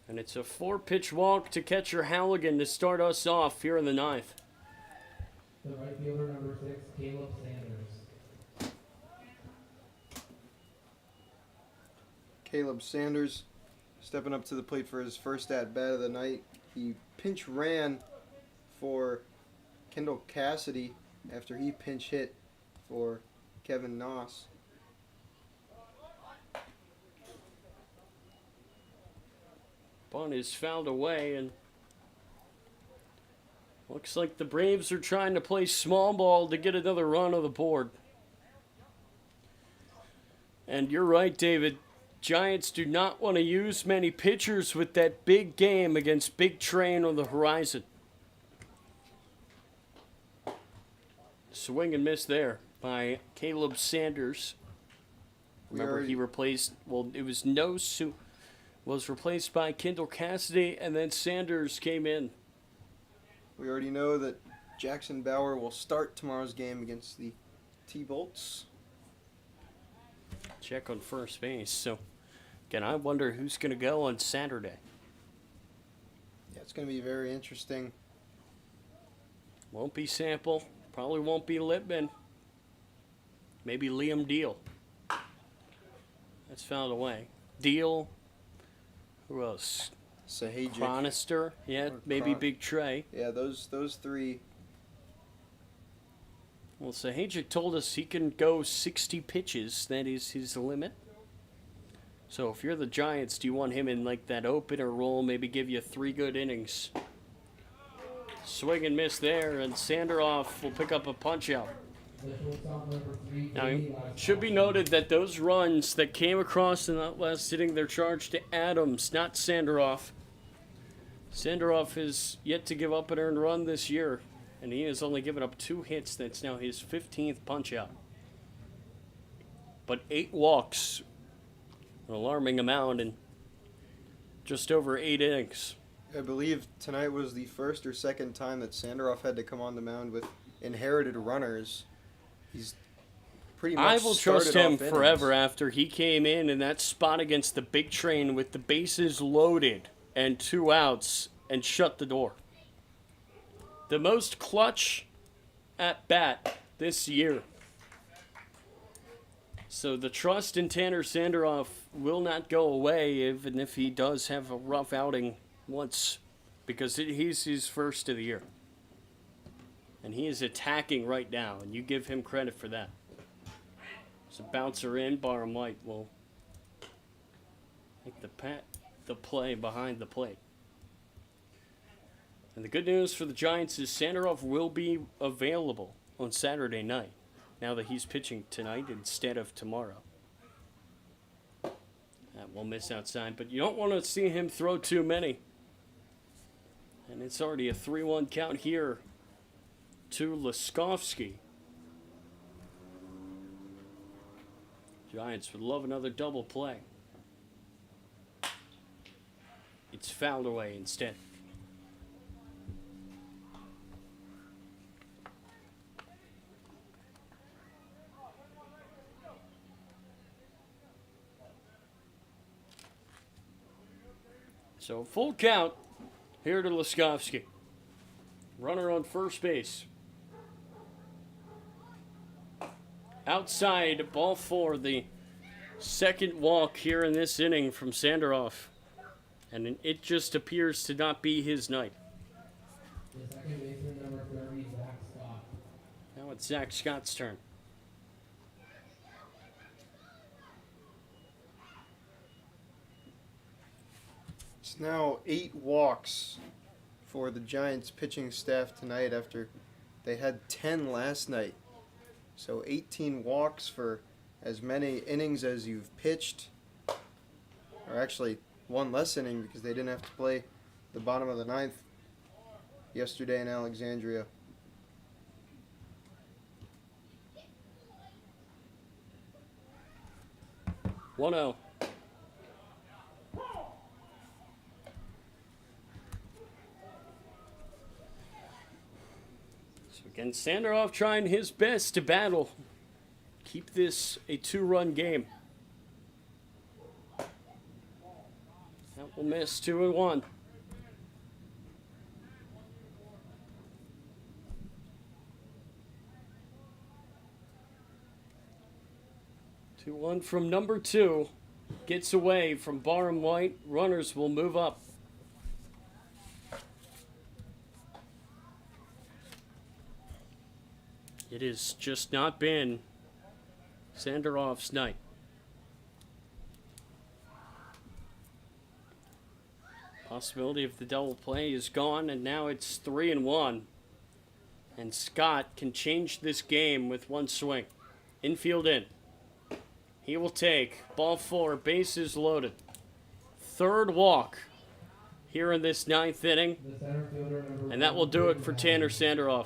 And it's a 4-pitch walk to catcher Halligan to start us off here in the 9th. The right fielder, number 6, Caleb Sanders. Caleb Sanders stepping up to the plate for his first at-bat of the night. He pinch ran for Kendall Cassidy after he pinch hit for Kevin Noss. Bunt is fouled away, and looks like the Braves are trying to play small ball to get another run on the board. And you're right, David. Giants do not want to use many pitchers with that big game against Big Train on the horizon. Swing and miss there by Caleb Sanders. Remember, he replaced, well, it was was replaced by Kendall Cassidy, and then Sanders came in. We already know that Jackson Bauer will start tomorrow's game against the T-Bolts. Check on first base. So, again, I wonder who's going to go on Saturday. Yeah, it's going to be very interesting. Won't be Sample. Probably won't be Lippman. Maybe Liam Deal. That's fouled away. Deal. Who else? Sahajic. Chronister. Yeah, Or maybe Big Trey. Yeah, those three. Well, Sahajic told us he can go 60 pitches. That is his limit. So if you're the Giants, do you want him in like that opener role, maybe give you 3 good innings? Swing and miss there, and Sanderoff will pick up a punch out. Now, it should be noted that those runs that came across in that last inning, they're charged to Adams, not Sanderoff. Sanderoff is yet to give up an earned run this year, and he has only given up 2 hits. That's now his 15th punch out. But 8 walks, an alarming amount in just over 8 innings. I believe tonight was the first or second time that Sanderoff had to come on the mound with inherited runners. He's pretty much I will trust him started off forever innings. after he came in that spot against the big train with the bases loaded and 2 outs and shut the door. The most clutch at bat this year. So the trust in Tanner Sanderoff will not go away even if he does have a rough outing once, because he's his first of the year. And he is attacking right now, and you give him credit for that. So bouncer in, Barham White will make the play behind the plate. And the good news for the Giants is Sanderoff will be available on Saturday night, now that he's pitching tonight instead of tomorrow. That will miss outside, but you don't want to see him throw too many. And it's already a 3-1 count here to Laskovsky. Giants would love another double play. It's fouled away instead. So full count here to Laskovsky. Runner on first base. Outside, ball 4, the second walk here in this inning from Sanderoff. And it just appears to not be his night. The second baseman, number 30, Zach Scott. Now it's Zach Scott's turn. It's now 8 walks for the Giants pitching staff tonight after they had 10 last night. So 18 walks for as many innings as you've pitched. Or actually, 1 less inning because they didn't have to play the bottom of the 9th yesterday in Alexandria. One 0. So again, Sanderoff trying his best to battle. Keep this a 2-run game. That will miss 2-1. Two one from number 2. Gets away from Barham White. Runners will move up. It has just not been Sanderoff's night. Possibility of the double play is gone, and now it's 3-1. And Scott can change this game with 1 swing. Infield in. He will take ball 4, bases loaded. 3rd walk here in this 9th inning. The center fielder, number And that will do it for Tanner Sanderoff.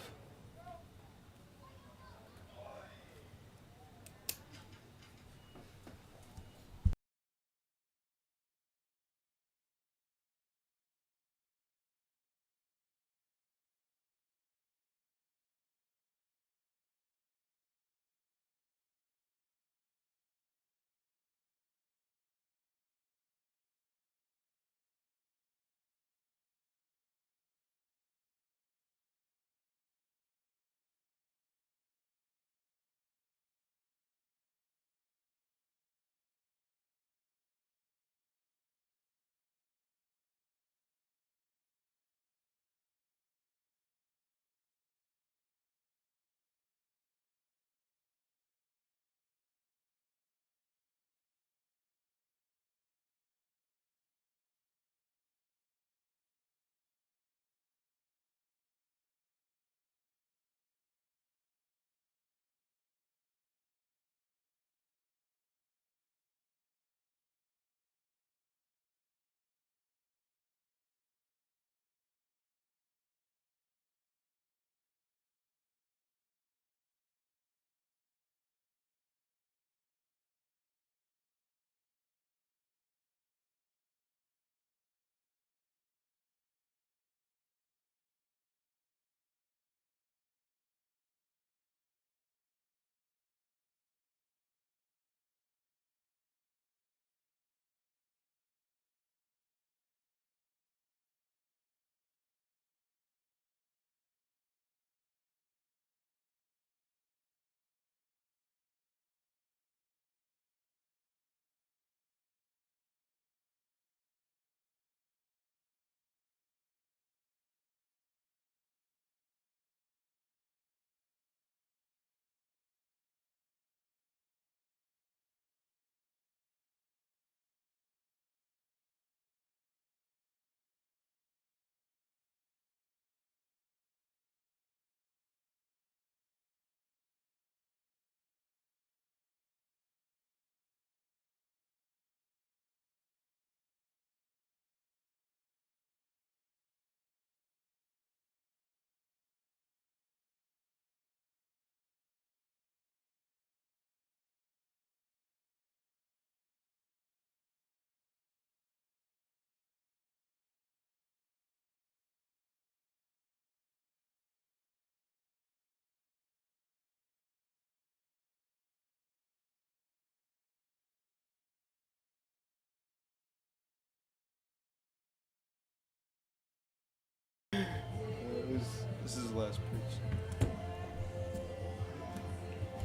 This is the last pitch.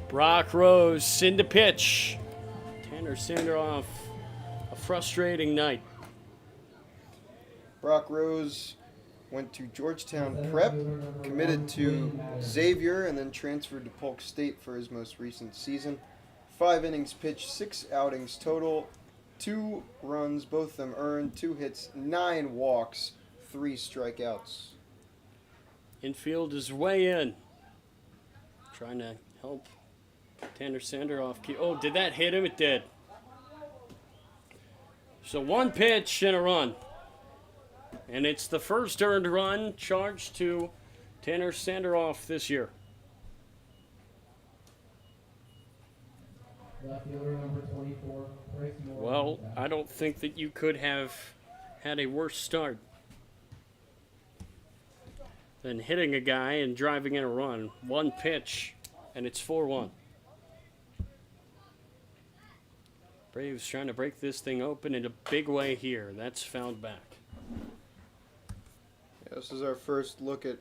Brock Rose into pitch. Tanner Sanderoff, a frustrating night. Brock Rose went to Georgetown Prep, committed to Xavier, and then transferred to Polk State for his most recent season. 5 innings pitched, 6 outings total, 2 runs, both of them earned, 2 hits, 9 walks, 3 strikeouts. Infield is way in. Trying to help Tanner Sanderoff. Oh, did that hit him? It did. So 1 pitch and a run. And it's the first earned run charged to Tanner Sanderoff this year. Left fielder number 24, Bryce Moore. Well, I don't think that you could have had a worse start than hitting a guy and driving in a run. 1 pitch, and it's 4-1. Braves trying to break this thing open in a big way here. That's fouled back. Yeah, this is our first look at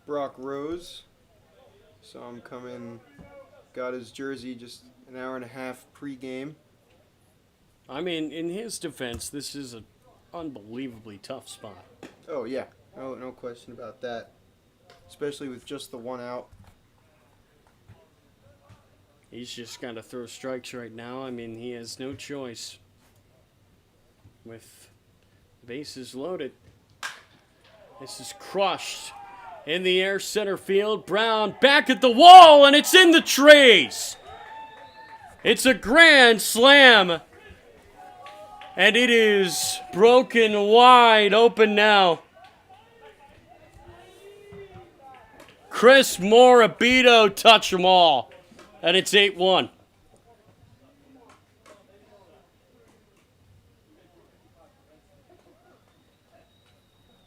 Brock Rose. Saw him come in, got his jersey just an hour and a half pre-game. I mean, in his defense, this is an unbelievably tough spot. Oh yeah, no question about that. Especially with just the 1 out. He's just got to throw strikes right now. I mean, he has no choice. With the bases loaded. This is crushed. In the air, center field. Brown back at the wall, and it's in the trees. It's a grand slam. And it is broken wide open now. Chris Morabito touch them all. And it's 8-1.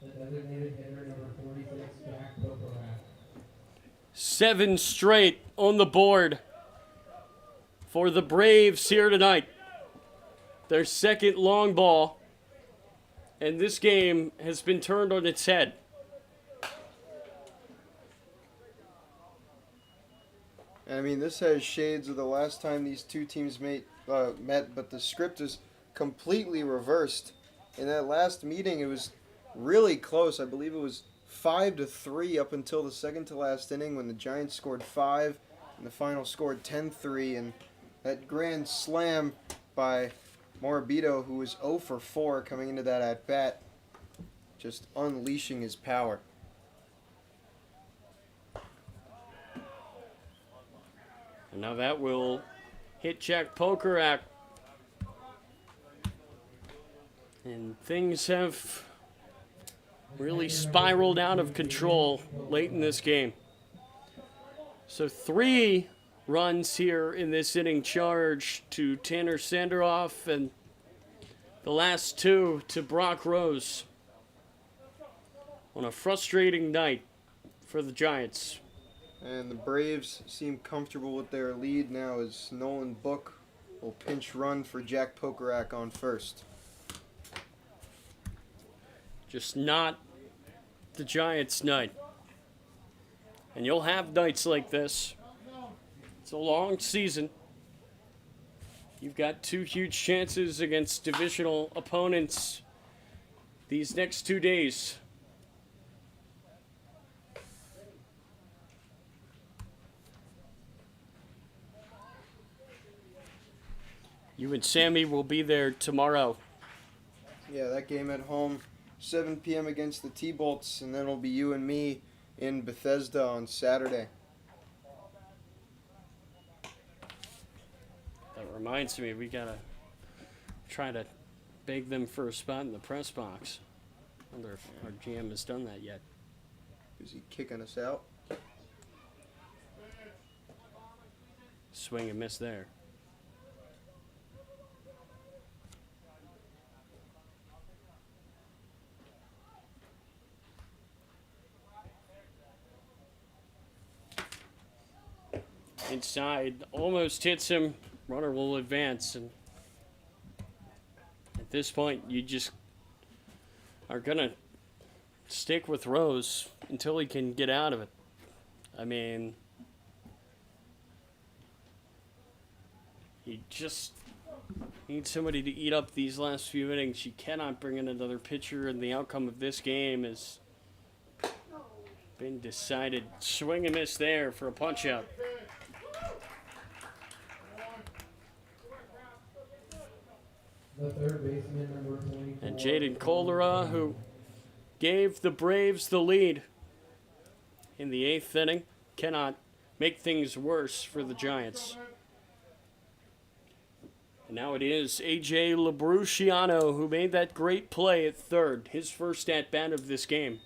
The designated hitter number 46, Jack Poperat. 7 straight on the board for the Braves here tonight. Their second long ball. And this game has been turned on its head. I mean, this has shades of the last time these two teams met, but the script is completely reversed. In that last meeting, it was really close. I believe it was 5-3 up until the second to last inning when the Giants scored 5 and the final scored 10-3. And that grand slam by Morabito, who was 0 for 4 coming into that at-bat, just unleashing his power. And now that will hit Jack Pokerak. And things have really spiraled out of control late in this game. So 3 runs here in this inning charge to Tanner Sanderoff and the last 2 to Brock Rose on a frustrating night for the Giants. And the Braves seem comfortable with their lead now as Nolan Book will pinch run for Jack Pokerak on first. Just not the Giants' night. And you'll have nights like this. It's a long season. You've got 2 huge chances against divisional opponents these next 2 days. You and Sammy will be there tomorrow. Yeah, that game at home, 7 p.m. against the T-Bolts, and then it'll be you and me in Bethesda on Saturday. That reminds me, we gotta try to beg them for a spot in the press box. I wonder if our GM has done that yet. Is he kicking us out? Swing and miss there. Inside, almost hits him. Runner will advance, and at this point, you just are gonna stick with Rose until he can get out of it. I mean, he just needs somebody to eat up these last few innings. You cannot bring in another pitcher, and the outcome of this game has been decided. Swing and miss there for a punch out. The third baseman, number 24. And Jaden Caldera, who gave the Braves the lead in the 8th inning, cannot make things worse for the Giants. And now it is A.J. Labruciano who made that great play at third, his first at-bat of this game.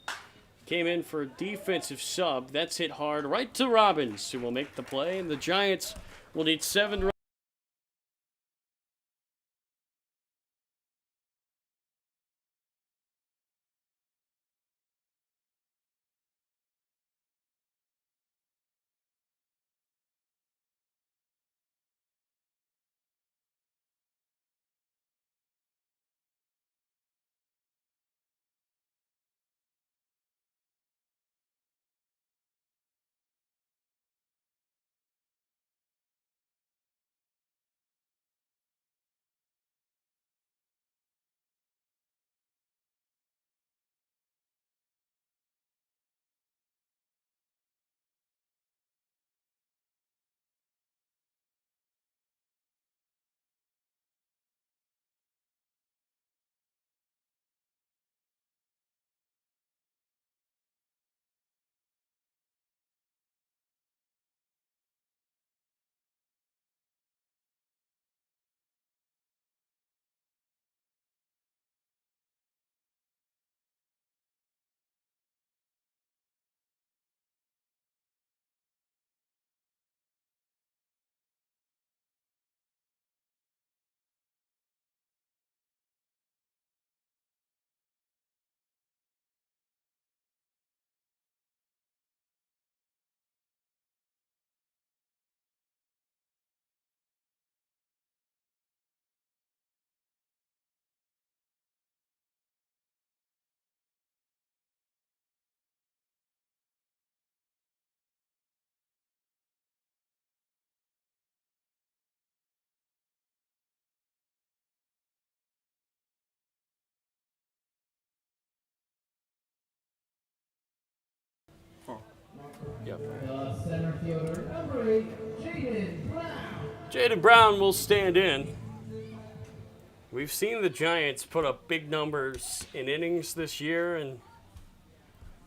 Came in for a defensive sub. That's hit hard right to Robbins, who will make the play, and the Giants will need 7 runs. Yep. The center fielder, number 8, Jaden Brown. Jaden Brown will stand in. We've seen the Giants put up big numbers in innings this year, and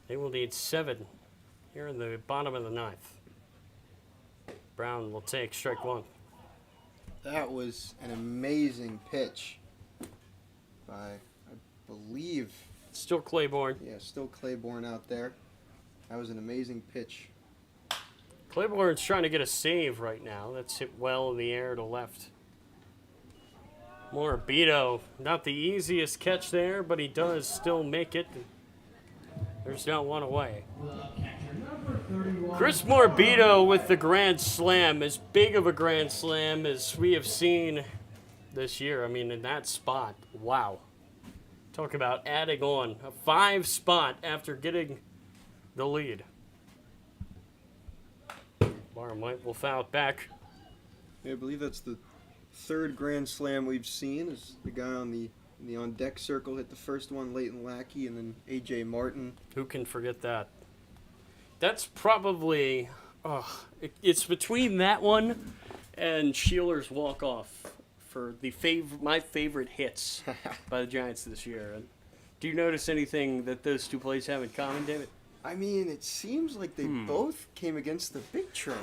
they will need 7 here in the bottom of the 9th. Brown will take strike 1. That was an amazing pitch by, I believe, Still Claiborne. still Claiborne out there. That was an amazing pitch. Claiborne's trying to get a save right now. That's hit well in the air to left. Morabito, not the easiest catch there, but he does still make it. There's now 1 away. The catcher, number 31. Chris Morabito with the grand slam, as big of a grand slam as we have seen this year. I mean, in that spot, wow. Talk about adding on a 5 spot after getting the lead. Barham-White will foul it back. I believe that's the 3rd grand slam we've seen. Is the guy on the on deck circle hit the first one, Leighton Lackey, and then A.J. Martin. Who can forget that? That's probably, it's between that one and Sheeler's walk-off for my favorite hits by the Giants this year. And do you notice anything that those two plays have in common, David? I mean, it seems like they both came against the big train.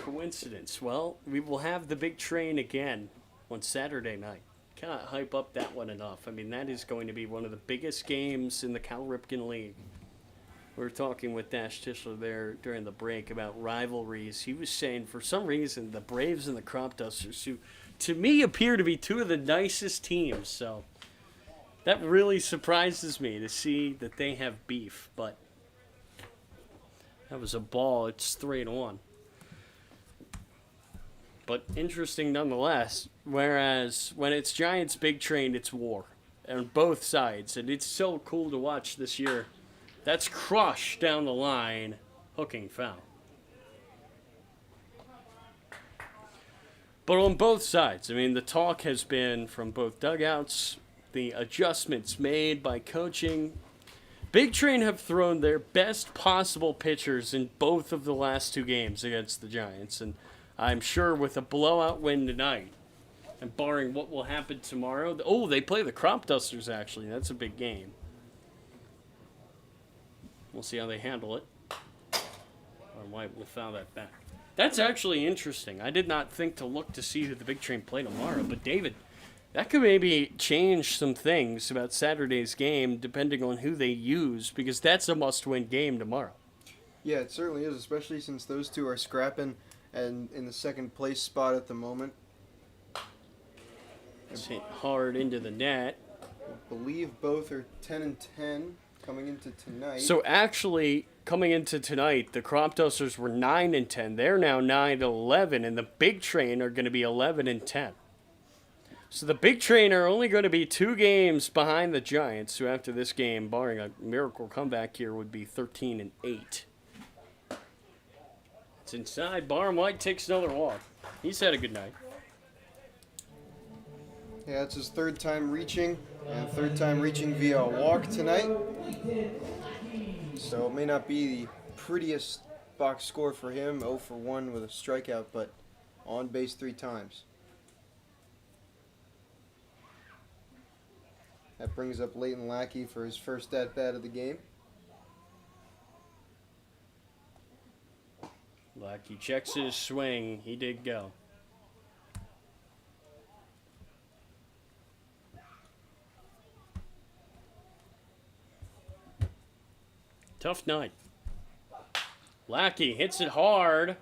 Coincidence. Well, we will have the big train again on Saturday night. Cannot hype up that one enough. I mean, that is going to be one of the biggest games in the Cal Ripken League. We were talking with Dash Tischler there during the break about rivalries. He was saying, for some reason, the Braves and the Crop Dusters, who to me appear to be 2 of the nicest teams, so that really surprises me to see that they have beef, but that was a ball. It's 3-1. But interesting nonetheless. Whereas when it's Giants big train, it's war on both sides. And it's so cool to watch this year That's crushed down the line. Hooking foul. But on both sides, I mean, the talk has been from both dugouts, the adjustments made by coaching. Big Train have thrown their best possible pitchers in both of the last 2 games against the Giants. And I'm sure with a blowout win tonight, and barring what will happen tomorrow. Oh, they play the Crop Dusters, actually. That's a big game. We'll see how they handle it. Or White will foul that back. That's actually interesting. I did not think to look to see who the Big Train play tomorrow. But, David, that could maybe change some things about Saturday's game depending on who they use, because that's a must-win game tomorrow. Yeah, it certainly is, especially since those two are scrapping and in the second place spot at the moment. It's hit hard into the net. I believe both are 10-10 coming into tonight. So actually, coming into tonight, the Crop Dusters were 9-10. They're now 9-11, and the Big Train are going to be 11-10. So the Big Train are only going to be 2 games behind the Giants, who after this game, barring a miracle comeback here, would be 13-8. It's inside. Barham White takes another walk. He's had a good night. Yeah, it's his 3rd time reaching, and 3rd time reaching via a walk tonight. So it may not be the prettiest box score for him, 0 for 1 with a strikeout, but on base 3 times. That brings up Leighton Lackey for his first at-bat of the game. Lackey checks his swing. He did go. Tough night. Lackey hits it hard.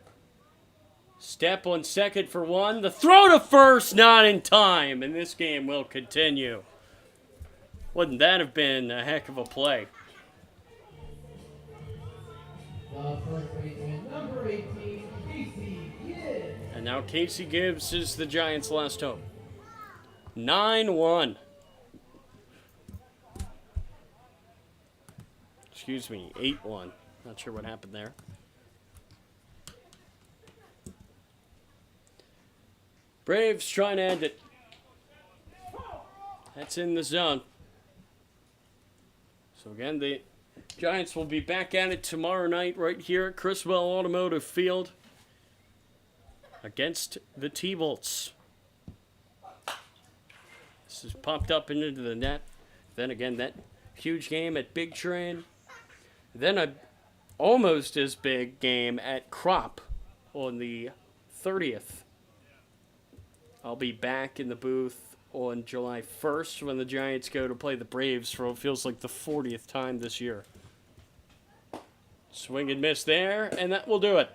Step on second for 1. The throw to first, not in time. And this game will continue. Wouldn't that have been a heck of a play? First baseman, number 18, Casey Gibbs. And now Casey Gibbs is the Giants' last hope. 9-1. Excuse me, 8-1. Not sure what happened there. Braves trying to end it. That's in the zone. So again, the Giants will be back at it tomorrow night right here at Criswell Automotive Field against the T-Bolts. This is popped up into the net. Then again, that huge game at Big Train. Then a almost as big game at Crop on the 30th. I'll be back in the booth on July 1st when the Giants go to play the Braves for what feels like the 40th time this year. Swing and miss there, and that will do it.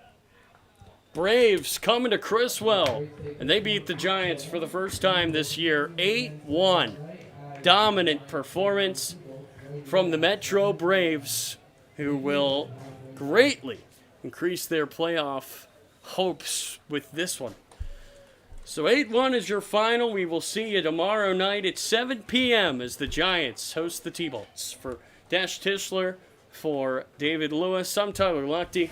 Braves coming to Criswell, and they beat the Giants for the first time this year, 8-1. Dominant performance from the Metro Braves, who will greatly increase their playoff hopes with this one. So 8-1 is your final. We will see you tomorrow night at 7 p.m. as the Giants host the T-Bolts. For Dash Tischler, for David Lewis, I'm Tyler Lochte.